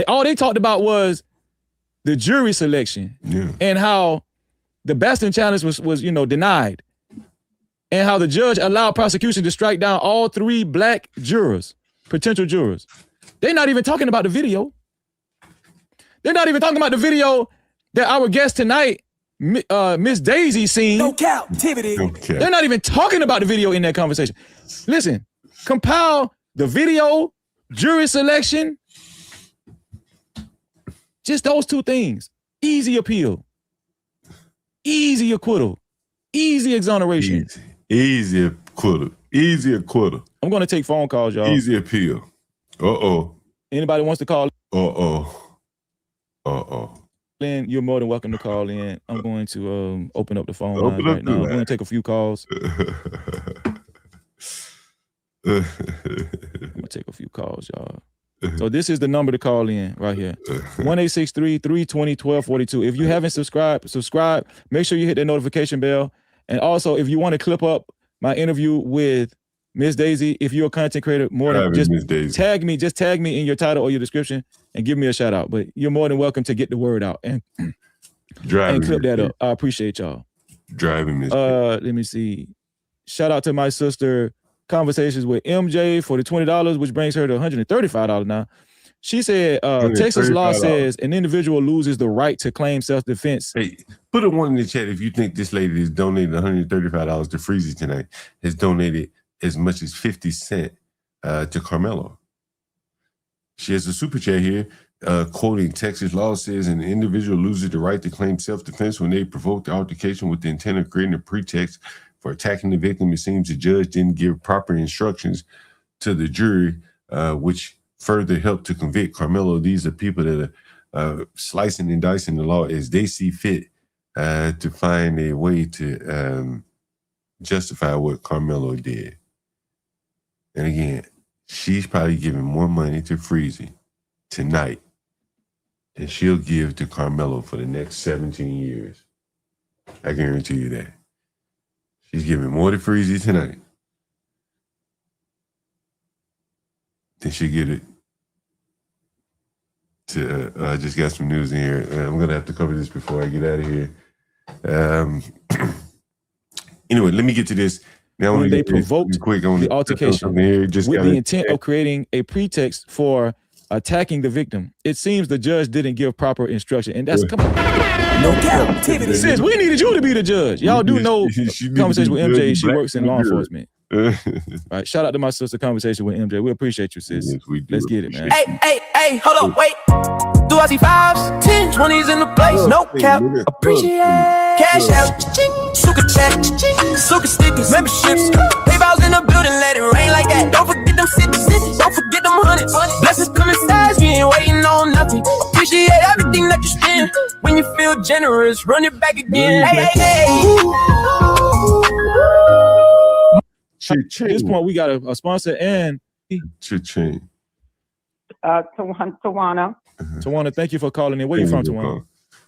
All they talked about was the jury selection and how the Bastion challenge was denied, and how the judge allowed prosecution to strike down all 3 black jurors, potential jurors. They're not even talking about the video. They're not even talking about the video that our guest tonight, Miss Daisy, seen. No captivity. They're not even talking about the video in that conversation. Listen, compile the video, jury selection, just those 2 things. Easy appeal. Easy acquittal, easy exoneration. Easy acquittal. Easy acquittal. I'm going to take phone calls, y'all. Easy appeal. Uh-oh. Anybody wants to call? Uh-oh. Uh-oh. In, you're more than welcome to call in. I'm going to open up the phone lines right now. I'm going to take a few calls. I'm going to take a few calls, y'all. So this is the number to call in right here. 1-863-320-1242. If you haven't subscribe. Make sure you hit that notification bell. And also, if you want to clip up my interview with Miss Daisy, if you're a content creator, more than just tag me in your title or your description and give me a shout out. But you're more than welcome to get the word out and clip that up. I appreciate y'all. Driving Miss Let me see. Shout out to my sister, Conversations with MJ for the $20, which brings her to $135 now. She said, Texas law says an individual loses the right to claim self-defense. Hey, put a one in the chat if you think this lady has donated $135 to Freezy tonight, has donated as much as 50 cents to Karmelo. She has a super chat here, quoting Texas law says an individual loses the right to claim self-defense when they provoke the altercation with the intent of creating a pretext for attacking the victim. It seems the judge didn't give proper instructions to the jury, which further helped to convict Karmelo. These are people that are slicing and dicing the law as they see fit to find a way to justify what Karmelo did. And again, she's probably giving more money to Freezy tonight than she'll give to Karmelo for the next 17 years. I guarantee you that. She's giving more to Freezy tonight than she'll get it to, I just got some news in here. I'm going to have to cover this before I get out of here. Anyway, let me get to this. Now, when they provoked the altercation with the intent of creating a pretext for attacking the victim. It seems the judge didn't give proper instruction. And that's coming. No captivity. Since we needed you to be the judge. Y'all do know Conversation with MJ. She works in law enforcement. All right. Shout out to my sister, Conversation with MJ. We appreciate you, sis. Yes, we do. Let's get it, man. Hey, hold on, wait. Do I see 5s, 10s, 20s in the place? No cap. Appreciate. Cash out. Superchat. Super stickers. Memberships. PayPal's in the building. Let it rain like that. Don't forget them cities. Don't forget them hundreds. Blessings come in size. We ain't waiting on nothing. Appreciate everything that you spend. When you feel generous, run it back again. Hey. At this point, we got a sponsor and Cha-ching. Tawana. Tawana, thank you for calling in. Where you from, Tawana?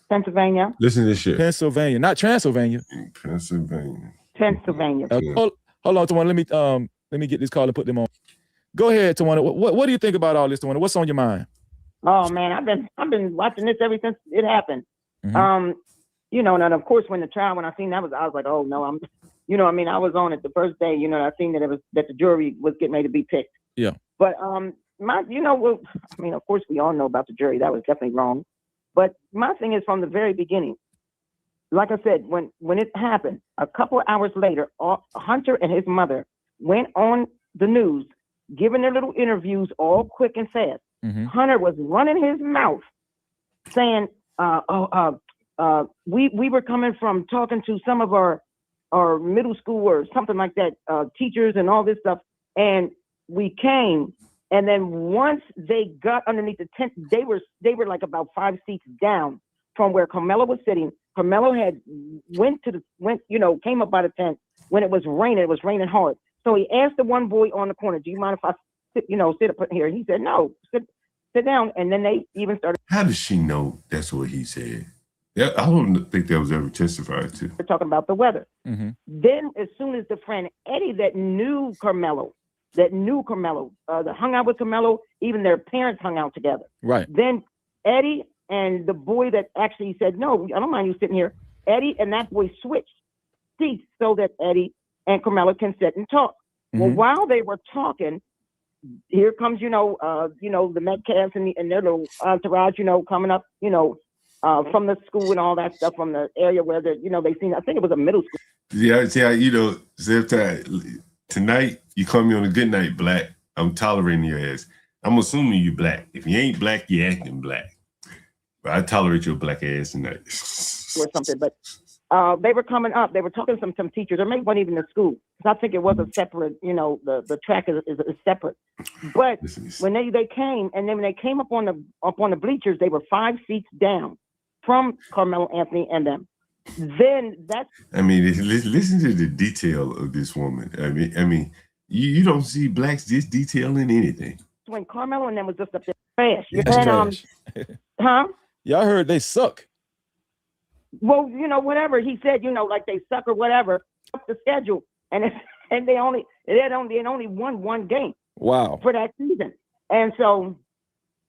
Pennsylvania. Listen to this shit. Pennsylvania, not Transylvania. Pennsylvania. Pennsylvania. Hold on, Tawana. Let me get this call and put them on. Go ahead, Tawana. What do you think about all this, Tawana? What's on your mind? Oh man, I've been watching this ever since it happened. Mm-hmm. And of course when I seen that I was like, oh no, I was on it the first day, I seen that the jury was getting ready to be picked. Yeah. But of course we all know about the jury. That was definitely wrong. But my thing is from the very beginning, like I said, when it happened, a couple of hours later, Hunter and his mother went on the news, giving their little interviews all quick and fast. Mm-hmm. Hunter was running his mouth saying, we were coming from talking to some of our middle school or something like that, teachers and all this stuff. And we came, and then once they got underneath the tent, they were like about 5 seats down from where Karmelo was sitting. Karmelo had came up by the tent when it was raining hard. So he asked the one boy on the corner, do you mind if I sit up here? He said, no, sit down. And then they even started. How does she know that's what he said? I don't think that was ever testified to. We're talking about the weather. Mm-hmm. Then as soon as the friend Eddie that knew Karmelo, that hung out with Karmelo, even their parents hung out together. Right. Then Eddie and the boy that actually said, no, I don't mind you sitting here. Eddie and that boy switched seats so that Eddie and Karmelo can sit and talk. Mm-hmm. Well, while they were talking, here comes, the Metcalfs and their little entourage, coming up, from the school and all that stuff, from the area where they seen, I think it was a middle school. Yeah, tonight you call me on a good night, Black. I'm tolerating your ass. I'm assuming you Black. If you ain't Black, you acting Black. But I tolerate your Black ass tonight. Or something, but they were coming up. They were talking to some teachers, or maybe one even in school. I think it was a separate, the track is separate. But when they came, and then when they came up on the bleachers, they were 5 seats down from Carmelo Anthony and them. Then that's. I mean, listen to the detail of this woman. I mean, you don't see blacks this detail in anything. When Carmelo and them was just up there trash. That's trash. Huh? Y'all heard they suck. Well, whatever he said, like they suck or whatever. Up the schedule, and they only won one game. Wow. For that season, and so,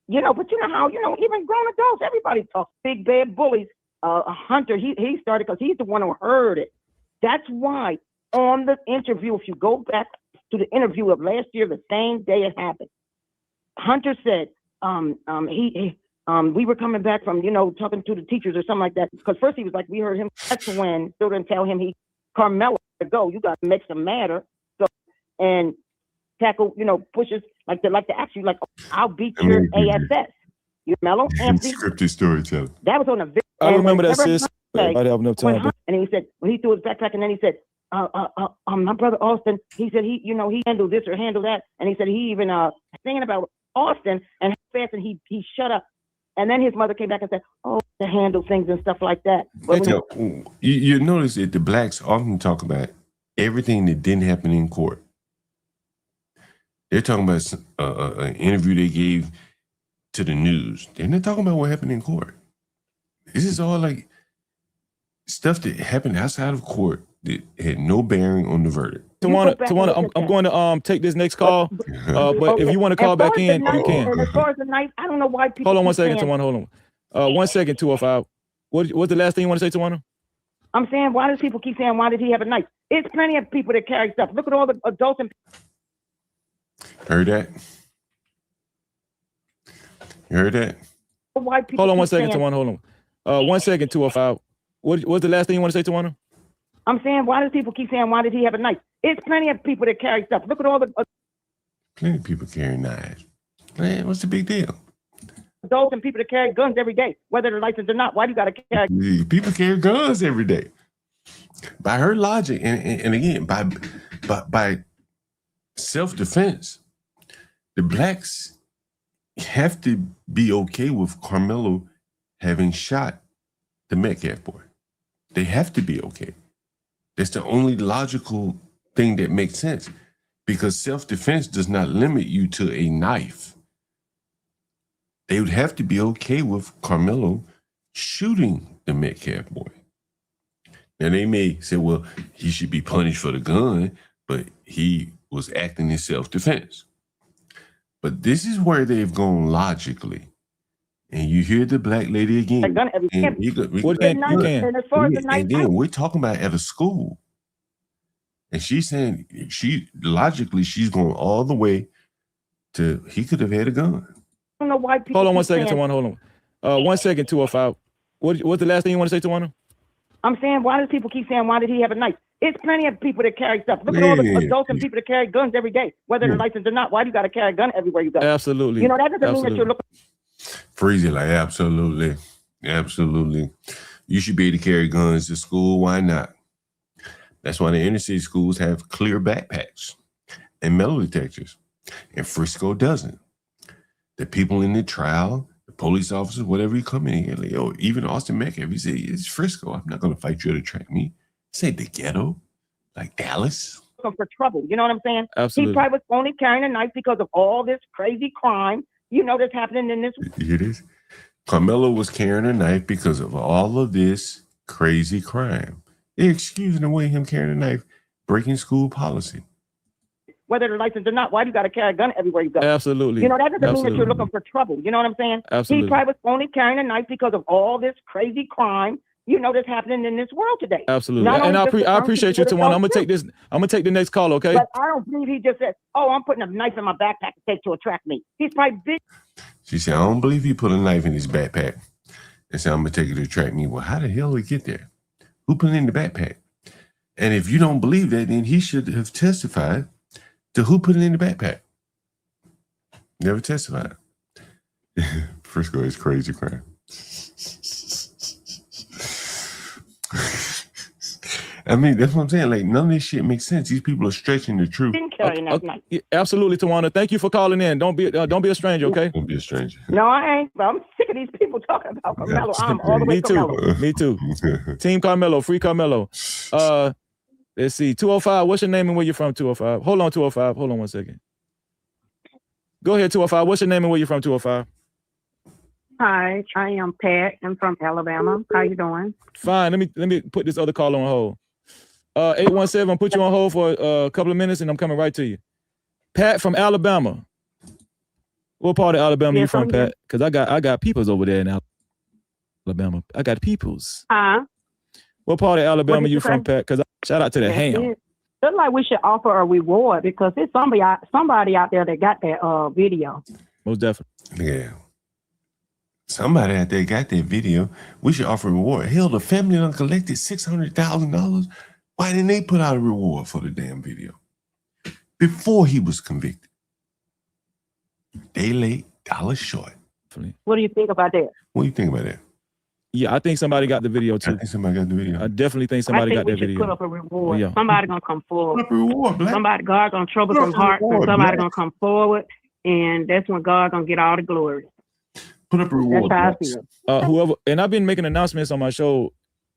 but how even grown adults, everybody talks big bad bullies. Hunter, he started because he's the one who heard it. That's why on the interview, if you go back to the interview of last year, the same day it happened, Hunter said, we were coming back from, talking to the teachers or something like that. Because first he was like, we heard him. That's when still didn't tell him Carmelo to go. You got to make some matter. So and tackle, pushes like the action, like I'll beat your ASS. You Melo Anthony. Scripted storytelling. That was on the video. I remember that, sis. Everybody have enough time. And he said when he threw his backpack, and then he said, my brother Austin. He said he handled this or handled that, and he said he even thinking about Austin and fast, and he shut up. And then his mother came back and said, to handle things and stuff like that. But you notice that the blacks often talk about everything that didn't happen in court. They're talking about an interview they gave to the news. They're not talking about what happened in court. This is all like stuff that happened outside of court that had no bearing on the verdict. Tawana, I'm going to take this next call. But if you want to call back in, you can. And as far as the night, I don't know why people. Hold on 1 second, Tawana. Hold on. 1 second, 205. What's the last thing you want to say, Tawana? I'm saying, why do people keep saying, why did he have a knife? It's plenty of people that carry stuff. Look at all the adults and. Heard that? You heard that? Why people hold on 1 second, saying, Tawana. Hold on. 1 second, 205. What's the last thing you want to say, Tawana? I'm saying, why do people keep saying, why did he have a knife? It's plenty of people that carry stuff. Look at all the. Plenty of people carry knives. Man, what's the big deal? Adults and people that carry guns every day, whether they're licensed or not. Why do you got to carry? People carry guns every day. By her logic, and again, by self-defense, the blacks have to be okay with Carmelo having shot the Metcalf boy. They have to be okay. That's the only logical thing that makes sense, because self-defense does not limit you to a knife. They would have to be okay with Carmelo shooting the Metcalf boy. Now, they may say, well, he should be punished for the gun, but he was acting in self-defense. But this is where they've gone logically. And you hear the black lady again. And then we're talking about at a school. And she's saying she's going all the way to he could have had a gun. I don't know why people. Hold on 1 second, Tawana. Hold on. 1 second, 205. What's the last thing you want to say, Tawana? I'm saying, why do people keep saying, why did he have a knife? It's plenty of people that carry stuff. Look at all the adults and people that carry guns every day, whether they're licensed or not. Why do you got to carry a gun everywhere you go? Absolutely. That doesn't mean that you're looking. Freezy, like, absolutely. Absolutely. You should be able to carry guns to school. Why not? That's why the inner city schools have clear backpacks and metal detectors, and Frisco doesn't. The people in the trial, the police officers, whatever you come in here, like, even Austin Metcalf, he said, it's Frisco. I'm not going to fight you to track me. Say the ghetto, like Dallas. For trouble, you know what I'm saying? Absolutely. He probably was only carrying a knife because of all this crazy crime, that's happening in this. It is. Karmelo was carrying a knife because of all of this crazy crime. They're excusing away him carrying a knife, breaking school policy. Whether they're licensed or not, why do you got to carry a gun everywhere you go? Absolutely. That doesn't mean that you're looking for trouble. You know what I'm saying? Absolutely. He probably was only carrying a knife because of all this crazy crime, that's happening in this world today. Absolutely. And I appreciate you, Tawana. I'm gonna take the next call, okay? But I don't believe he just said, I'm putting a knife in my backpack to take to attract me. He's probably big. She said, I don't believe he put a knife in his backpack and said, I'm gonna take it to attract me. Well, how the hell did he get there? Who put it in the backpack? And if you don't believe that, then he should have testified to who put it in the backpack. Never testified. Frisco is crazy crime. I mean, that's what I'm saying. Like, none of this shit makes sense. These people are stretching the truth. Yeah, absolutely, Tawana. Thank you for calling in. Don't be a stranger, okay? Don't be a stranger. No, I ain't. But I'm sick of these people talking about Karmelo. I'm all the way Me too. Karmelo. Me too. Team Karmelo, free Karmelo. Let's see. 205. What's your name and where you're from? 205. Hold on, 205. Hold on 1 second. Go ahead, 205. What's your name and where you're from? 205. Hi, I am Pat. I'm from Alabama. How you doing? Fine. Let me put this other call on hold. 817. I'll put you on hold for a couple of minutes, and I'm coming right to you. Pat from Alabama. What part of Alabama you from, Pat? Because I got peoples over there in Alabama. I got peoples. Huh? What part of Alabama you from, say? Pat? Because shout out to the ham. Looks like we should offer a reward because there's somebody out there that got that video. Most definitely. Yeah. Somebody out there got that video. We should offer a reward. Hell, the family done collected $600,000. Why didn't they put out a reward for the damn video? Before he was convicted. Day late, dollar short. What do you think about that? What do you think about that? Yeah, I think somebody got the video too. I think somebody got the video. I definitely think somebody got that video. Put up a reward. Yeah. Somebody gonna come forward. Put up a reward, Black. Somebody, God gonna trouble some hearts, and somebody gonna come forward, and that's when God gonna get all the glory. Put up a reward. That's how I feel. Whoever, and I've been making announcements on my show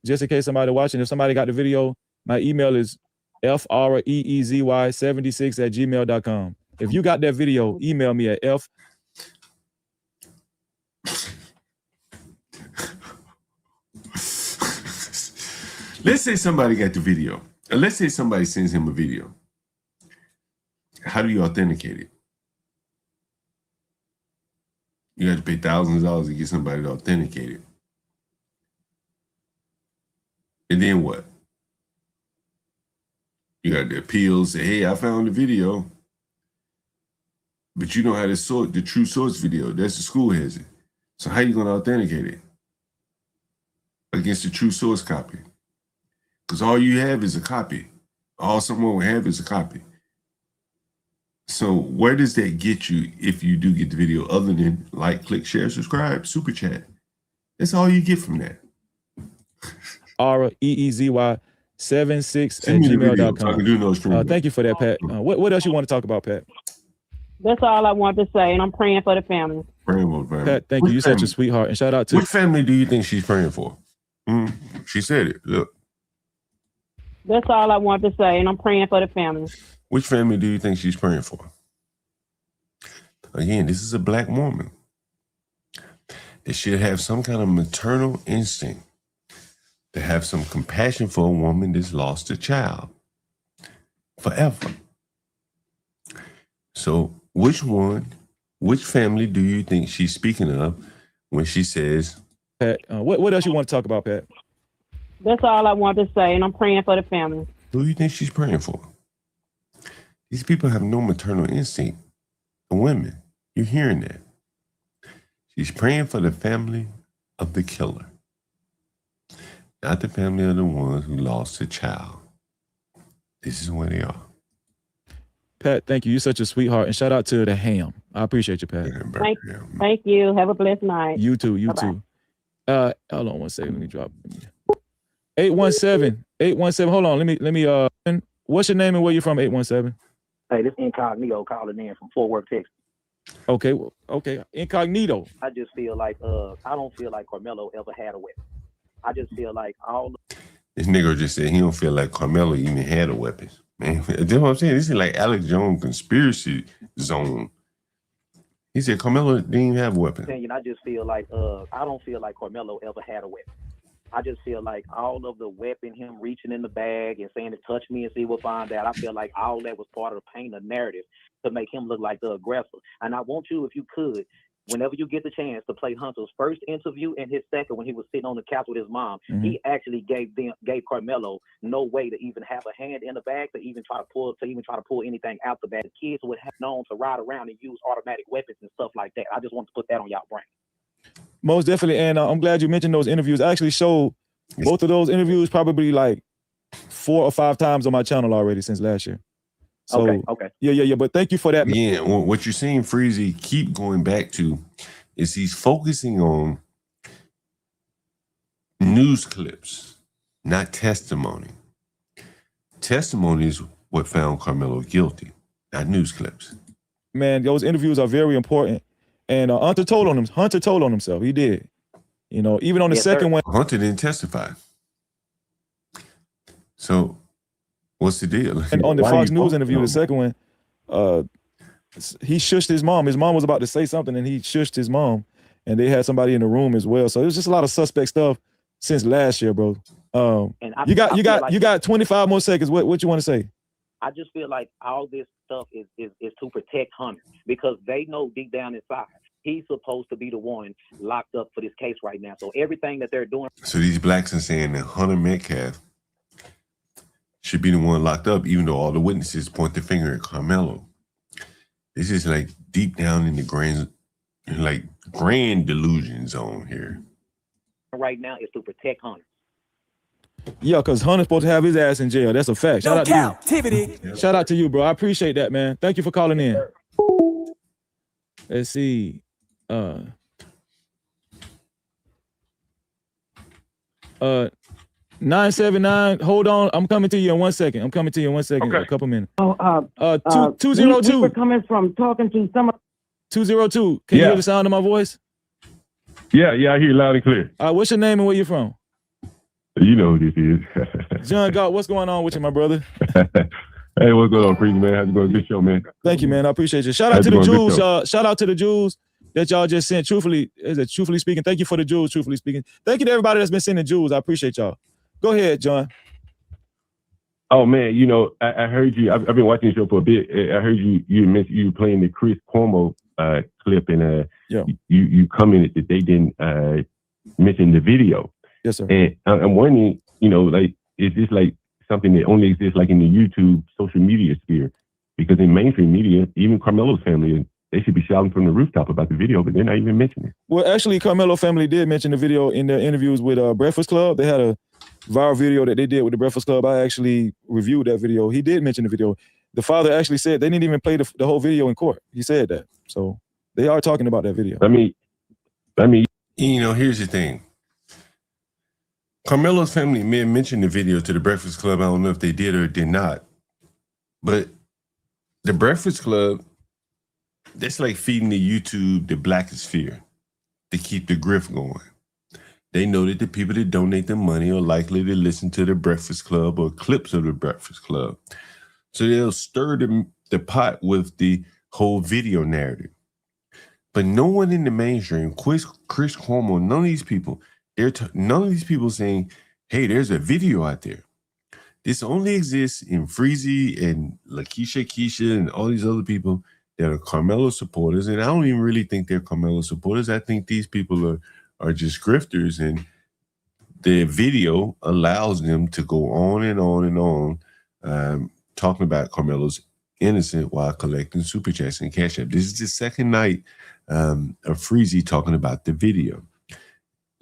just in case somebody watching. If somebody got the video, my email is freezy76@gmail.com. If you got that video, email me at f. Let's say somebody got the video. And let's say somebody sends him a video. How do you authenticate it? You have to pay thousands of dollars to get somebody to authenticate it. And then what? You got the appeals, say, hey, I found the video. But you don't have the true source video. That's the school has it. So how you going to authenticate it? Against the true source copy. Because all you have is a copy. All someone will have is a copy. So where does that get you if you do get the video other than like, click, share, subscribe, super chat? That's all you get from that. REEZY76@gmail.com. Thank you for that, Pat. What else you want to talk about, Pat? That's all I want to say, and I'm praying for the family. Praying for the family. Pat, thank you. You're such a sweetheart. And shout out to which family do you think she's praying for? She said it. Look. That's all I want to say, and I'm praying for the family. Which family do you think she's praying for? Again, this is a black woman. They should have some kind of maternal instinct to have some compassion for a woman that's lost a child forever. So which family do you think she's speaking of when she says... Pat, what else you want to talk about, Pat? That's all I want to say, and I'm praying for the family. Who do you think she's praying for? These people have no maternal instinct. The women, you're hearing that. She's praying for the family of the killer, not the family of the ones who lost a child. This is where they are. Pat, thank you. You're such a sweetheart. And shout out to the ham. I appreciate you, Pat. Thank you. Have a blessed night. You too. You too. Hold on 1 second. Let me drop. 817. Hold on. Let me. What's your name and where you from? 817. Hey, this Incognito calling in from Fort Worth, Texas. Okay. Incognito. I just feel like I don't feel like Karmelo ever had a weapon. I just feel like this nigga just said he don't feel like Karmelo even had a weapon. Man, that's what I'm saying. This is like Alex Jones conspiracy zone. He said Karmelo didn't even have a weapon. I just feel like I don't feel like Karmelo ever had a weapon. I just feel like all of the weapon, him reaching in the bag and saying to touch me and see we'll find out. I feel like all that was part of the paint of narrative to make him look like the aggressor. And I want you, if you could, whenever you get the chance to play Hunter's first interview and his second when he was sitting on the couch with his mom, he actually gave Karmelo no way to even have a hand in the bag to even try to pull anything out the bag. The kids would have known to ride around and use automatic weapons and stuff like that. I just want to put that on y'all brain. Most definitely, and I'm glad you mentioned those interviews. I actually showed both of those interviews probably like 4 or 5 times on my channel already since last year. So, okay. Yeah. But thank you for that. Yeah, what you're seeing Freezy keep going back to is he's focusing on news clips, not testimony. testimony is what found Karmelo guilty, not news clips. Man, those interviews are very important. And Hunter told on himself. He did. You know, even on the second one. Hunter didn't testify. So what's the deal? And on the Fox News interview, the second one, he shushed his mom. His mom was about to say something and he shushed his mom. And they had somebody in the room as well. So it was just a lot of suspect stuff since last year, bro. You got 25 more seconds. What you want to say? I just feel like all this stuff is to protect Hunter because they know deep down inside he's supposed to be the one locked up for this case right now. So everything that they're doing. So these blacks are saying that Hunter Metcalf should be the one locked up, even though all the witnesses point the finger at Karmelo. It's just like deep down in the grand delusion zone here. Right now is to protect Hunter. Yeah, because Hunter's supposed to have his ass in jail. That's a fact. Shout out to you. Shout out to you, bro. I appreciate that, man. Thank you for calling in. Let's see. 979. Hold on. I'm coming to you in 1 second. Okay. A couple minutes. 202. We're coming from talking to some. 202. Can you hear the sound of my voice? Yeah, I hear you loud and clear. What's your name and where you from? You know who this is. John God, what's going on with you, my brother? Hey, what's going on, Crazy man? How's it going? Good show, man. Thank you, man. I appreciate you. Shout out to the Jews. Shout out to the Jews that y'all just sent. Truthfully speaking? Thank you for the Jews, truthfully speaking. Thank you to everybody that's been sending Jews. I appreciate y'all. Go ahead, John. Oh man, you know, I heard you. I've been watching the show for a bit. I heard you mentioned you playing the Chris Cuomo clip, and you commented that they didn't mention the video. Yes, sir. And I'm wondering, you know, like, is this like something that only exists like in the YouTube social media sphere? Because in mainstream media, even Karmelo's family, they should be shouting from the rooftop about the video, but they're not even mentioning it. Well, actually, Karmelo family did mention the video in their interviews with Breakfast Club. They had a viral video that they did with the Breakfast Club. I actually reviewed that video. He did mention the video. The father actually said they didn't even play the whole video in court. He said that. So they are talking about that video. I mean, you know, here's the thing. Karmelo's family may have mentioned the video to the Breakfast Club. I don't know if they did or did not. But the Breakfast Club, that's like feeding the YouTube the blackest fear to keep the grift going. They know that the people that donate the money are likely to listen to the Breakfast Club or clips of the Breakfast Club. So they'll stir the pot with the whole video narrative. But no one in the mainstream, Chris Cuomo, none of these people, none of these people saying, hey, there's a video out there. This only exists in Freezy and Lakeisha Keisha and all these other people that are Karmelo supporters. And I don't even really think they're Karmelo supporters. I think these people are just grifters, and the video allows them to go on and on and on, talking about Karmelo's innocent while collecting super chats and cash app. This is the second night of Freezy talking about the video.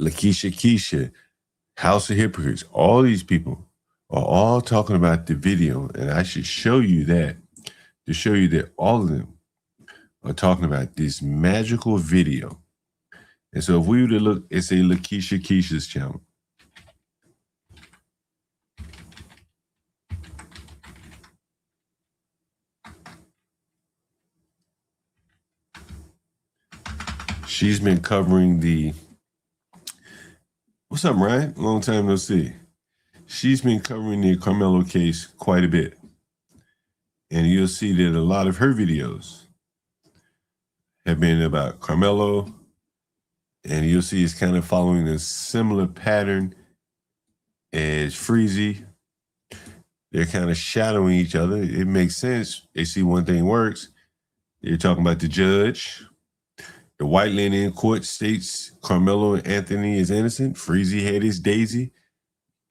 Lakeisha Keisha, House of Hypocrites, all these people are all talking about the video, and I should show you that to show you that all of them are talking about this magical video. And so if we were to look at, say, Lakeisha Keisha's channel, she's been covering the, what's up, Ryan? Long time no see. She's been covering the Karmelo case quite a bit. And you'll see that a lot of her videos have been about Karmelo, and you'll see it's kind of following a similar pattern as Freezy. They're kind of shadowing each other. It makes sense. They see one thing works. They're talking about the judge. The white lady in court states Karmelo and Anthony is innocent. Freezy had his Daisy.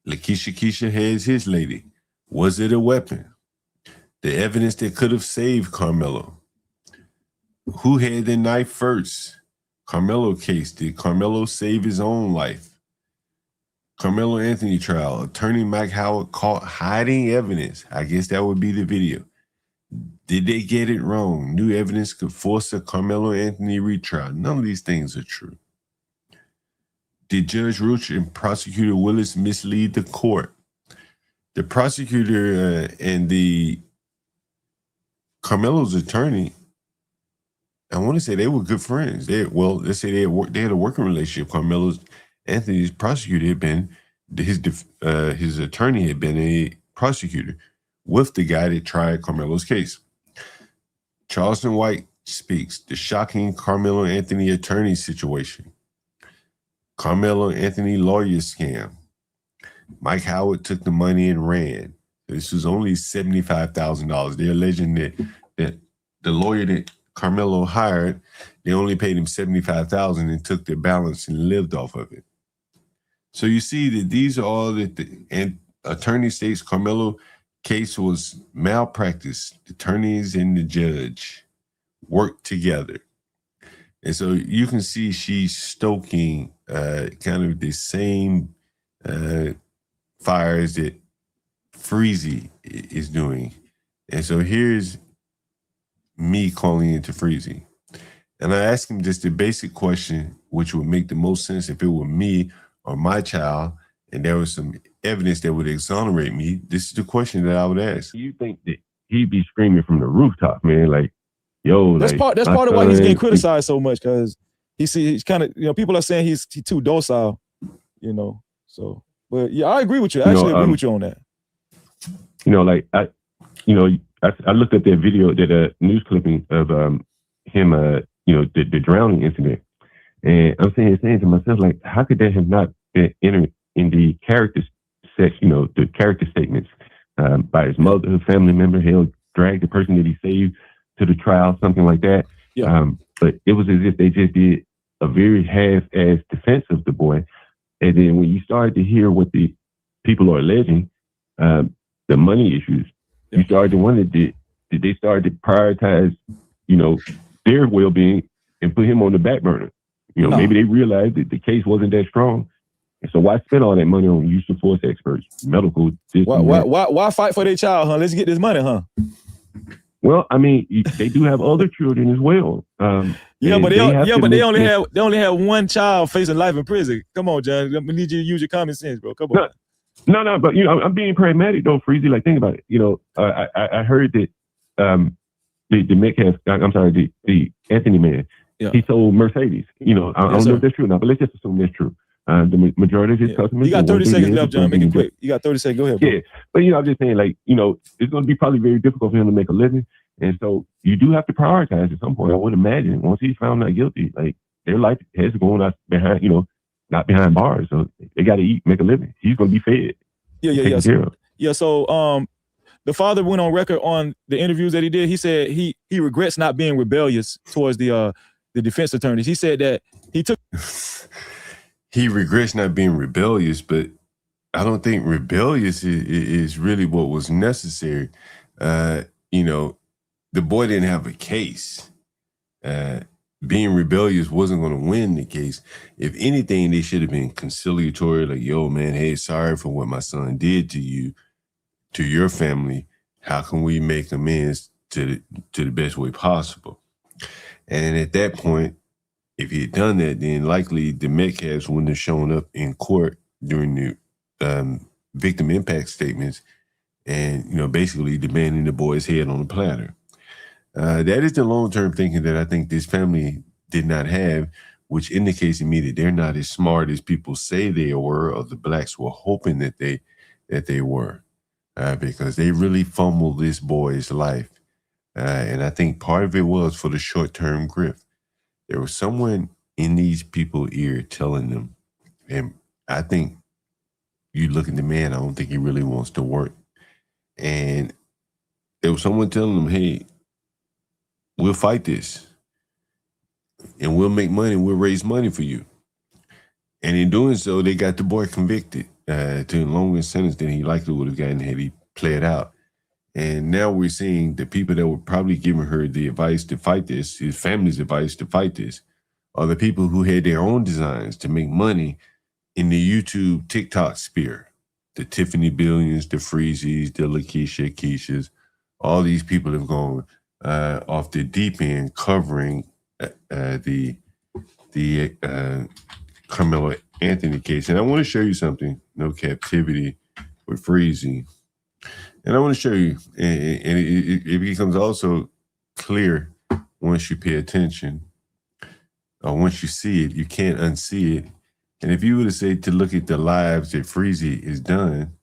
Lakeisha Keisha has his lady. Was it a weapon? The evidence that could have saved Karmelo. Who had the knife first? Karmelo case. Did Karmelo save his own life? Karmelo Anthony trial. Attorney Mike Howard caught hiding evidence. I guess that would be the video. Did they get it wrong? New evidence could force a Karmelo Anthony retrial. None of these things are true. Did Judge Roach and Prosecutor Willis mislead the court? the prosecutor and the Karmelo's attorney, I want to say they were good friends. Let's say they had a working relationship. Karmelo's Anthony's prosecutor had been his attorney had been a prosecutor with the guy that tried Karmelo's case. Charleston White speaks the shocking Karmelo Anthony attorney situation. Karmelo Anthony lawyer scam. Mike Howard took the money and ran. This was only $75,000. They're alleging that the lawyer that Karmelo hired, they only paid him $75,000 and took the balance and lived off of it. So you see that these are all that the attorney states Karmelo case was malpractice. The attorneys and the judge worked together. And so you can see she's stoking kind of the same fires that Freezy is doing. And so here's me calling into Freezy. And I asked him just the basic question, which would make the most sense if it were me or my child, and there was some evidence that would exonerate me. This is the question that I would ask. You think that he'd be screaming from the rooftop, man? Like, yo, that's like, part of why he's getting criticized so much, because he's kind of, people are saying he's too docile, So, but yeah, I agree with you. I actually agree with you on that. I looked at that video, that news clipping of him, the drowning incident, and I'm saying to myself, like, how could that have not been entered in the character section, the character statements by his mother, his family member? He'll drag the person that he saved to the trial, something like that. Yeah. But it was as if they just did a very half-assed defense of the boy. And then when you started to hear what the people are alleging, the money issues, you started to wonder, did they start to prioritize, their well-being and put him on the back burner? Maybe they realized that the case wasn't that strong. And so why spend all that money on use of force experts, medical? Why fight for their child, huh? Let's get this money, huh? Well, I mean, they do have other children as well. But they only have one child facing life in prison. Come on, John. I need you to use your common sense, bro. Come on. No, but I'm being pragmatic though, Freezy. Like, think about it. I heard that the Metcalf, the Anthony man, he sold Mercedes. I don't know if that's true or not, but let's just assume that's true. The majority of his customers. You got 30 seconds left, John. Make it quick. You got 30 seconds. Go ahead, bro. Yeah, but I'm just saying, like, it's going to be probably very difficult for him to make a living, and so you do have to prioritize at some point. I would imagine once he's found not guilty, like, their life has going out behind, not behind bars, so they got to eat, make a living. He's going to be fed. Yeah. So, the father went on record on the interviews that he did. He said he regrets not being rebellious towards the defense attorneys. He said that he took. He regrets not being rebellious, but I don't think rebellious is really what was necessary. The boy didn't have a case. Being rebellious wasn't going to win the case. If anything, they should have been conciliatory, like, yo, man, hey, sorry for what my son did to you, to your family. How can we make amends to the best way possible? And at that point, if he had done that, then likely the Metcalfs wouldn't have shown up in court during the victim impact statements and, basically demanding the boy's head on a platter. That is the long-term thinking that I think this family did not have, which indicates to me that they're not as smart as people say they were, or the blacks were hoping that they were, because they really fumbled this boy's life. And I think part of it was for the short-term grip. There was someone in these people's ear telling them, and I think you look at the man, I don't think he really wants to work. And there was someone telling them, hey, we'll fight this and we'll make money, we'll raise money for you. And in doing so, they got the boy convicted to a longer sentence than he likely would have gotten had he played out. And now we're seeing the people that were probably giving her the advice to fight this, his family's advice to fight this, are the people who had their own designs to make money in the YouTube, TikTok sphere. The Tiffany Billions, the Freezies, the LaKeisha Keishas, all these people have gone off the deep end covering the Karmelo Anthony case. And I want to show you something, no captivity with Freezy. And I want to show you, and it becomes also clear once you pay attention, or once you see it, you can't unsee it. And if you were to say to look at the lives that Freezy has done,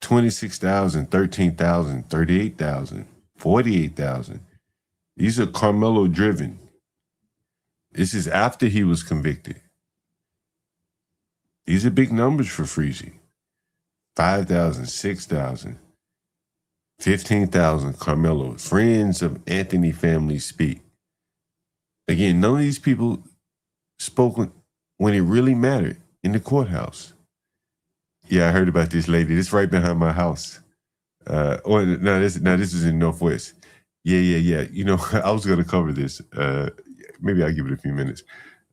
26,000, 13,000, 38,000, 48,000. These are Karmelo driven. This is after he was convicted. These are big numbers for Freezy. 5,000, 6,000, 15,000 Karmelo. Friends of Anthony family speak. Again, none of these people spoke when it really mattered in the courthouse. Yeah, I heard about this lady. This right behind my house. This is in Northwest. Yeah. You know, I was going to cover this. Maybe I'll give it a few minutes.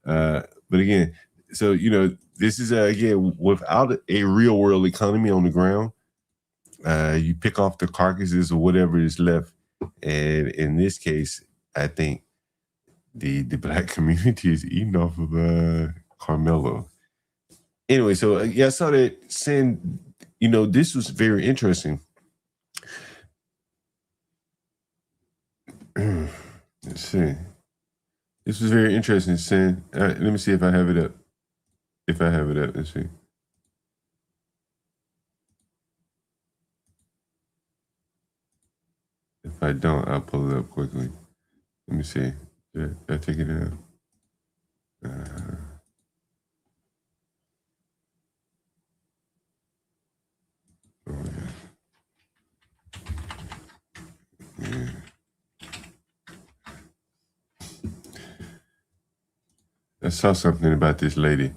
But again, so, you know, this is, again, without a real world economy on the ground, you pick off the carcasses or whatever is left. And in this case, I think the Black community is eating off of Karmelo. Anyway, so yeah, I saw that saying, you know, this was very interesting. Let's see. This was very interesting saying, let me see if I have it up. Let's see. If I don't, I'll pull it up quickly. Let me see. Did I take it out? Yeah. I saw something about this lady.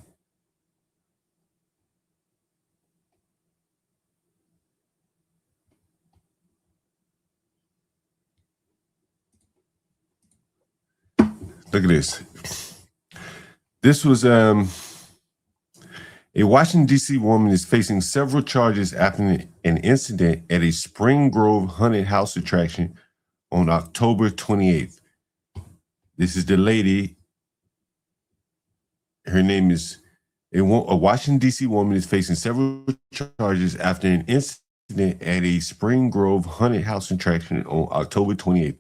Look at this. This was a Washington, D.C. woman is facing several charges after an incident at a Spring Grove haunted house attraction on October 28th. This is the lady. Her name is a Washington, D.C. woman is facing several charges after an incident at a Spring Grove haunted house attraction on October 28th.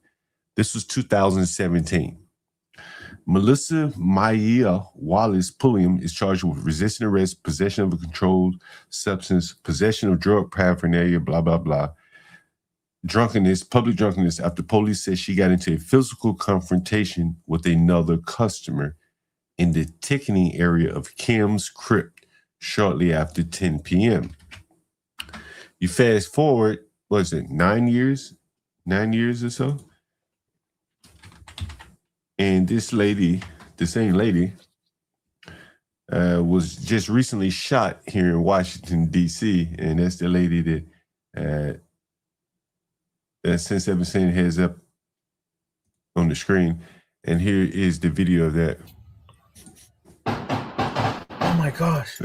This was 2017. Melissa Maya Wallace Pulliam is charged with resisting arrest, possession of a controlled substance, possession of drug paraphernalia, blah, blah, blah. Drunkenness, public drunkenness, after police said she got into a physical confrontation with another customer in the ticketing area of Kim's Crypt shortly after 10 p.m. You fast forward, what is it, 9 years? 9 years or so? And this lady, the same lady, was just recently shot here in Washington, D.C. And that's the lady that since I've been saying heads up on the screen. And here is the video of that. Oh my gosh.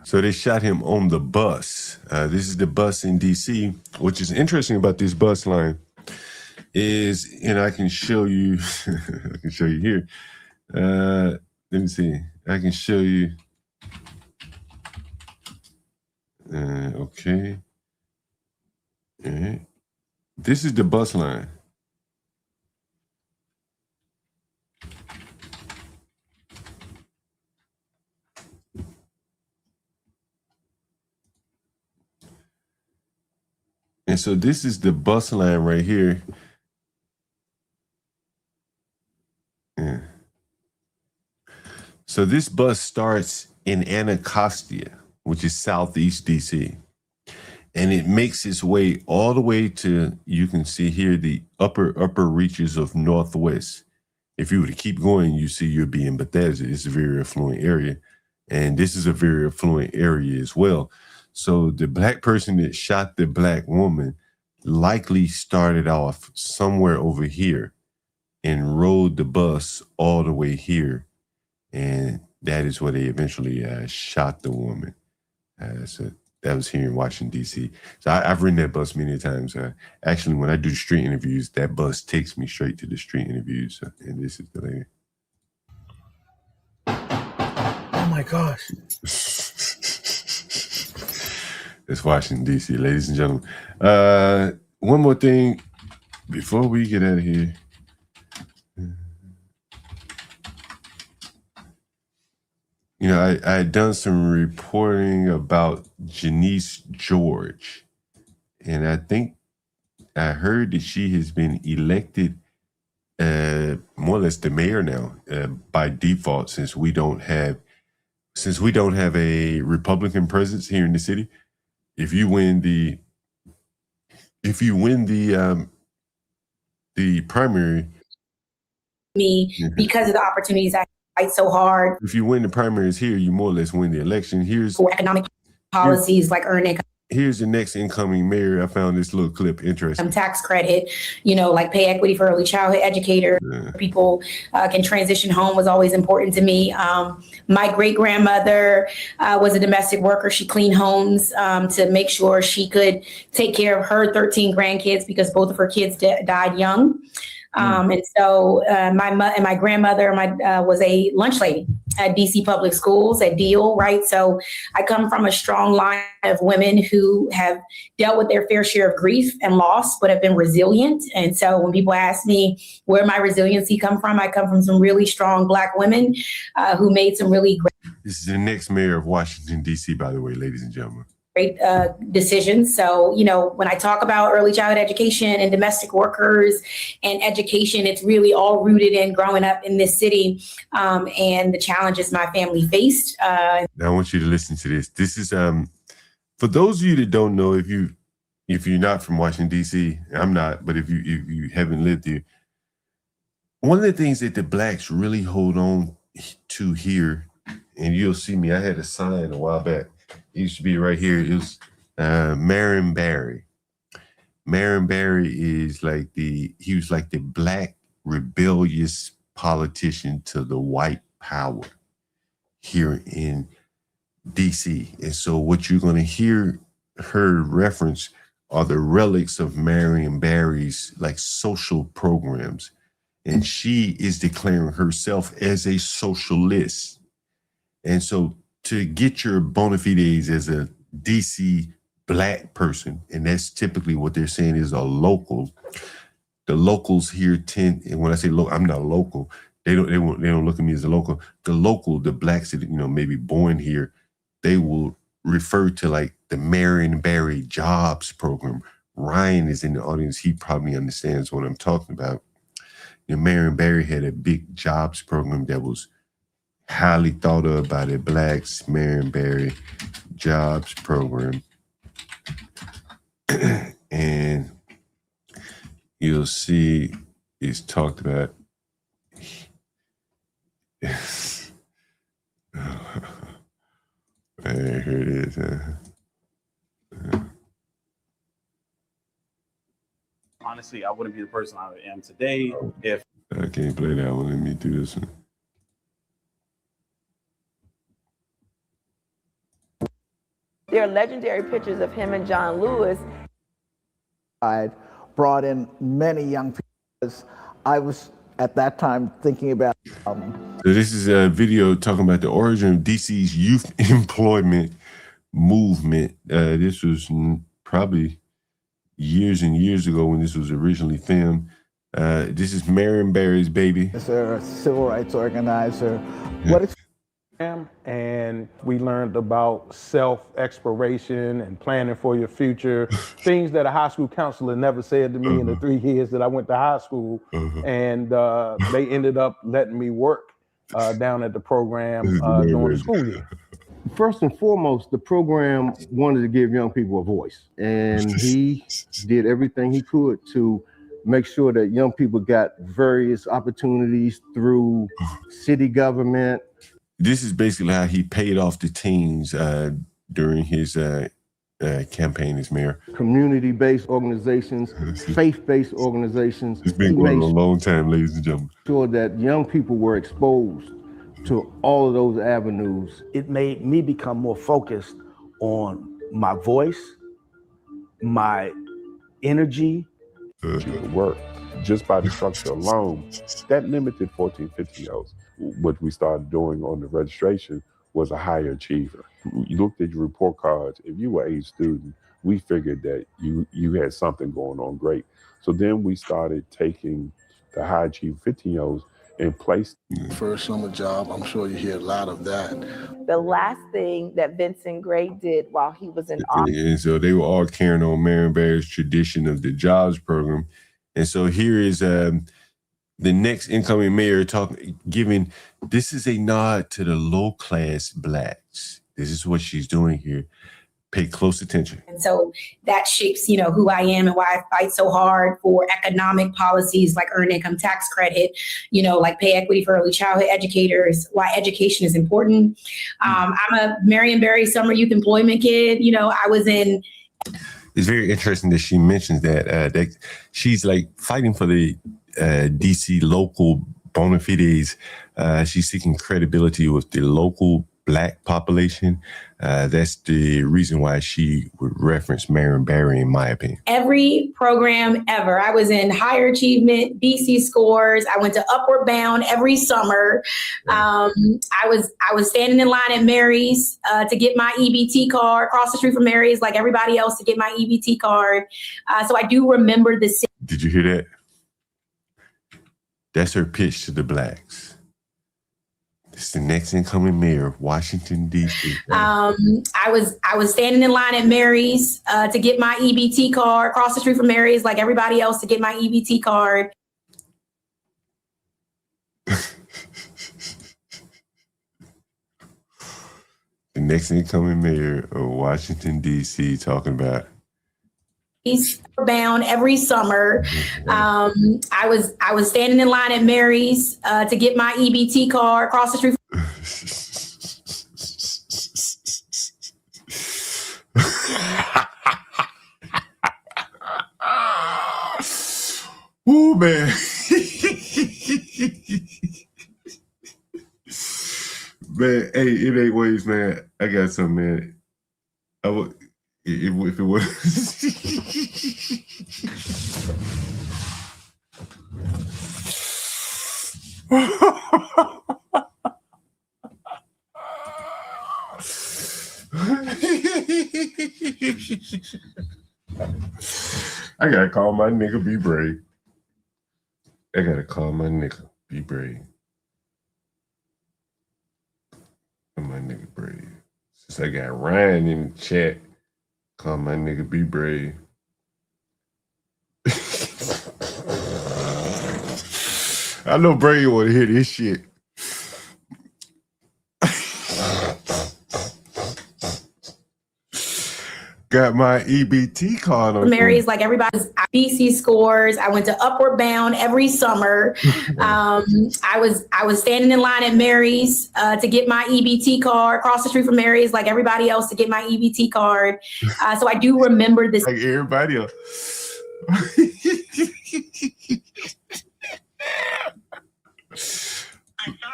So they shot him on the bus. This is the bus in D.C. Which is interesting about this bus line is, and I can show you, I can show you here. Let me see. I can show you. Okay. All right. This is the bus line. And so this is the bus line right here. Yeah. So this bus starts in Anacostia, which is southeast DC. And it makes its way all the way to, you can see here, the upper reaches of Northwest. If you were to keep going, you see you'll be in Bethesda. It's a very affluent area. And this is a very affluent area as well. So the Black person that shot the Black woman likely started off somewhere over here and rode the bus all the way here. And that is where they eventually shot the woman. So that was here in Washington, D.C. So I've ridden that bus many times. Actually, when I do street interviews, that bus takes me straight to the street interviews. And this is the lady. Oh my gosh. It's Washington, D.C., ladies and gentlemen. One more thing before we get out of here. You know, I had done some reporting about Janice George, and I think I heard that she has been elected more or less the mayor now by default, since we don't have a Republican presence here in the city. If you win the primary, because of the opportunities I fight so hard. If you win the primaries here, you more or less win the election. Here's for economic policies like earning Here's the next incoming mayor. I found this little clip interesting. tax credit, like pay equity for early childhood educators. Yeah. People can transition home was always important to me. My great grandmother was a domestic worker. She cleaned homes to make sure she could take care of her 13 grandkids because both of her kids died young. And so my grandmother was a lunch lady at DC Public Schools at Deal, right? So I come from a strong line of women who have dealt with their fair share of grief and loss, but have been resilient. And so when people ask me where my resiliency come from, I come from some really strong Black women who made some really great. This is the next mayor of Washington, D.C., by the way, ladies and gentlemen. Great decisions. So, when I talk about early childhood education and domestic workers and education, it's really all rooted in growing up in this city and the challenges my family faced. Now I want you to listen to this. This is for those of you that don't know, if you're not from Washington, D.C., I'm not, but if you haven't lived here, one of the things that the Blacks really hold on to here, and you'll see me, I had a sign a while back. It used to be right here. It was Marion Barry. Marion Barry is he was like the Black rebellious politician to the white power here in DC. And so what you're going to hear her reference are the relics of Marion Barry's social programs. And she is declaring herself as a socialist. And so to get your bona fides as a DC Black person, and that's typically what they're saying is a local. The locals here tend, and when I say local, I'm not local. They don't look at me as a local. The Blacks that maybe born here, they will refer to the Marion Barry Jobs Program. Ryan is in the audience. He probably understands what I'm talking about. Marion Barry had a big jobs program that was highly thought of by the Blacks. Marion Barry Jobs Program. And you'll see it's talked about. Here it is. Honestly, I wouldn't be the person I am today if I can't play that one. Let me do this one. There are legendary pictures of him and John Lewis. I brought in many young people. I was at that time thinking about. So this is a video talking about the origin of DC's youth employment movement. This was probably years and years ago when this was originally filmed. This is Marion Barry's baby. Is there a civil rights organizer? What is and we learned about self-exploration and planning for your future, things that a high school counselor never said to me in the 3 years that I went to high school. And they ended up letting me work down at the program during the school year. First and foremost, the program wanted to give young people a voice, and he did everything he could to make sure that young people got various opportunities through city government. This is basically how he paid off the teens during his campaign as mayor. Community-based organizations, faith-based organizations. It's been going on a long time, ladies and gentlemen. Sure that young people were exposed to all of those avenues. It made me become more focused on my voice, my energy. To work just by the structure alone, that limited 14, 15-year-olds. What we started doing on the registration was a higher achiever. You looked at your report cards. If you were a student, we figured that you had something going on great. So then we started taking the high achieving 15-year-olds and placed. First summer job, I'm sure you hear a lot of that. The last thing that Vincent Gray did while he was in office. And so they were all carrying on Marion Barry's tradition of the jobs program. And so here is the next incoming mayor giving, this is a nod to the low class blacks. This is what she's doing here. Pay close attention. And so that shapes, who I am and why I fight so hard for economic policies like earned income tax credit, like pay equity for early childhood educators, why education is important. I'm a Marion Barry summer youth employment kid. I was in. It's very interesting that she mentions that she's like fighting for the DC local bona fides. She's seeking credibility with the local Black population. That's the reason why she would reference Marion Barry, in my opinion. Every program ever. I was in higher achievement, BC scores. I went to Upward Bound every summer. I was standing in line at Mary's to get my EBT card, across the street from Mary's, like everybody else, to get my EBT card. So I do remember the. Did you hear that? That's her pitch to the blacks. It's the next incoming mayor of Washington, D.C. I was standing in line at Mary's to get my EBT card, across the street from Mary's, like everybody else, to get my EBT card. The next incoming mayor of Washington, D.C. talking about. He's bound every summer. I was standing in line at Mary's to get my EBT card, across the street. Ooh, man. Man, hey, it ain't ways, man. I got something, man. I would. If it was. I gotta call my nigga Be Brave. I gotta call my nigga Be Brave. My nigga Brave. Since I got Ryan in the chat. Call my nigga Be Brave. I know Brave want to hear this shit. Got my EBT card on. Mary's, like everybody's BC scores. I went to Upward Bound every summer. I was standing in line at Mary's to get my EBT card, across the street from Mary's, like everybody else, to get my EBT card. So I do remember this. Like everybody else.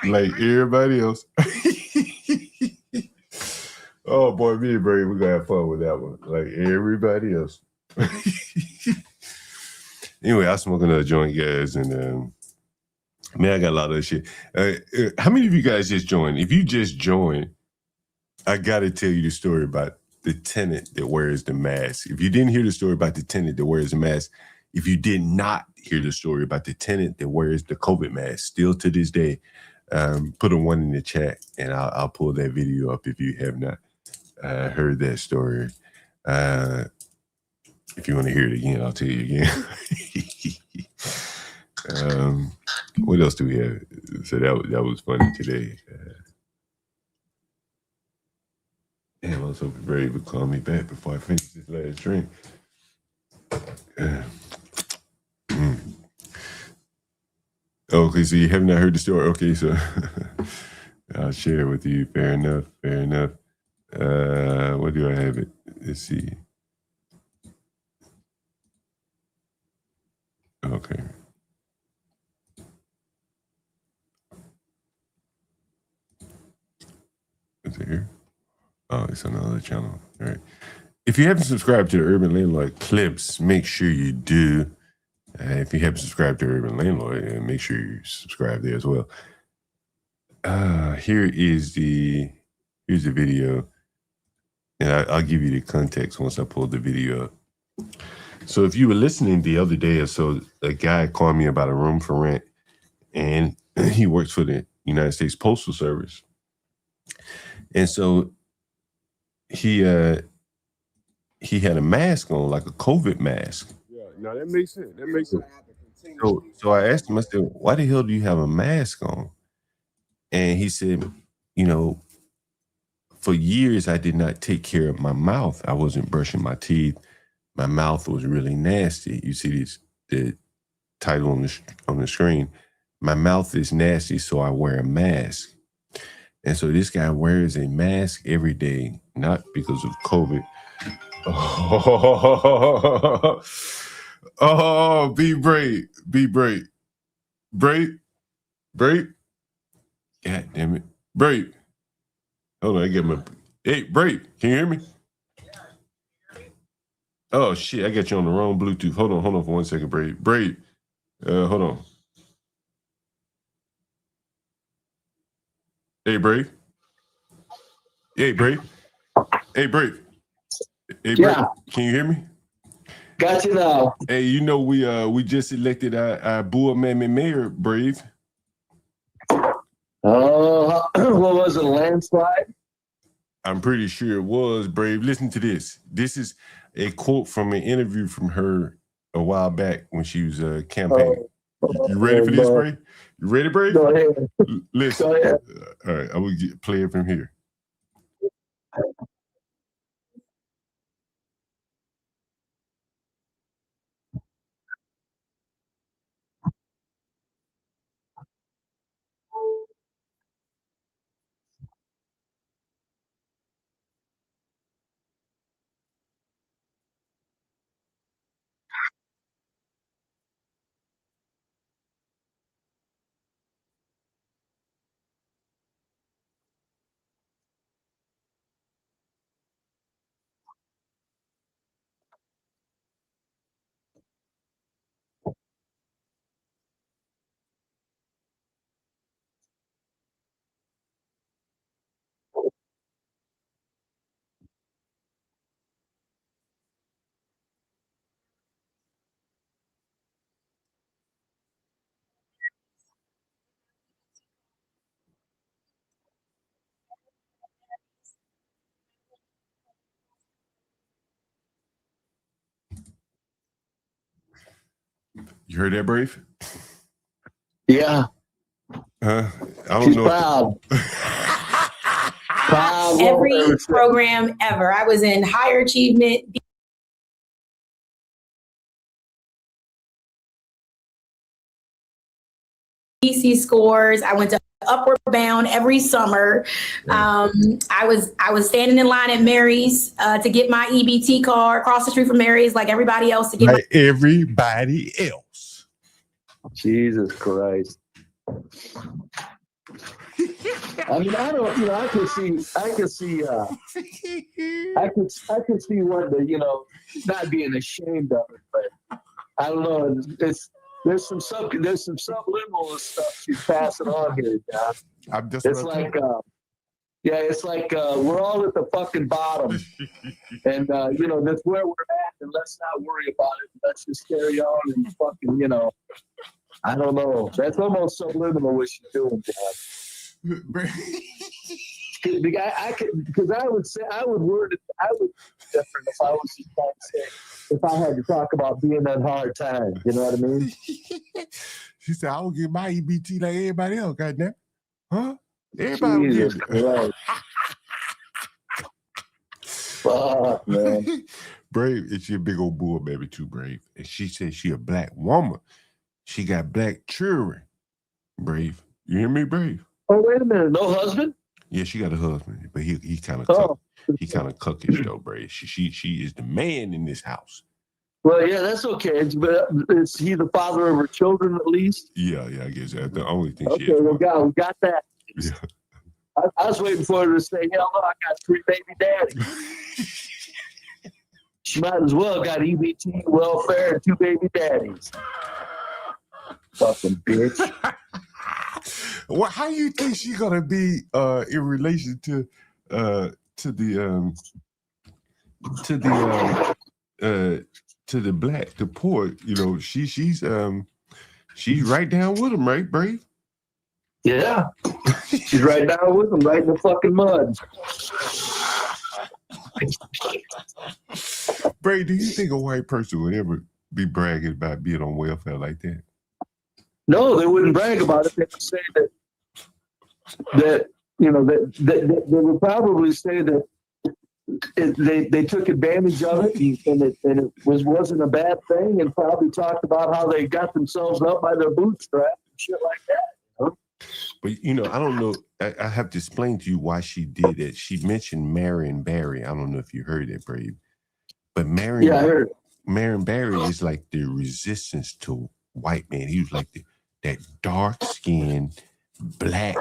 Like everybody else. Oh boy, me and Brady, we're gonna have fun with that one. Like everybody else. Anyway, I smoke another joint, guys, and man, I got a lot of shit. How many of you guys just joined? If you just joined, I gotta tell you the story about the tenant that wears the mask. If you didn't hear the story about the tenant that wears the mask, if you did not hear the story about the tenant that wears the COVID mask, still to this day, put a 1 in the chat, and I'll pull that video up if you have not heard that story. If you want to hear it again, I'll tell you again. What else do we have? So that was funny today. Damn, I was hoping Brady would call me back before I finish this last drink. Okay, so you have not heard the story. Okay, so I'll share it with you. Fair enough. Fair enough. Where do I have it? Let's see. Okay. Is it here? Oh, it's on another channel. All right. If you haven't subscribed to the Urban Landlord Clips, make sure you do. If you haven't subscribed to Urban Landlord, make sure you subscribe there as well. Here's the video, and I'll give you the context once I pull the video up. So if you were listening the other day or so, a guy called me about a room for rent, and he works for the United States Postal Service. And so he had a mask on, like a COVID mask. Yeah, no, that makes sense. That makes sense. So I asked him, I said, why the hell do you have a mask on? And he said, for years I did not take care of my mouth. I wasn't brushing my teeth. My mouth was really nasty. You see the title on the screen. My mouth is nasty, so I wear a mask. And so this guy wears a mask every day, not because of COVID. Oh, be brave. Be brave. Brave. Brave. God damn it. Brave. Hold on, I get my... Hey, Brave, can you hear me? Oh, shit, I got you on the wrong Bluetooth. Hold on for 1 second, Brave. Brave, hold on. Hey, Brave. Hey, Brave. Hey, Brave. Hey, Brave. Yeah. Can you hear me? Got you now. Hey, we just elected our board member mayor, Brave. Oh, what was it, a landslide? I'm pretty sure it was, Brave. Listen to this. This is a quote from an interview from her a while back when she was campaigning. You ready for this, Brave? You ready, Brave? Go ahead. Listen. Go ahead. All right, I will play it from here. You heard that, Brave? Yeah. Huh? I don't She's know. proud. Proud Every woman. program ever. I was in higher achievement, BC scores. I went to Upward Bound every summer. I was standing in line at Mary's to get my EBT card across the street from Mary's, like everybody else to get like everybody else. Jesus Christ. I mean, I don't, I can see what not being ashamed of it, but I don't know. There's some subliminal stuff she's passing on here, John. It's like, it's like we're all at the fucking bottom, and that's where we're at, and let's not worry about it. Let's just carry on and fucking, I don't know. That's almost subliminal what she's doing, John. Because I would word it different if I was just trying to say, if I had to talk about being on hard times, you know what I mean? She said, I will get my EBT like everybody else, goddamn. Huh? Everybody will Jesus get it. Christ. Fuck, man. Brave, it's your big old bull baby too, Brave. And she said she a black woman. She got black children. Brave. You hear me, Brave? Oh, wait a minute. No husband? Yeah, she got a husband, but he kind of he kind of cuckish though, Brave. She is the man in this house. Well, yeah, that's okay. But is he the father of her children at least? Yeah, I guess that's the only thing Okay, she is. we got that. Yeah. I was waiting for her to say, hell no, I got 3 baby daddies. She might as well got EBT, welfare, and 2 baby daddies. Fucking bitch. Well, how you think she's gonna be in relation to the black, the poor? You know, she's right down with them, right, Brave? Yeah. She's right down with them, right in the fucking mud. Brave, do you think a white person would ever be bragging about being on welfare like that? No, they wouldn't brag about it. They would say that you know that they would probably say that they took advantage of it and it wasn't a bad thing, and probably talked about how they got themselves up by their bootstraps and shit like that. You know? But you know, I don't know. I have to explain to you why she did it. She mentioned Marion Barry. I don't know if you heard it, Brave. But Marion, I heard. Marion Barry is like the resistance to white man. He was like that dark-skinned, black,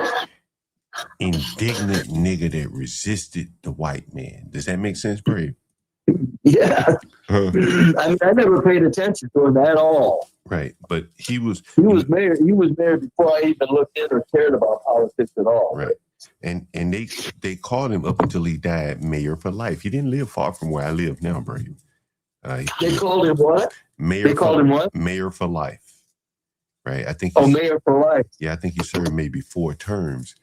indignant nigga that resisted the white man. Does that make sense, Brave? Yeah. I mean, I never paid attention to him at all. Right, but he was mayor. He was mayor before I even looked in or cared about politics at all. Right, and they called him up until he died mayor for life. He didn't live far from where I live now, Brave. They called him what? Mayor. They called him what? Mayor for life. Right, I think. Mayor for life. Yeah, I think he served maybe 4 terms.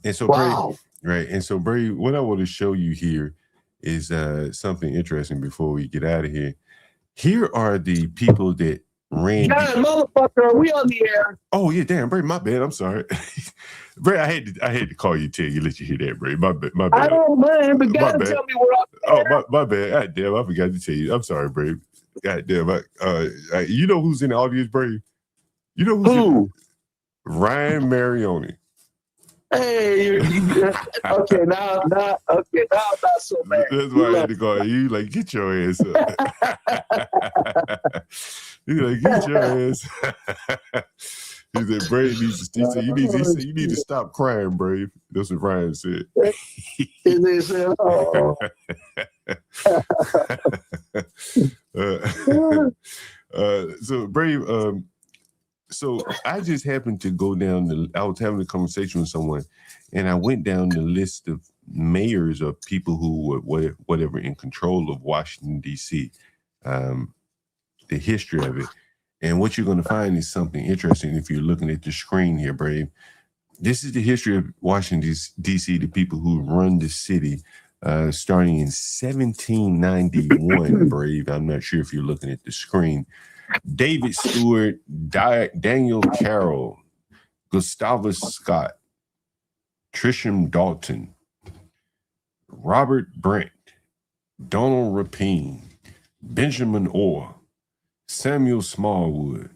And so, wow. Brave, right, and so, Brave, what I want to show you here is something interesting before we get out of here. Here are the people that ran. God, motherfucker, are we on the air? Oh yeah, damn, Brave, my bad. I'm sorry, Brave. I had to call you, tell you, let you hear that, Brave. My bad. I don't mind, but gotta tell me we're on the air. My bad. God damn, I forgot to tell you. I'm sorry, Brave. God damn, you know who's in the audience, Brave? You know who? Ryan Marioni. Hey, okay, now I'm not so bad. That's why I had to call you. Like, get your ass up. He's like, get your ass. He said, Brave needs to. He said, you need to stop crying, Brave. That's what Ryan said. They said, oh. So Brave. So I just happened to go down I was having a conversation with someone, and I went down the list of mayors of people who were whatever in control of Washington, D.C., the history of it. And what you're going to find is something interesting if you're looking at the screen here, Brave. This is the history of Washington, D.C., the people who run the city, starting in 1791, Brave. I'm not sure if you're looking at the screen. David Stewart, Daniel Carroll, Gustavus Scott, Trisham Dalton, Robert Brent, Donald Rapine, Benjamin Orr, Samuel Smallwood,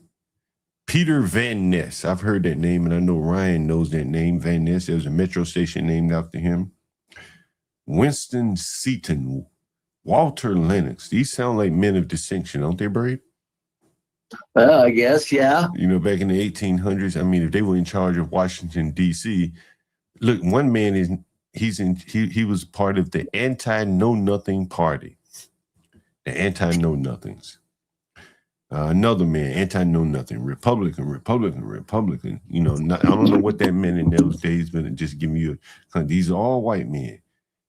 Peter Van Ness. I've heard that name, and I know Ryan knows that name, Van Ness. There's a metro station named after him. Winston Seaton, Walter Lennox. These sound like men of distinction, don't they, Brave? Well, I guess, yeah. You know, back in the 1800s, I mean, if they were in charge of Washington, D.C., look, one man he was part of the anti-know-nothing party, the anti-know-nothings. Another man, anti-know-nothing, Republican. You know, I don't know what that meant in those days, but it just give me these are all white men.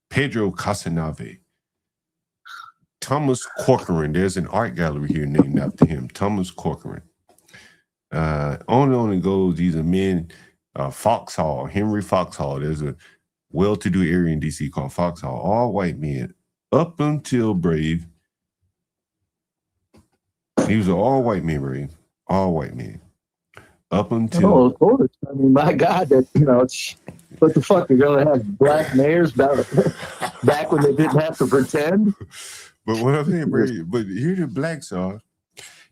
Pedro Casanave. Thomas Corcoran. There's an art gallery here named after him. Thomas Corcoran. On and on it goes. These are men. Foxhall, Henry Foxhall. There's a well-to-do area in D.C. called Foxhall. All white men. Up until Brave. These are all white men, Brave. All white men. Up until. Oh, of course. I mean, my God, that what the fuck? You're gonna have black mayors back when they didn't have to pretend. But what I'm saying, Brave, but here the blacks are,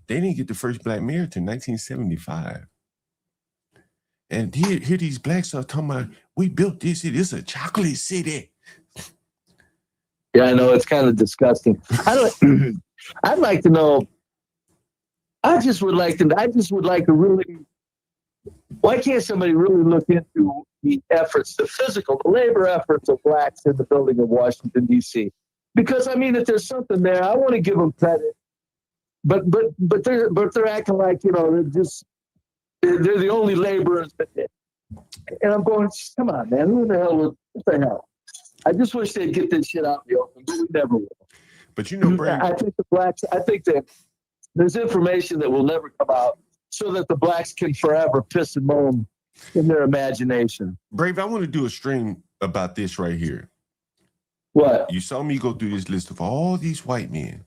they didn't get the first black mayor till 1975. And here these blacks are talking about, we built this city. It's a chocolate city. Yeah, I know, it's kind of disgusting. I'd like to know. I just would like to really. Why can't somebody really look into the efforts, the labor efforts of blacks in the building of Washington, D.C.? because I mean, if there's something there, I want to give them credit. But they're acting like, you know, they're the only laborers. And I'm going, come on, man, who the hell? What the hell? I just wish they'd get this shit out in the open, but we never will. But you know, Brave, I think that there's information that will never come out, so that the blacks can forever piss and moan in their imagination. Brave, I want to do a stream about this right here. What? You saw me go through this list of all these white men.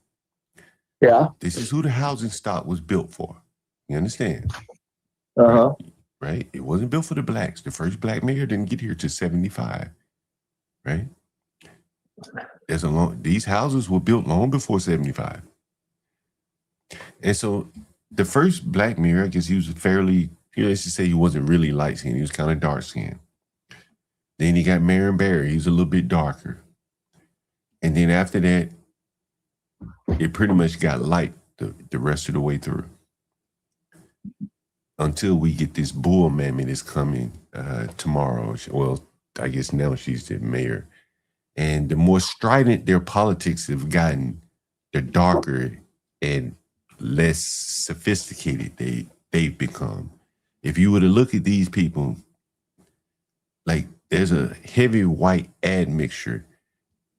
Yeah. This is who the housing stock was built for. You understand? Uh-huh. Right? It wasn't built for the blacks. The first black mayor didn't get here till 75. Right? These houses were built long before 75. And so the first black mayor, I guess he was fairly, let's just say he wasn't really light skinned. He was kind of dark skinned. Then he got Marion Barry. He was a little bit darker. And then after that, it pretty much got light the rest of the way through. Until we get this bull mammy that's coming tomorrow. Well, I guess now she's the mayor. And the more strident their politics have gotten, the darker and less sophisticated they've become. If you were to look at these people, like there's a heavy white admixture,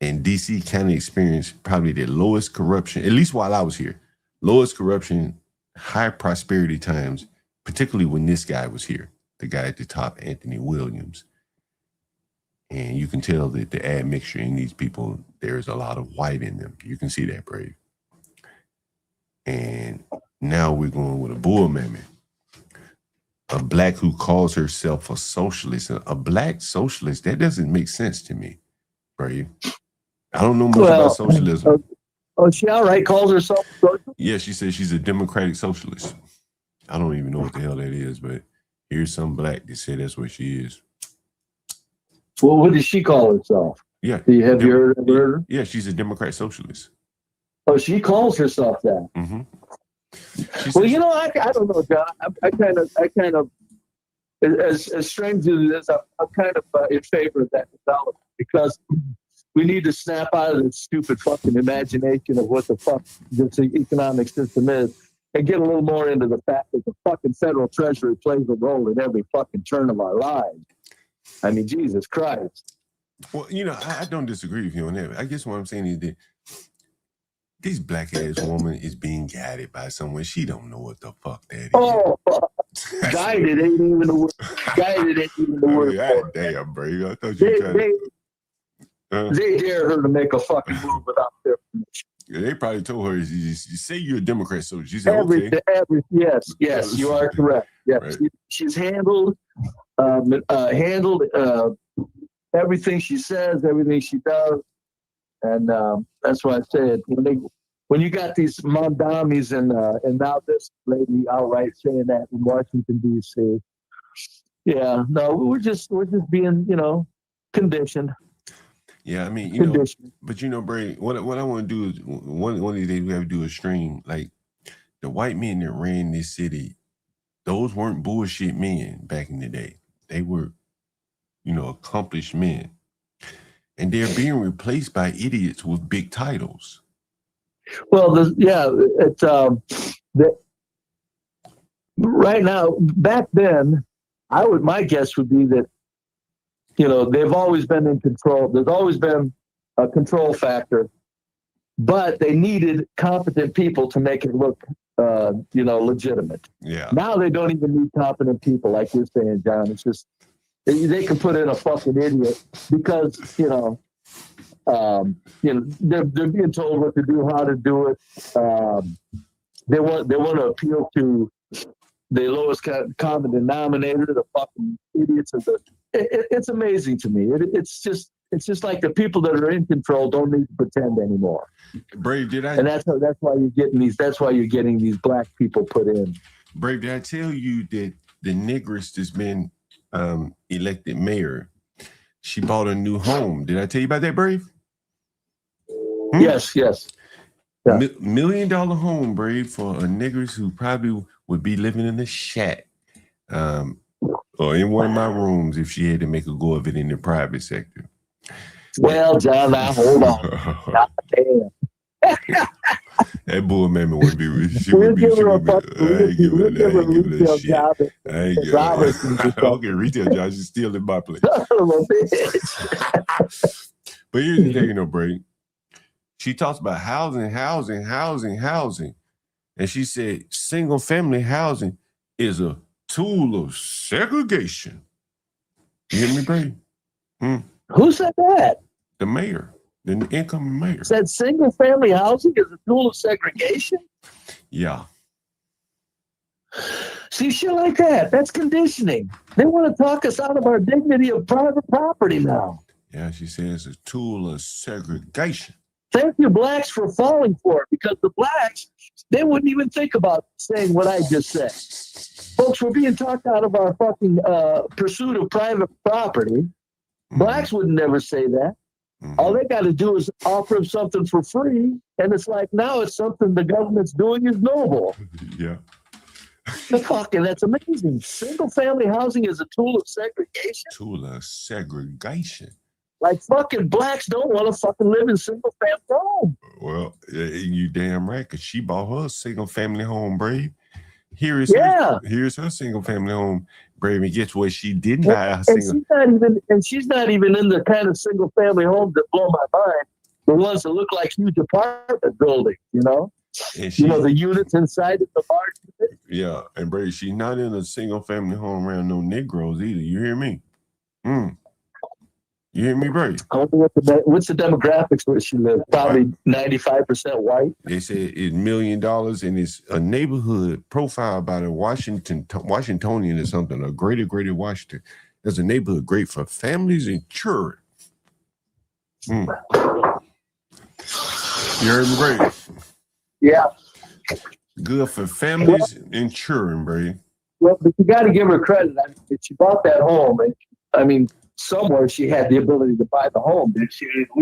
and DC County experienced probably the lowest corruption, at least while I was here, lowest corruption, high prosperity times, particularly when this guy was here, the guy at the top, Anthony Williams. And you can tell that the admixture in these people, there's a lot of white in them. You can see that, Brave. And now we're going with a bull mammy. A black who calls herself a socialist. A black socialist, that doesn't make sense to me, Brave. I don't know much about socialism. Oh, she all right, calls herself a socialist? Yeah, she says she's a democratic socialist. I don't even know what the hell that is, but here's some black that say that's what she is. Well, what does she call herself? Yeah. Have you heard her? Yeah, she's a Democrat socialist. Oh, she calls herself that. Mm-hmm. Well, you know, I don't know, John. I kind of, as strange as it is, I'm kind of in favor of that development, because we need to snap out of this stupid fucking imagination of what the fuck this economic system is, and get a little more into the fact that the fucking federal treasury plays a role in every fucking turn of our lives. I mean, Jesus Christ. Well, you know, I don't disagree with you on that. I guess what I'm saying is that this black ass woman is being guided by someone. She don't know what the fuck that is. Oh, guided ain't even the word. Guided ain't even the word. God damn, bro. I thought you were trying they dare her to make a fucking move without their permission. Yeah, they probably told her, you say you're a Democrat, so she said, okay. Yes, you are correct. Yes, right. She's handled everything she says, everything she does, and that's why I said when you got these mondamis and now this lady outright saying that in Washington D.C. Yeah, no, we're just being conditioned. Yeah, I mean, but Bray, what I want to do is one of these days we have to do a stream. Like the white men that ran this city, those weren't bullshit men back in the day. They were, accomplished men, and they're being replaced by idiots with big titles. Well, right now, back then, my guess would be that. They've always been in control. There's always been a control factor, but they needed competent people to make it look, legitimate. Yeah. Now they don't even need competent people, like you're saying, John. It's just they can put in a fucking idiot because they're being told what to do, how to do it. They want to appeal to the lowest common denominator, the fucking idiots of the. It's amazing to me. It's just like the people that are in control don't need to pretend anymore. Brave, did I? And that's why you're getting these. That's why you're getting these black people put in. Brave, did I tell you that the negress that's been elected mayor, she bought a new home? Did I tell you about that, Brave? Yes. Yeah. $1 million home, Brave, for a negress who probably would be living in a shack. Or in one of my rooms if she had to make a go of it in the private sector. Well, John, now hold on. Damn. That bull mammy would be. She We'll would be. give She her a would be. fucking, I ain't giving we'll it. I give her a ain't giving that retail shit. job I ain't at Robertson's or giving. something. Okay, retail job. She's stealing my place. Son of a bitch. But here's the thing, Bray. She talks about housing, and she said single family housing is a tool of segregation. You hear me, Bray? Who said that? The mayor, the incoming mayor. Said single family housing is a tool of segregation? Yeah. See, shit like that. That's conditioning. They want to talk us out of our dignity of private property now. Yeah, she says it's a tool of segregation. Thank you, blacks, for falling for it, because the blacks, they wouldn't even think about saying what I just said. Folks, we're being talked out of our fucking pursuit of private property. Blacks would never say that. All they got to do is offer them something for free, and it's like now it's something the government's doing is noble. Yeah. That's amazing. Single family housing is a tool of segregation. Tool of segregation. Like fucking blacks don't want to fucking live in single family home. Well, you damn right, because she bought her single family home, Brave. Here's her single family home, Brave. And guess what? She didn't buy a single. She's not even in the kind of single family homes that blow my mind. The ones that look like huge apartment buildings, you know? And she, the units inside of the market. Yeah, and Brave, she's not in a single family home around no Negroes either. You hear me? You hear me, Brave? I wonder what's the demographics where she lives? Probably 95% white. They say it's $1 million, and it's a neighborhood profiled by the Washingtonian or something, a greater Washington. There's a neighborhood great for families and children. You heard me, Brave? Yeah. Good for families and children, Brave. Well, but you got to give her credit. I mean, if she bought that home, somewhere she had the ability to buy the home. What'd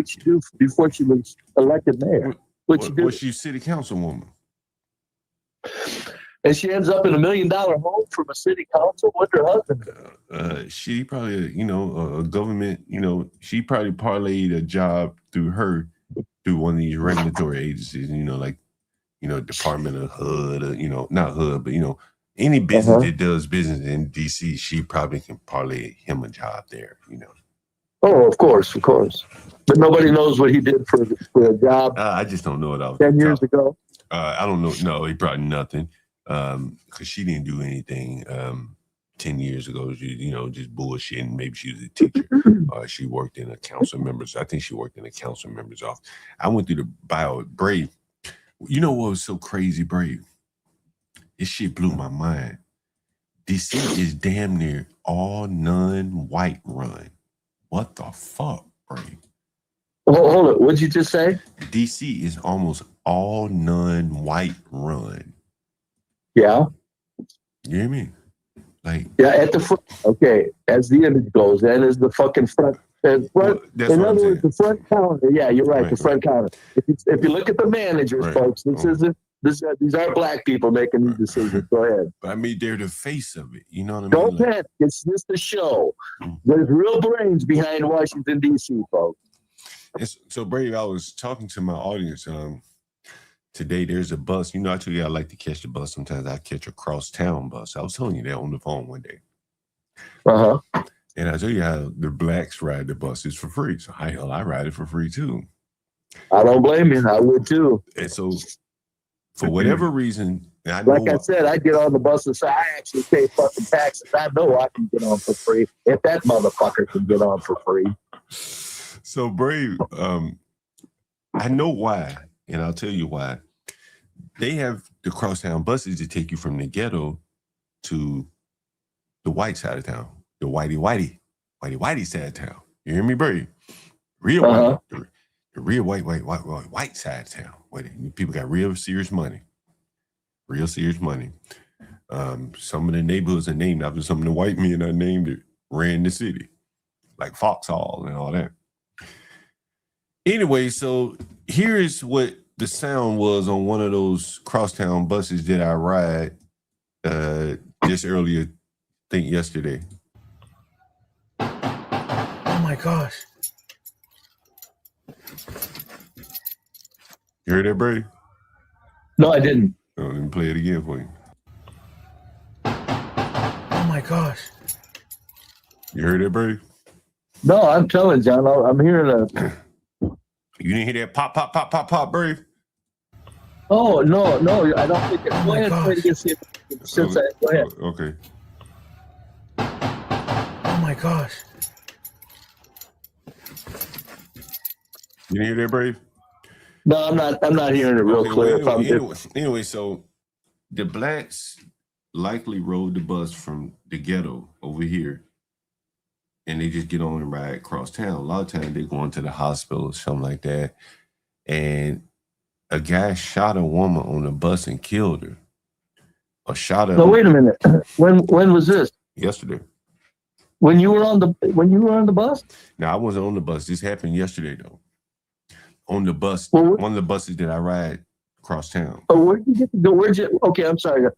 she do before she was elected mayor? Was she city councilwoman? And she ends up in $1 million home from a city council with her husband. She probably, a government, she probably parlayed a job through one of these regulatory agencies, Department of HUD, not HUD, but, any business that does business in DC, she probably can parlay him a job there, Oh, of course. But nobody knows what he did for a job. I just don't know it off 10 years ago. I don't know. No, he probably nothing. Because she didn't do anything 10 years ago. She, just bullshitting. Maybe she was a teacher. She worked in a council member's. I think she worked in a council member's office. I went through the bio. Brave. You know what was so crazy, Brave? This shit blew my mind. DC is damn near all non-white run. What the fuck, Brave? Hold it. What'd you just say? DC is almost all non-white run. Yeah. You hear me? At the front. Okay, as the image goes, that is the fucking front. In other words, the front counter. Yeah, you're right. The front counter. If you look at the managers, folks, these are black people making these decisions. Go ahead. But I mean, they're the face of it. You know what I mean? Don't panic. It's just a show. There's real brains behind Washington, D.C., folks. So, Brave, I was talking to my audience today. There's a bus. I told you I like to catch the bus. Sometimes I catch a cross-town bus. I was telling you that on the phone one day. And I tell you how the blacks ride the buses for free. So I ride it for free too. I don't blame you. I would too. And so for whatever reason, I said, I get on the bus and say, I actually pay fucking taxes. I know I can get on for free. If that motherfucker can get on for free. So Brave, I know why, and I'll tell you why. They have the crosstown buses that take you from the ghetto to the white side of town. The whitey side of town. You hear me, Brave? Real white, the real white side of town. People got real serious money. Some of the neighborhoods are named after some of the white men I named that ran the city, like Foxhall and all that. Anyway, so here is what the sound was on one of those crosstown buses that I ride just earlier, I think yesterday. Oh my gosh. You heard that, Brady? No, I didn't. Oh, let me play it again for you. Oh my gosh. You heard that, Brady? No, I'm telling John. I'm hearing a. You didn't hear that pop, pop, pop, pop, pop, Brady? Oh no, I don't think it. Go ahead, play it again. See if go ahead. Okay. Oh my gosh. You didn't hear that, Brave? No, I'm not hearing it real clear. Anyway, so the blacks likely rode the bus from the ghetto over here, and they just get on and ride across town. A lot of times they go into the hospital or something like that, and a guy shot a woman on the bus and killed her. Or shot her. No, wait a minute. When was this? Yesterday. When you were on the bus? No, I wasn't on the bus. This happened yesterday though. On the bus, one of the buses that I ride across town. Oh, where'd you get to go? Okay, I'm sorry.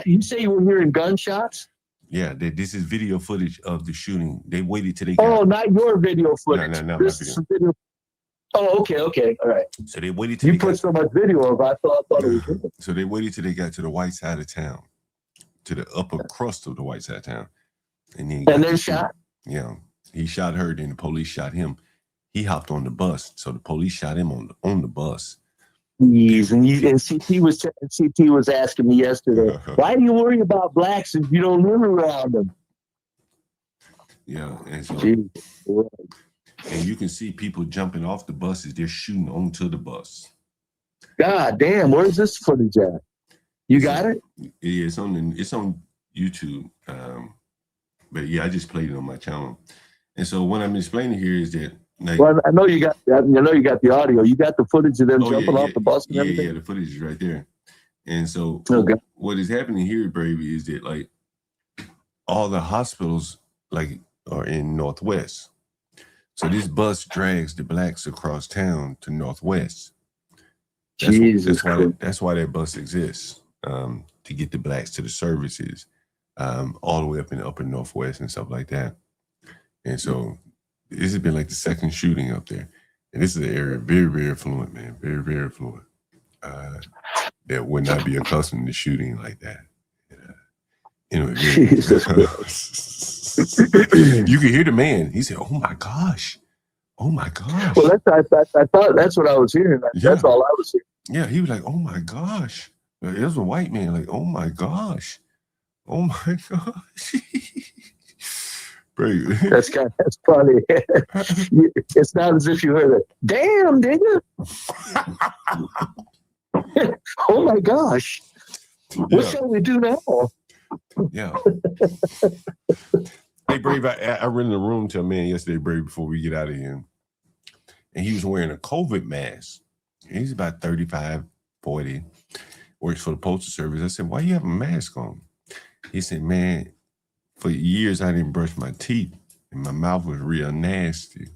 You say you were hearing gunshots? Yeah, this is video footage of the shooting. They waited till they got... not your video footage. No, this is video. Oh, okay, all right. So they waited till you put so much video of. I thought it was good. So they waited till they got to the white side of town, to the upper crust of the white side of town, and then shot. Yeah, he shot her. Then the police shot him. He hopped on the bus, so the police shot him on the bus. Jeez, and CT was asking me yesterday, why do you worry about blacks if you don't live around them? Yeah, and so Jeez. and you can see people jumping off the buses. They're shooting onto the bus. God damn, where's this footage at? You got it? Yeah, it's on YouTube. But yeah, I just played it on my channel. And so what I'm explaining here is that. Well, I know you got the audio. You got the footage of them jumping off the bus and everything? Yeah, the footage is right there. And so what is happening here, Bravey, is that like all the hospitals like are in Northwest. So this bus drags the blacks across town to Northwest. That's why that bus exists, to get the blacks to the services, all the way up in the upper Northwest and stuff like that. And so this has been like the second shooting up there. And this is an area very, very affluent, man. Very, very affluent. That would not be accustomed to shooting like that. Anyway, you can hear the man. He said, "Oh my gosh. Oh my gosh." Well, I thought that's what I was hearing. That's all I was hearing. Yeah, he was like, "Oh my gosh." It was a white man, like, "Oh my gosh. Oh my gosh." That's funny. It's not as if you heard it. Damn, nigga. Oh my gosh. Yeah. What shall we do now? Yeah. Hey, Brave, I ran in the room to a man yesterday, Brave, before we get out of here. And he was wearing a COVID mask. He's about 35, 40, works for the Postal Service. I said, "Why you have a mask on?" He said, "Man, for years, I didn't brush my teeth, and my mouth was real nasty."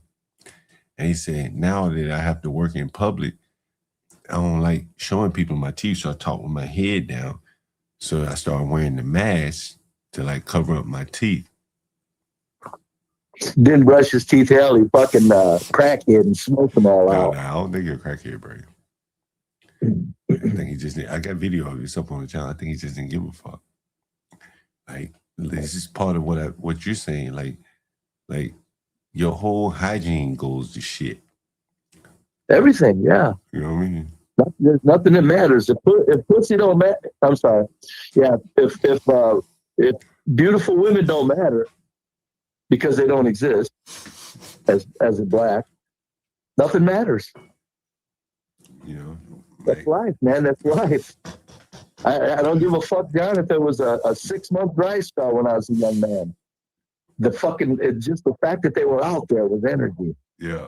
And he said, "Now that I have to work in public, I don't like showing people my teeth, so I talk with my head down. So I started wearing the mask to like cover up my teeth." Didn't brush his teeth, hell, he fucking crackhead and smoked them all out. No, I don't think you're a crackhead, bro. I think he just, I got video of it up on the channel. I think he just didn't give a fuck. Like, this is part of what you're saying. Like your whole hygiene goes to shit. Everything, yeah. You know what I mean? There's nothing that matters. If pussy don't matter, I'm sorry. Yeah, if beautiful women don't matter because they don't exist as a black, nothing matters. You know, that's life, man. That's life. I don't give a fuck, John, if there was a 6-month dry spell when I was a young man. Just the fact that they were out there was energy. Yeah.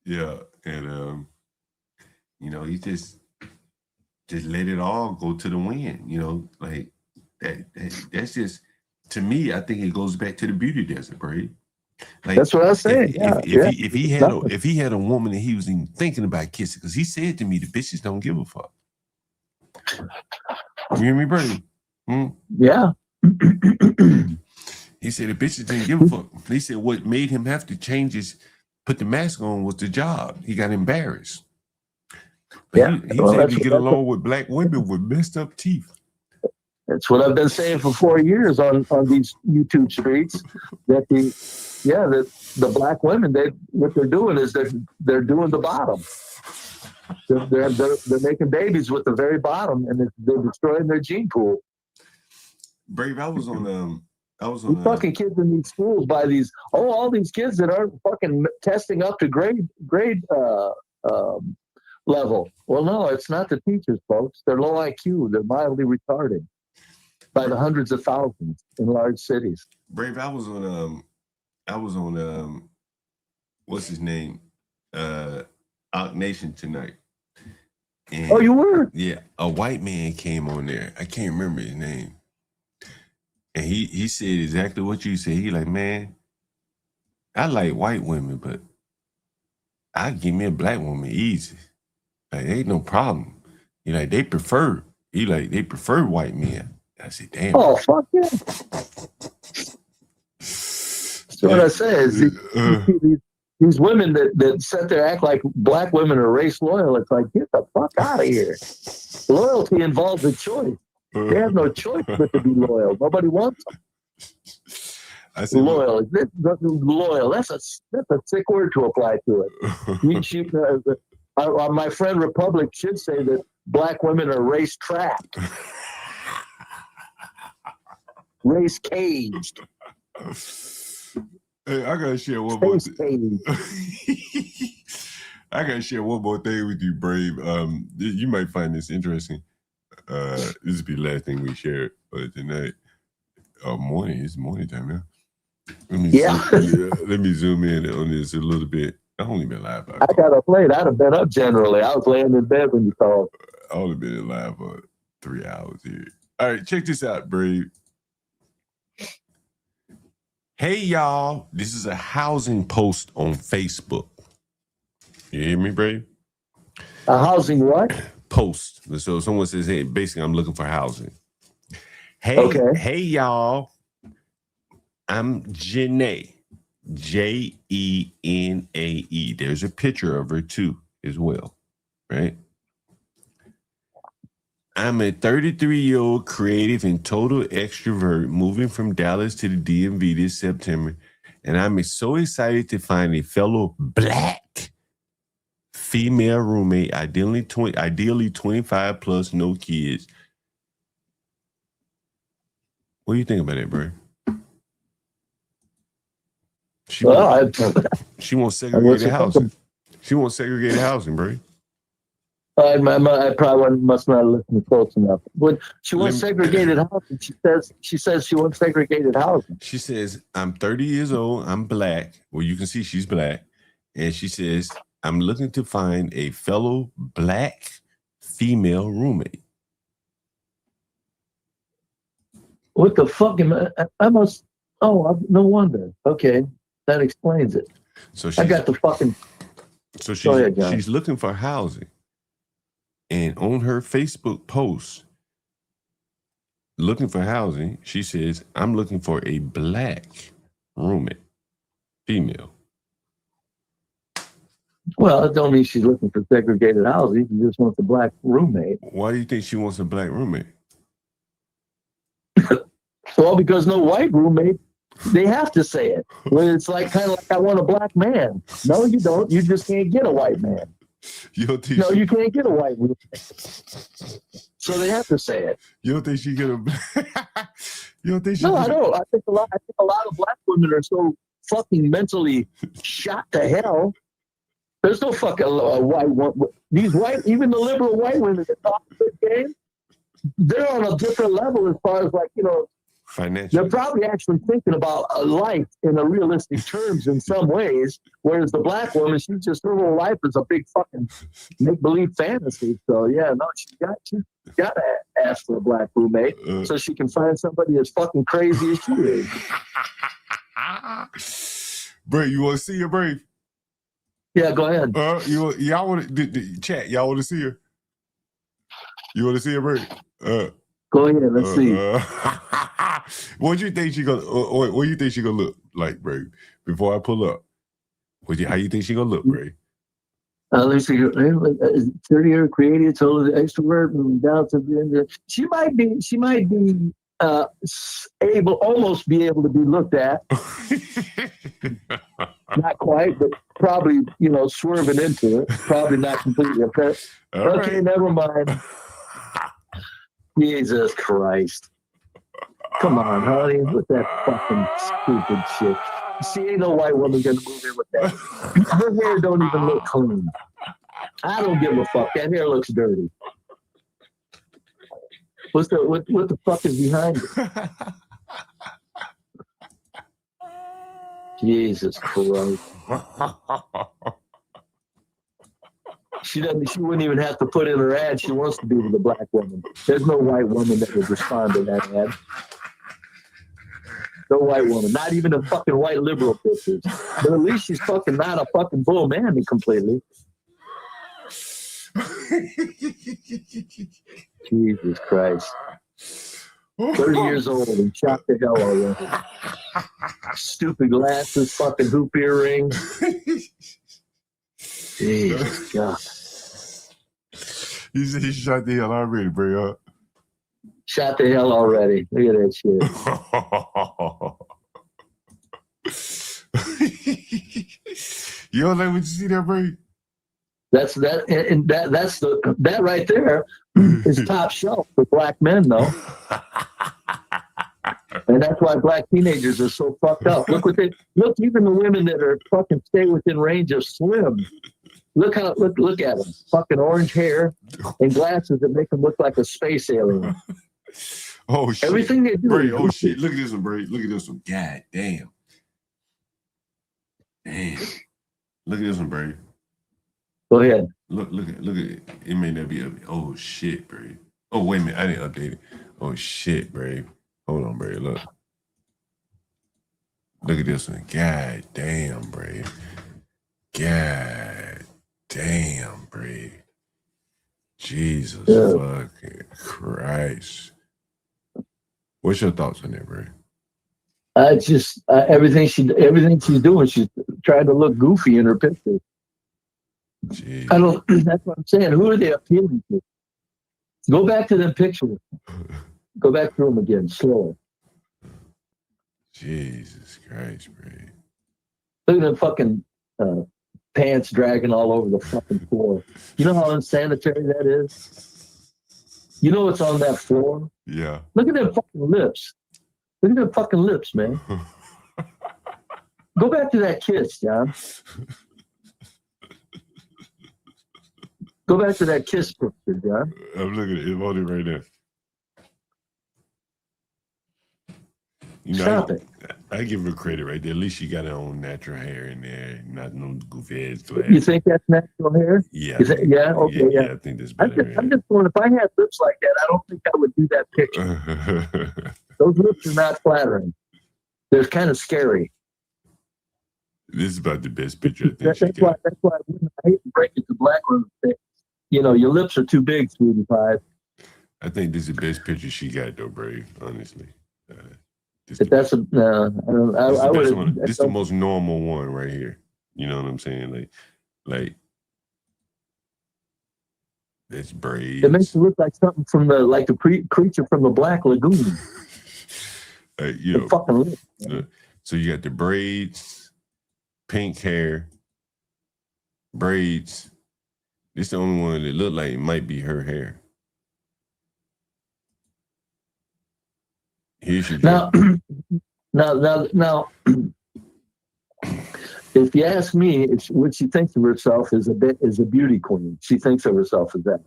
Yeah. And, you know, he just let it all go to the wind, you know, like that's just, to me, I think it goes back to the beauty desert, Brady. Like, that's what I was saying. If he had a woman that he was even thinking about kissing, because he said to me, the bitches don't give a fuck. You hear me, Brady? Yeah. He said the bitches didn't give a fuck. He said what made him have to put the mask on was the job. He got embarrassed. But Yeah, he said he get along with black women with messed up teeth. That's what I've been saying for 4 years on these YouTube streets. That the black women, what they're doing is they're doing the bottom. They're making babies with the very bottom, and they're destroying their gene pool. Brave, I was on fucking kids in these schools by these all these kids that aren't fucking testing up to grade level. Well, no, it's not the teachers, folks. They're low IQ. They're mildly retarded by the hundreds of thousands in large cities. Brave, I was on what's his name? Out Nation tonight. And, oh, you were? Yeah, a white man came on there. I can't remember his name. And he said exactly what you said. He like, man, I like white women, but I give me a black woman easy. Like, ain't no problem. He like, they prefer white men. I said, damn. Oh, fuck yeah. So what I say is these women that sit there act like black women are race loyal, it's like, get the fuck out of here. Loyalty involves a choice. They have no choice but to be loyal. Nobody wants them. I said, loyal. Loyal. That's a sick word to apply to it. My friend Republic should say that black women are race trapped, race caged. Hey, I gotta share one more thing. I gotta share one more thing with you, Brave. You might find this interesting. This will be the last thing we share tonight. Morning. It's morning time now. Let me zoom in on this a little bit. I've only been live. I got up late. I'd have been up generally. I was laying in bed when you called. I only been live for 3 hours here. All right, check this out, Brave. Hey, y'all. This is a housing post on Facebook. You hear me, Brave? A housing what? Post. So someone says, hey, basically, I'm looking for housing. Hey, y'all. I'm Janae. Jenae. There's a picture of her, too, as well. Right? I'm a 33-year-old creative and total extrovert moving from Dallas to the DMV this September, and I'm so excited to find a fellow black female roommate, ideally 25 plus, no kids. What do you think about that, bro? She wants segregated housing. She wants segregated housing, bro. I probably must not listen close enough. But she wants segregated housing. She says she wants segregated housing. She says, I'm 30 years old. I'm black. Well, you can see she's black. And she says, I'm looking to find a fellow black female roommate. What the fuck am I must. Oh, no wonder. Okay. That explains it. So I got the fucking. So she's looking for housing. And on her Facebook post, looking for housing, she says, I'm looking for a black roommate, female. Well, it don't mean she's looking for segregated housing. She just wants a black roommate. Why do you think she wants a black roommate? Well, because no white roommate, they have to say it. When it's like kind of like, I want a black man. No, you don't. You just can't get a white man. You can't get a white roommate. So they have to say it. You don't think she get a? You don't think she? No, I don't. I think a lot of black women are so fucking mentally shot to hell. There's no fucking white one. Even the liberal white women that talk this game, they're on a different level as far as financial. They're probably actually thinking about a life in a realistic terms in some ways, whereas the black woman, her whole life is a big fucking make-believe fantasy. So yeah, no, she's got to ask for a black roommate so she can find somebody as fucking crazy as she is. Brave, you want to see her, Brave? Yeah, go ahead. Y'all want to chat? Y'all want to see her? You want to see her, Brave? Go ahead, let's see. What do you think she gonna look like, Brave? Before I pull up, how you think she gonna look, Brave? Let's see. 30-year creative, told the extrovert, moving down to the end. She might be almost be able to be looked at. Not quite, but probably, swerving into it. Probably not completely. Okay, right. Never mind. Jesus Christ. Come on, honey, with that fucking stupid shit. See, ain't no white woman gonna move in with that. Her hair don't even look clean. I don't give a fuck. That hair looks dirty. What the fuck is behind it? Jesus Christ. She wouldn't even have to put in her ad. She wants to be with a black woman. There's no white woman that would respond to that ad. No white woman. Not even a fucking white liberal bitches. But at least she's fucking not a fucking bull mammy completely. Jesus Christ. 30 years old and shot the hell already. Stupid glasses, fucking hoop earrings. Jesus God. You said he shot the hell already, bro. Shot the hell already. Look at that shit. You don't like what you see there, bro? That's that right there is top shelf for black men, though. And that's why black teenagers are so fucked up. Look even the women that are fucking stay within range of slim. Look at them. Fucking orange hair and glasses that make them look like a space alien. Oh shit. Everything they do. Bray, oh shit. Look at this one, Bray. Look at this one. God damn. Damn. Look at this one, Bray. Go ahead. Look at it. It may not be up. Oh shit, Bray. Oh, wait a minute. I didn't update it. Oh shit, Bray. Hold on, Bray. Look. Look at this one. God damn, Bray. God damn, Bray. Jesus fucking Christ. What's your thoughts on that, Bray? Everything she's doing, she's trying to look goofy in her picture. Jeez. That's what I'm saying. Who are they appealing to? Go back to them pictures. Go back through them again, slower. Jesus Christ, Bray. Look at them fucking pants dragging all over the fucking floor. You know how unsanitary that is? You know what's on that floor? Yeah. Look at them fucking lips. Look at them fucking lips, man. Go back to that kiss, John. Go back to that kiss picture, John. I'm looking at it. I'm on it right now. Stop it. I give her credit right there. At least she got her own natural hair in there, not no goofy ass. You think that's natural hair? Yeah. Okay. Yeah. I think that's better. I'm just going, if I had lips like that, I don't think I would do that picture. Those lips are not flattering. They're kind of scary. This is about the best picture I think That's why I hate to break it to black women. Your lips are too big, sweetie pie. I think this is the best picture she got, though, Brave, honestly. This is the most normal one right here. You know what I'm saying? Like that's braids. It makes it look like something from the creature from the Black Lagoon. Fucking lips. So you got the braids, pink hair, braids. This is the only one that look like it might be her hair. Here she now, if you ask me, what she thinks of herself is a beauty queen. She thinks of herself as that.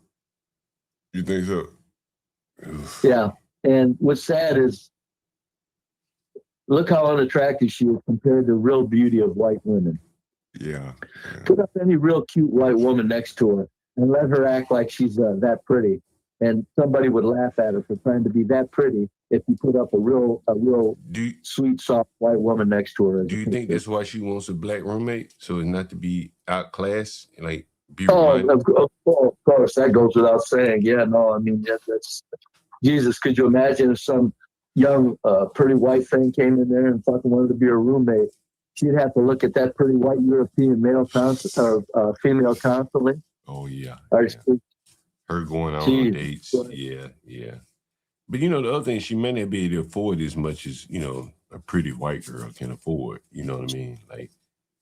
You think so? Yeah. And what's sad is, look how unattractive she is compared to real beauty of white women. Yeah. Put up any real cute white woman next to her and let her act like she's that pretty. And somebody would laugh at her for trying to be that pretty if you put up a real sweet, soft white woman next to her. Do you think that's why she wants a black roommate? So as not to be outclassed, like be of course, that goes without saying. Yeah, no, I mean that's Jesus. Could you imagine if some young, pretty white thing came in there and fucking wanted to be a roommate? she'd have to look at that pretty white European male consul or female constantly. Oh yeah. Or Her going out Jeez. on dates. Yeah. But you know, the other thing, she may not be able to afford as much as, you know, a pretty white girl can afford. You know what I mean? Like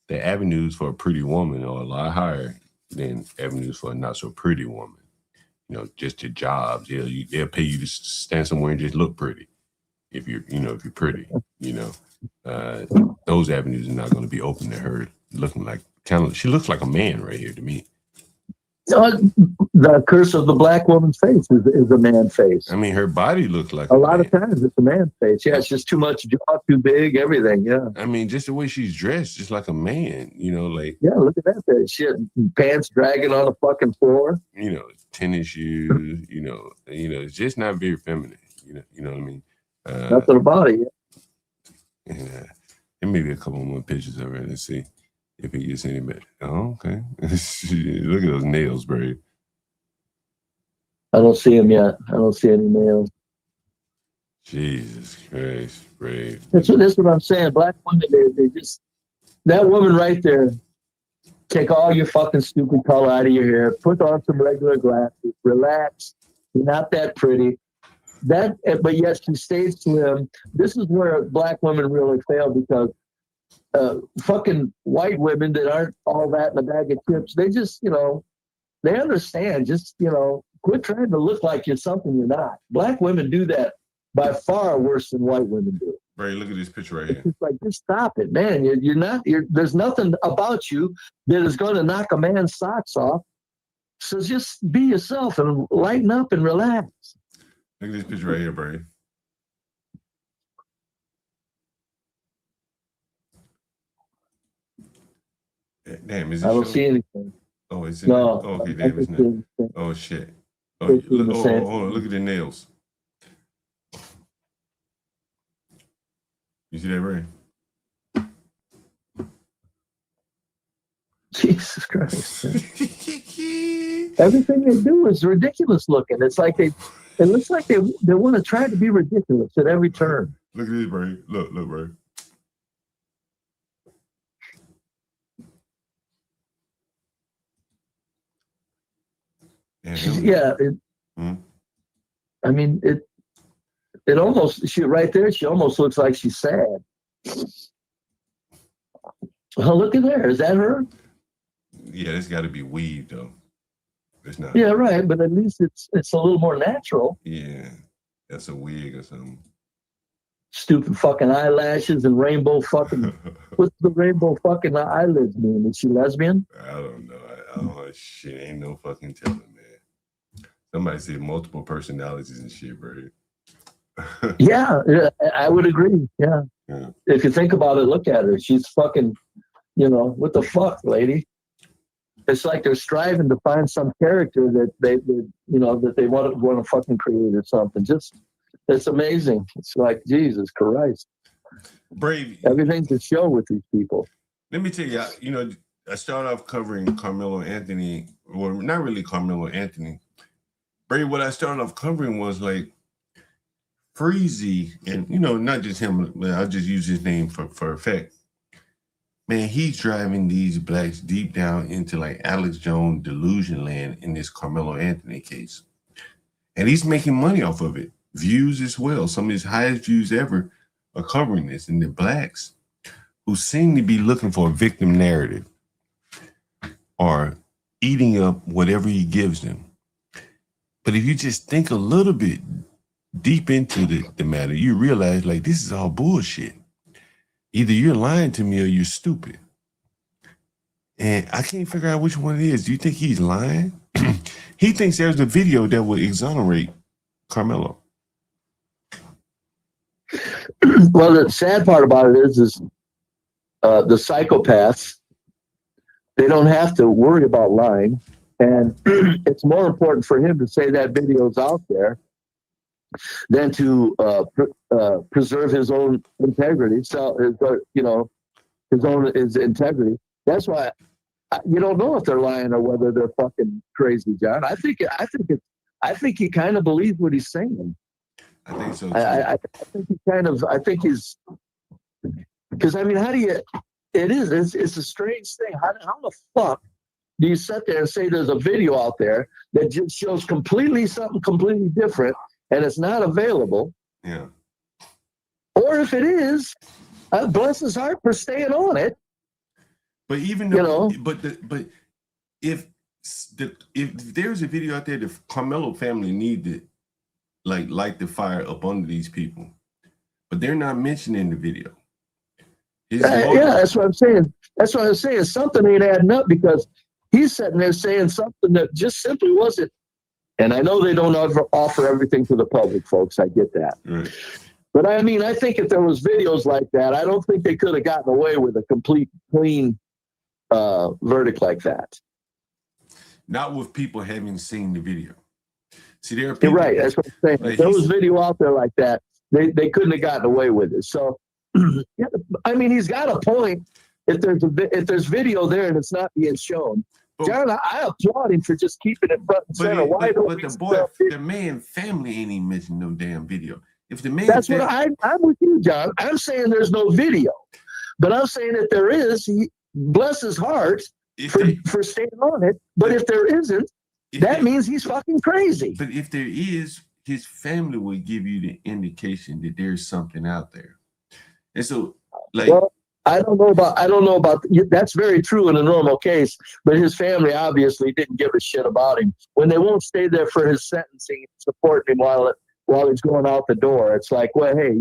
the avenues for a pretty woman are a lot higher than avenues for a not so pretty woman. You know, just your jobs. They'll pay you to stand somewhere and just look pretty. If you're pretty, you know, those avenues are not going to be open to her looking like she looks like a man right here to me. The curse of the black woman's face is a man face. I mean, her body looks like a lot of times it's a man face. Yeah, it's just too much jaw, too big, everything. Yeah. I mean, just the way she's dressed, just like a man. You know, like look at that face. She had pants dragging on the fucking floor. You know, tennis shoes. You know, it's just not very feminine. You know what I mean? Nothing about it. Yeah. And maybe a couple more pictures of her. Let's see if it gets any better. Oh, okay. Look at those nails, Brave. I don't see them yet. I don't see any nails. Jesus Christ, Brave. That's what I'm saying. Black women, they just, that woman right there, take all your fucking stupid color out of your hair, put on some regular glasses, relax. You're not that pretty. But yet she stays slim. This is where black women really fail because fucking white women that aren't all that in a bag of chips, they just, they understand. Just, quit trying to look like you're something you're not. Black women do that by far worse than white women do. Ray, look at this picture right here. It's like, just stop it, man. You're not. There's nothing about you that is going to knock a man's socks off. So just be yourself and lighten up and relax. Look at this picture right here, Bray. Damn, is it? I don't see anything. Oh, is it? No. Oh, okay, damn, it's not. Oh, shit. Oh, look, hold on. Look at the nails. You see that, Ray? Jesus Christ. Everything they do is ridiculous looking. It's like it looks like they want to try to be ridiculous at every turn. Look at this, Ray. Look, Ray. Yeah. I mean, it almost, she right there, she almost looks like she's sad. Oh, look at there. Is that her? Yeah, it's got to be weaved, though. It's not. Yeah, right. But at least it's a little more natural. Yeah, that's a wig or something. Stupid fucking eyelashes and rainbow fucking. What's the rainbow fucking eyelids mean? Is she lesbian? I don't know. I don't know. Shit, ain't no fucking telling, man. Somebody said multiple personalities and shit, right? Yeah, I would agree. Yeah. If you think about it, look at her. She's fucking, what the fuck, lady? It's like they're striving to find some character that they want to fucking create or something. Just, it's amazing. It's like, Jesus Christ. Brave. Everything's a show with these people. Let me tell you, I started off covering Karmelo Anthony, well, not really Karmelo Anthony. Brave, what I started off covering was like Freezy, and not just him, but I'll just use his name for effect. Man, he's driving these blacks deep down into like Alex Jones delusion land in this Karmelo Anthony case. And he's making money off of it. Views as well. Some of his highest views ever are covering this. And the blacks who seem to be looking for a victim narrative are eating up whatever he gives them. But if you just think a little bit deep into the matter, you realize like this is all bullshit. Either you're lying to me or you're stupid. And I can't figure out which one it is. Do you think he's lying? He thinks there's a video that will exonerate Karmelo. Well, the sad part about it is the psychopaths, they don't have to worry about lying. And it's more important for him to say that video's out there than to preserve his own integrity. So, his integrity. That's why you don't know if they're lying or whether they're fucking crazy, John. I think he kind of believes what he's saying. I think so too. I think he's because I mean, how do you? It is. It's a strange thing. How the fuck do you sit there and say there's a video out there that just shows something completely different and it's not available? Yeah. Or if it is, bless his heart for staying on it. But even though, but if there's a video out there, the Karmelo family need to light the fire up under these people, but they're not mentioned in the video. Yeah, that's what I'm saying. That's what I'm saying. Something ain't adding up because he's sitting there saying something that just simply wasn't. And I know they don't offer everything to the public, folks. I get that. Right. But I mean, I think if there was videos like that, I don't think they could have gotten away with a complete clean verdict like that. Not with people having seen the video. See, there are people. You're right. That's what I'm saying. If there was video out there like that, they couldn't have gotten away with it. So, yeah, I mean, he's got a point. If there's video there and it's not being shown, John, I applaud him for just keeping it front and center. But the man family ain't even mentioned no damn video. If the man, that's what I'm with you, John. I'm saying there's no video, but I'm saying if there is, he bless his heart for staying on it. But if there isn't, that means he's fucking crazy. But if there is, his family will give you the indication that there's something out there. And so, well, I don't know about that's very true in a normal case, but his family obviously didn't give a shit about him when they won't stay there for his sentencing and support him while he's going out the door. It's like, well, hey,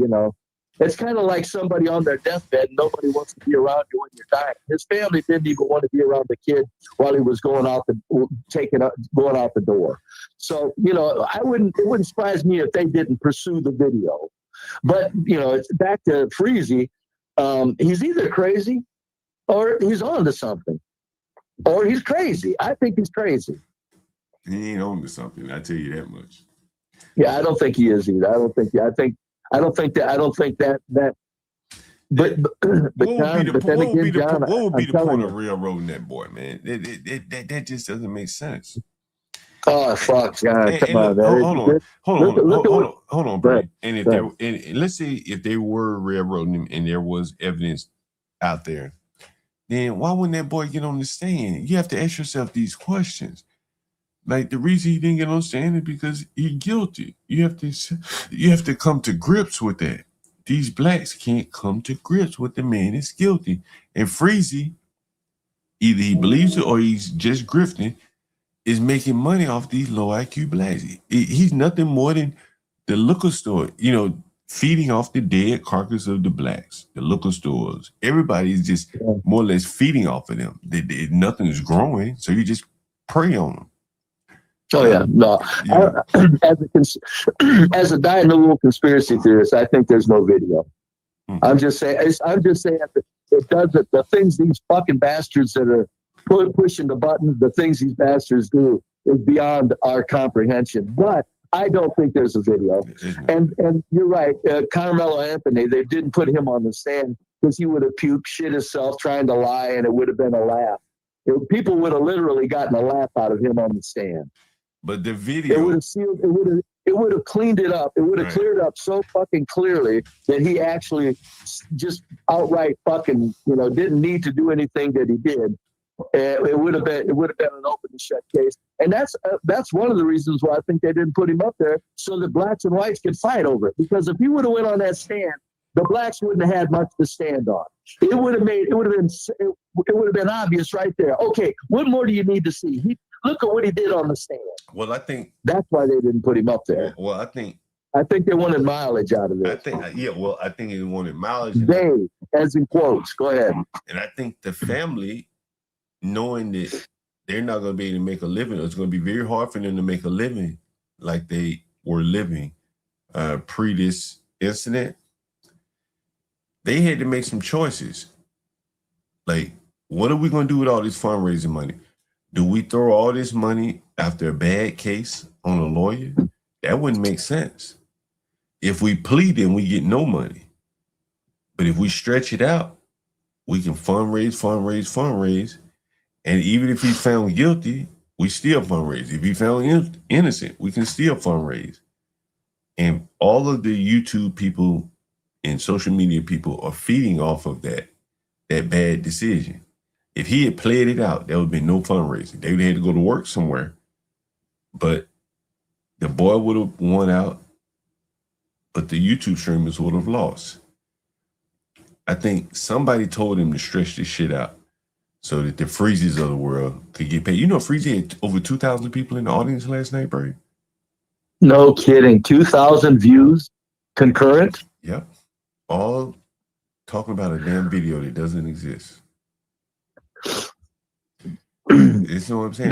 it's kind of like somebody on their deathbed. Nobody wants to be around you when you're dying. His family didn't even want to be around the kid while he was going out the door. So, it wouldn't surprise me if they didn't pursue the video. But, it's back to Freezy. He's either crazy or he's on to something. Or he's crazy. I think he's crazy. He ain't on to something, I tell you that much. Yeah, I don't think he is either. I don't think that. But what would be the point of railroading that boy, man? That just doesn't make sense. Oh fuck, God! Come on, hold on, bro. And let's say if they were railroading him and there was evidence out there, then why wouldn't that boy get on the stand? You have to ask yourself these questions. Like, the reason he didn't get on the stand is because he's guilty. You have to come to grips with that. These blacks can't come to grips with the man is guilty. And Freezy, either he believes it or he's just grifting, is making money off these low IQ blacks. He's nothing more than the liquor store, feeding off the dead carcass of the blacks, the liquor stores. Everybody's just more or less feeding off of them. Nothing is growing, so you just prey on them. Oh yeah, no. As a dying conspiracy theorist, I think there's no video. I'm just saying that it does it. The things these fucking bastards that are pushing the buttons, the things these bastards do is beyond our comprehension. But I don't think there's a video. And you're right, Karmelo Anthony. They didn't put him on the stand because he would have puked shit himself trying to lie, and it would have been a laugh. People would have literally gotten a laugh out of him on the stand. But the video, it would have cleaned it up. It would have cleared up so fucking clearly that he actually just outright fucking, didn't need to do anything that he did. It would have been an open and shut case. And that's one of the reasons why I think they didn't put him up there, so that blacks and whites could fight over it. Because if he would have went on that stand, the blacks wouldn't have had much to stand on. It would have been obvious right there. Okay, what more do you need to see? Look at what he did on the stand. Well, I think that's why they didn't put him up there. Well, I think they wanted mileage out of it. I think they wanted mileage. They, as in quotes. Go ahead. And I think the family, knowing that they're not going to be able to make a living, it's going to be very hard for them to make a living like they were living pre this incident. They had to make some choices. Like, what are we going to do with all this fundraising money? Do we throw all this money after a bad case on a lawyer? That wouldn't make sense. If we plead, then we get no money. But if we stretch it out, we can fundraise. And even if he's found guilty, we still fundraise. If he's found innocent, we can still fundraise. And all of the YouTube people and social media people are feeding off of that that bad decision. If he had played it out, there would be no fundraising. They would have had to go to work somewhere. But the boy would have won out, but the YouTube streamers would have lost. I think somebody told him to stretch this shit out so that the Freezes of the world could get paid. You know, Freezy had over 2,000 people in the audience last night, Brady. No kidding. 2,000 views concurrent? Yep. All talking about a damn video that doesn't exist. You know what I'm saying?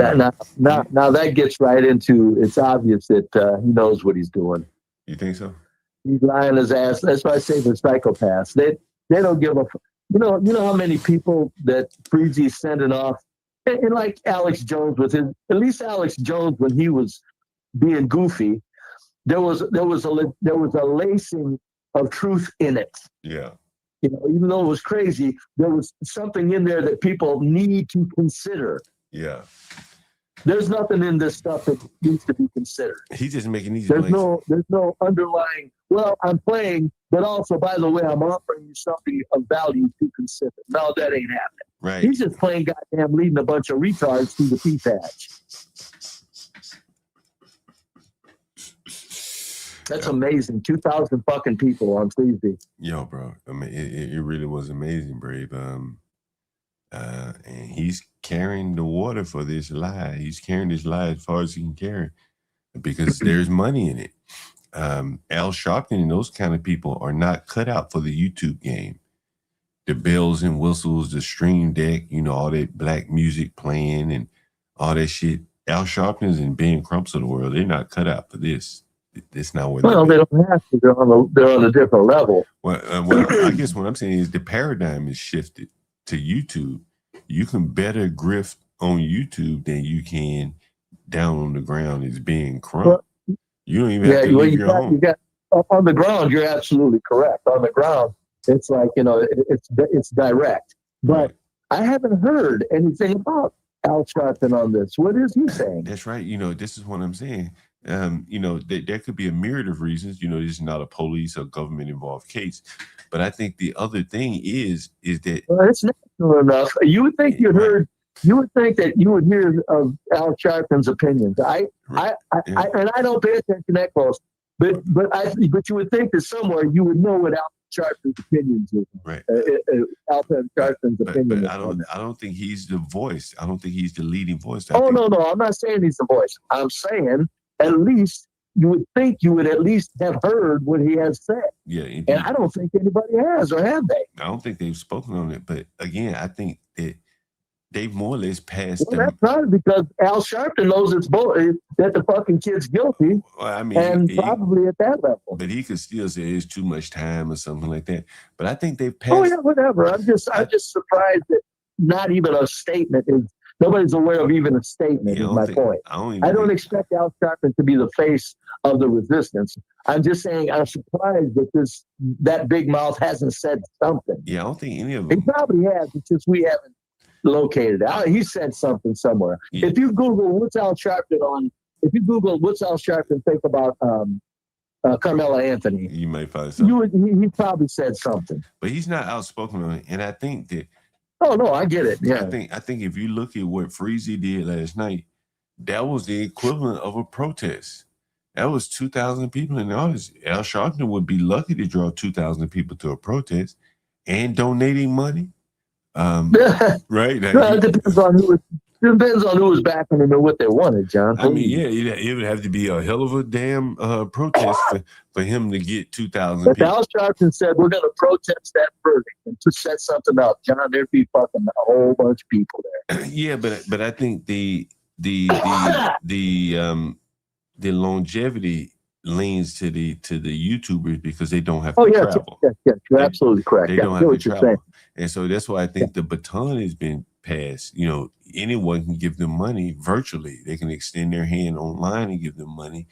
Now that gets right into, it's obvious that he knows what he's doing. You think so? He's lying his ass. That's why I say they're psychopaths. They don't give a you know how many people that Freezy's sending off, and like Alex Jones with his, at least Alex Jones when he was being goofy, there was a lacing of truth in it. Yeah. You know, even though it was crazy, there was something in there that people need to consider. Yeah. There's nothing in this stuff that needs to be considered. He's just making these. There's no underlying. Well, I'm playing, but also, by the way, I'm offering you something of value to consider. No, that ain't happening. Right. He's just playing goddamn leading a bunch of retards through the P-patch. That's amazing. 2,000 fucking people on Freezy. Yo, bro. I mean, it really was amazing, Brave. And he's carrying the water for this lie. He's carrying this lie as far as he can carry because there's money in it. Al Sharpton and those kind of people are not cut out for the YouTube game. The bells and whistles, the stream deck, you know, all that black music playing and all that shit. Al Sharpton's and Ben Crumps of the world, they're not cut out for this. It's not where they don't have to. They're on a different level. Well, I guess what I'm saying is the paradigm is shifted to YouTube. You can better grift on YouTube than you can down on the ground as being Crump. You don't even have to leave your home. You got on the ground. You're absolutely correct. On the ground, it's like, you know, it's direct. But I haven't heard anything about Al Sharpton on this. What is he saying? That's right. You know, this is what I'm saying. You know, there could be a myriad of reasons. You know, this is not a police or government involved case. But I think the other thing is that it's natural enough. You would think you heard. You would think that you would hear of Al Sharpton's opinions. I don't pay attention that close. But you would think that somewhere you would know what Al Sharpton's opinions is. Right. Al Sharpton's opinion. But I don't think he's the voice. I don't think he's the leading voice. No. I'm not saying he's the voice. I'm saying at least you would think you would at least have heard what he has said. Yeah. And I don't think anybody has, or have they? I don't think they've spoken on it. But again, I think that they've more or less passed. Well, that's probably because Al Sharpton knows that the fucking kid's guilty. Well, I mean, and probably at that level. But he could still say it's too much time or something like that. But I think they've passed. Oh yeah, whatever. I'm just surprised that not even a statement is. Nobody's aware of even a statement. Is my point. I don't expect Al Sharpton to be the face of the resistance. I'm just saying I'm surprised that that big mouth hasn't said something. Yeah, I don't think any of them. He probably has. It's just we haven't located it. He said something somewhere. Yeah. If you Google what's Al Sharpton think about Karmelo Anthony, you may find something. He probably said something. But he's not outspoken on it, and I think that. Oh no, I get it. Yeah, I think if you look at what Freezy did last night, that was the equivalent of a protest. That was 2,000 people in the audience. Al Sharpton would be lucky to draw 2,000 people to a protest and donating money. Right? It depends on who was backing them and what they wanted, John. I mean, yeah, it would have to be a hell of a damn protest for him to get 2,000 people. Al Sharpton said, we're going to protest that verdict and to set something up. John, there'd be fucking a whole bunch of people there. Yeah, but I think the longevity leans to the YouTubers because they don't have to travel. Yeah, you're absolutely correct. They don't have to travel. And so that's why I think the baton has been passed. You know, anyone can give them money virtually. They can extend their hand online and give them money.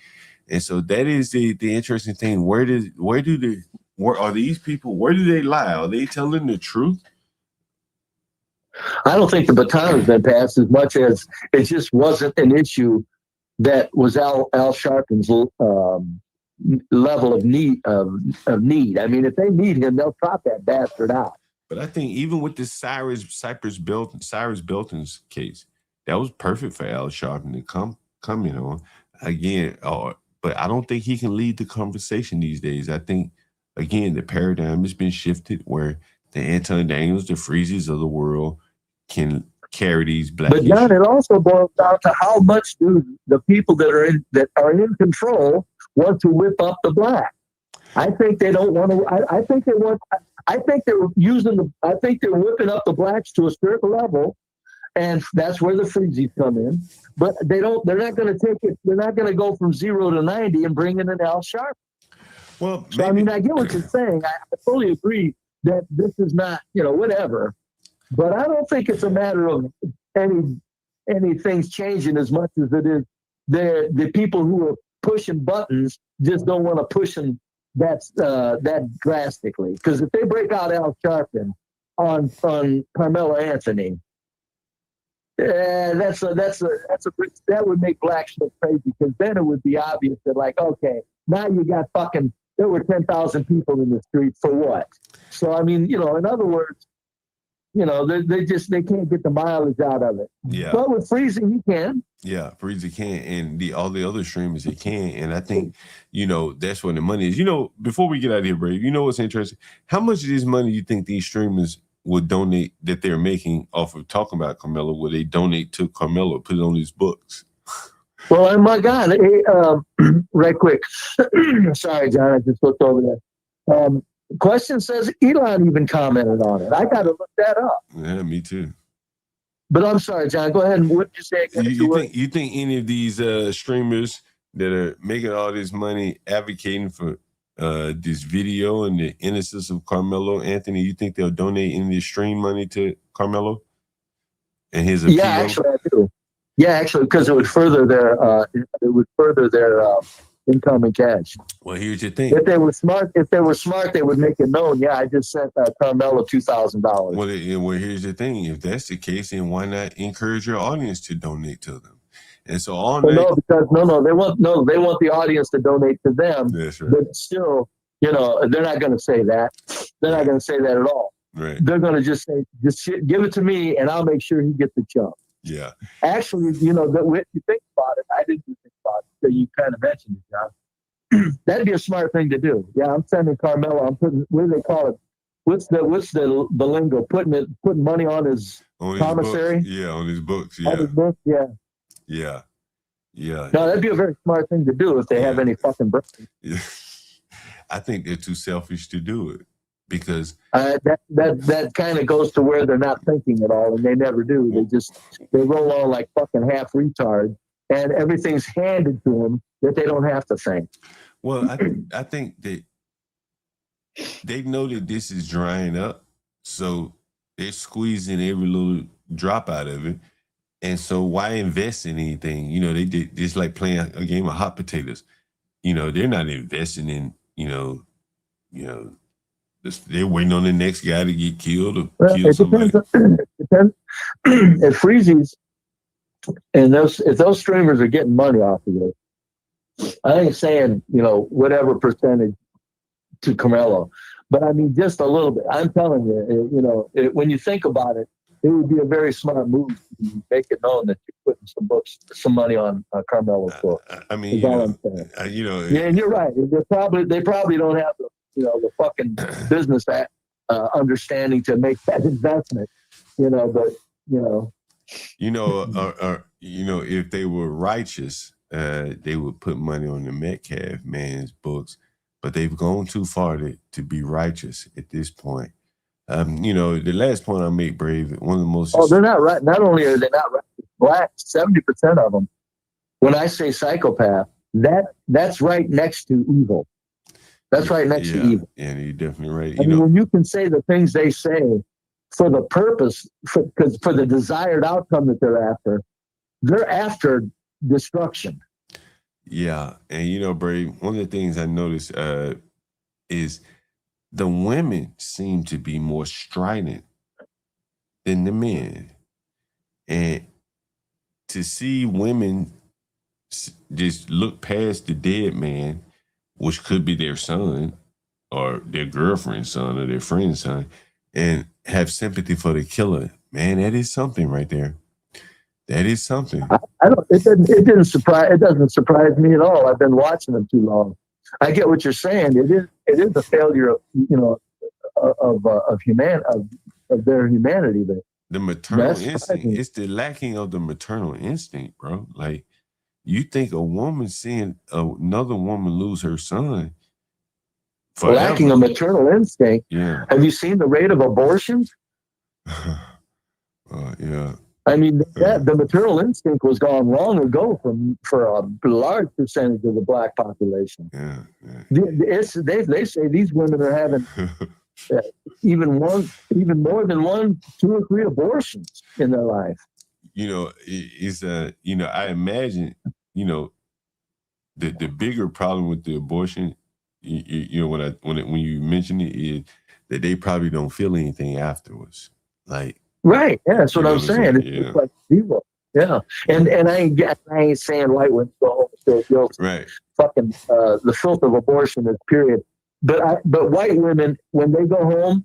And so that is the interesting thing. Where are these people? Where do they lie? Are they telling the truth? I don't think the baton has been passed as much as it just wasn't an issue that was Al Sharpton's level of need. I mean, if they need him, they'll trot that bastard out. But I think even with this Cyrus Belton's case, that was perfect for Al Sharpton to come in on again. But I don't think he can lead the conversation these days. I think again the paradigm has been shifted where the Anton Daniels, the Freezes of the world can carry these black But John, it also boils down to how much do the people that are in control want to whip up the black. I think they don't want to. I think they want. I think they're I think they're whipping up the blacks to a certain level, and that's where the freezies come in. But they don't. They're not going to take it. They're not going to go from 0 to 90 and bring in an Al Sharpton. Well, so I mean, I get what you're saying. I fully agree that this is not, whatever. But I don't think it's a matter of any things changing as much as it is the people who are pushing buttons just don't want to push them that drastically. Because if they break out Al Sharpton on Carmelo Anthony, that would make blacks look crazy, because then it would be obvious that, like, okay, now you got there were 10,000 people in the street for what? So I mean, in other words, they can't get the mileage out of it. Yeah. But with Freezy, he can. Yeah, Freezy can, and all the other streamers, they can. And I think, that's where the money is. Before we get out of here, Brave, what's interesting? How much of this money you think these streamers would donate that they're making off of talking about Carmelo? Would they donate to Carmelo, put it on his books? Well, my God, right quick. Sorry, John, I just looked over there. Question says Elon even commented on it. I got to look that up. Yeah, me too. But I'm sorry, John. Go ahead and what did you say again? You think any of these streamers that are making all this money advocating for this video and the innocence of Carmelo Anthony, you think they'll donate any of the stream money to Carmelo and his appeal? Yeah, actually, I do. Yeah, actually, because it would further their income and cash. Well, here's your thing. If they were smart, they would make it known. Yeah, I just sent Carmelo $2,000. Well, here's the thing. If that's the case, then why not encourage your audience to donate to them? And so they want the audience to donate to them. That's right. But still, they're not going to say that. They're not going to say that at all. Right. They're going to just say, give it to me, and I'll make sure he gets the chunk. Yeah. Actually, when you think about it, I didn't think about it, so you kind of mentioned it, John. That'd be a smart thing to do. Yeah, I'm sending Carmelo. I'm putting, what do they call it? What's the lingo? Putting money on his commissary. Yeah, on his books. Yeah. On his books. Yeah. Yeah. Yeah. No, that'd be a very smart thing to do if they have any fucking brains. Yeah. I think they're too selfish to do it, because that kind of goes to where they're not thinking at all, and they never do. They roll on like fucking half retard, and everything's handed to them that they don't have to think. Well, I think that they know that this is drying up, so they're squeezing every little drop out of it. And so why invest in anything? They did it's like playing a game of hot potatoes. They're not investing in, they're waiting on the next guy to get killed or kill somebody. It depends. If Freezies and if those streamers are getting money off of it, I ain't saying, whatever percentage to Carmelo, but I mean, just a little bit. I'm telling you, when you think about it, it would be a very smart move to make it known that you're putting some money on Carmelo's book. I mean, yeah, and you're right. They probably don't have the fucking business understanding to make that investment. If they were righteous, they would put money on the Metcalf man's books, but they've gone too far to be righteous at this point. The last point I make, Brave, one of the most... Oh, they're not right. Not only are they not right, black, 70% of them, when I say psychopath, that's right next to evil. That's right next to evil. Yeah, you're definitely right. I mean, when you can say the things they say for the purpose, for the desired outcome that they're after destruction. Yeah, and Brave, one of the things I noticed is the women seem to be more strident than the men. And to see women just look past the dead man, which could be their son or their girlfriend's son or their friend's son, and have sympathy for the killer. Man, that is something right there. That is something. It doesn't surprise me at all. I've been watching them too long. I get what you're saying. It is a failure of their humanity. The maternal instinct. It's the lacking of the maternal instinct, bro. Like, you think a woman seeing another woman lose her son forever. Lacking a maternal instinct. Yeah. Have you seen the rate of abortions? Yeah. I mean, the maternal instinct was gone long ago for a large percentage of the black population. Yeah. They say these women are having even more than 1, 2, or 3 abortions in their life. I imagine, the bigger problem with the abortion, when you mention it, is that they probably don't feel anything afterwards. Like, right, yeah, that's what I'm saying. It's Yeah. just like people, yeah. And I ain't saying white women go home and feel guilty. Right. Fucking the filth of abortion is period. But white women, when they go home,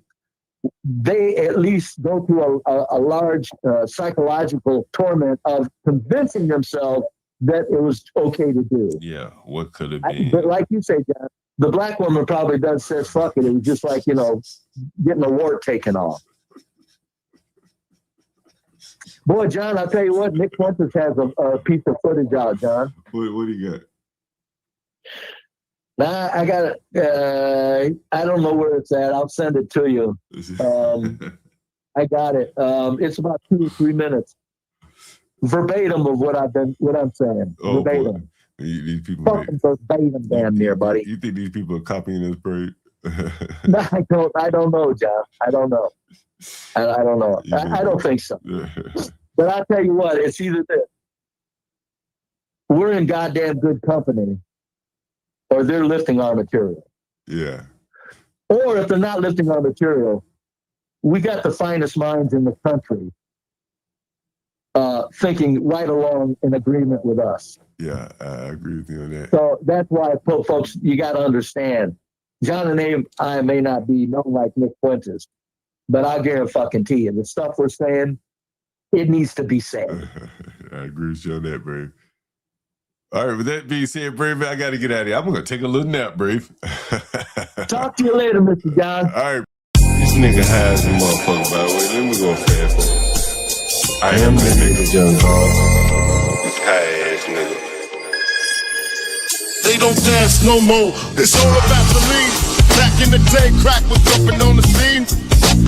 they at least go through a large psychological torment of convincing themselves that it was okay to do. Yeah, what could have been? But like you say, John, the black woman probably says fuck it. It was just like, getting a wart taken off. Boy, John, I'll tell you what, Nick Fuentes has a piece of footage out, John. What do you got? Nah, I got it. I don't know where it's at. I'll send it to you. I got it. It's about 2 or 3 minutes, verbatim of what I'm saying. Oh, verbatim. These people, fucking verbatim, damn near, buddy. You think these people are copying this, Brave? No, I don't know, John. I don't know. I don't know. I don't think so. But I'll tell you what, it's either this. We're in goddamn good company, or they're lifting our material. Yeah. Or if they're not lifting our material, we got the finest minds in the country thinking right along in agreement with us. Yeah, I agree with you on that. So that's why, folks, you got to understand, John and I may not be known like Nick Fuentes, but I guarantee you, the stuff we're saying, it needs to be said. I agree with you on that, Brave. All right, with that being said, Brave, I got to get out of here. I'm going to take a little nap, Brave. Talk to you later, Mr. John. All right. This nigga high as a motherfucker, by the way. Let me go fast forward. I am that nigga, John Paul. This high ass nigga. They don't dance no more. It's all about the lean. Back in the day, crack was jumping on the scene.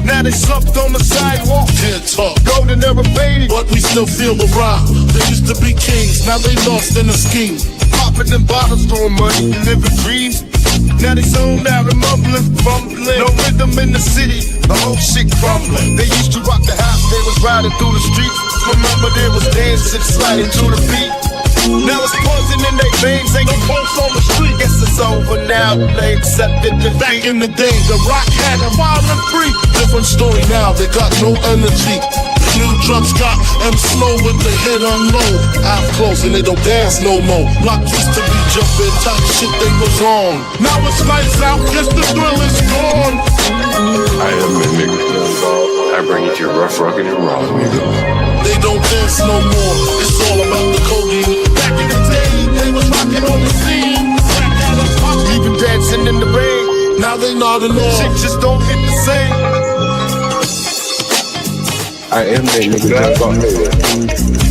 Now they slumped on the sidewalk. Can't talk. Golden era faded, but we still feel the rock. They used to be kings, now they lost in a scheme. Popping them bottles, throwing money, and living dreams. Now they zoned out and mumbling, fumbling. No rhythm in the city, the whole shit crumbling. They used to rock the house, they was riding through the streets. Remember there was dancing, sliding to the beat. Now it's poison in their veins, ain't no pulse on the street. Guess it's over now, they accepted the back in the day, the rock had them wild and free. Different story now, they got no energy. The new drums got them slow with the head on low. Eyes closed and they don't dance no more. Block used to be jumping, top shit they was on. Now it's lights out, guess the thrill is gone. I am the nigga. I bring it to you rough, rugged, and raw, nigga. They don't dance no more. It's all about the codeine. Back in the day, they was rocking on the scene. Even dancing in the rain. Now they nodding off. Shit just don't hit the same. I am that nigga.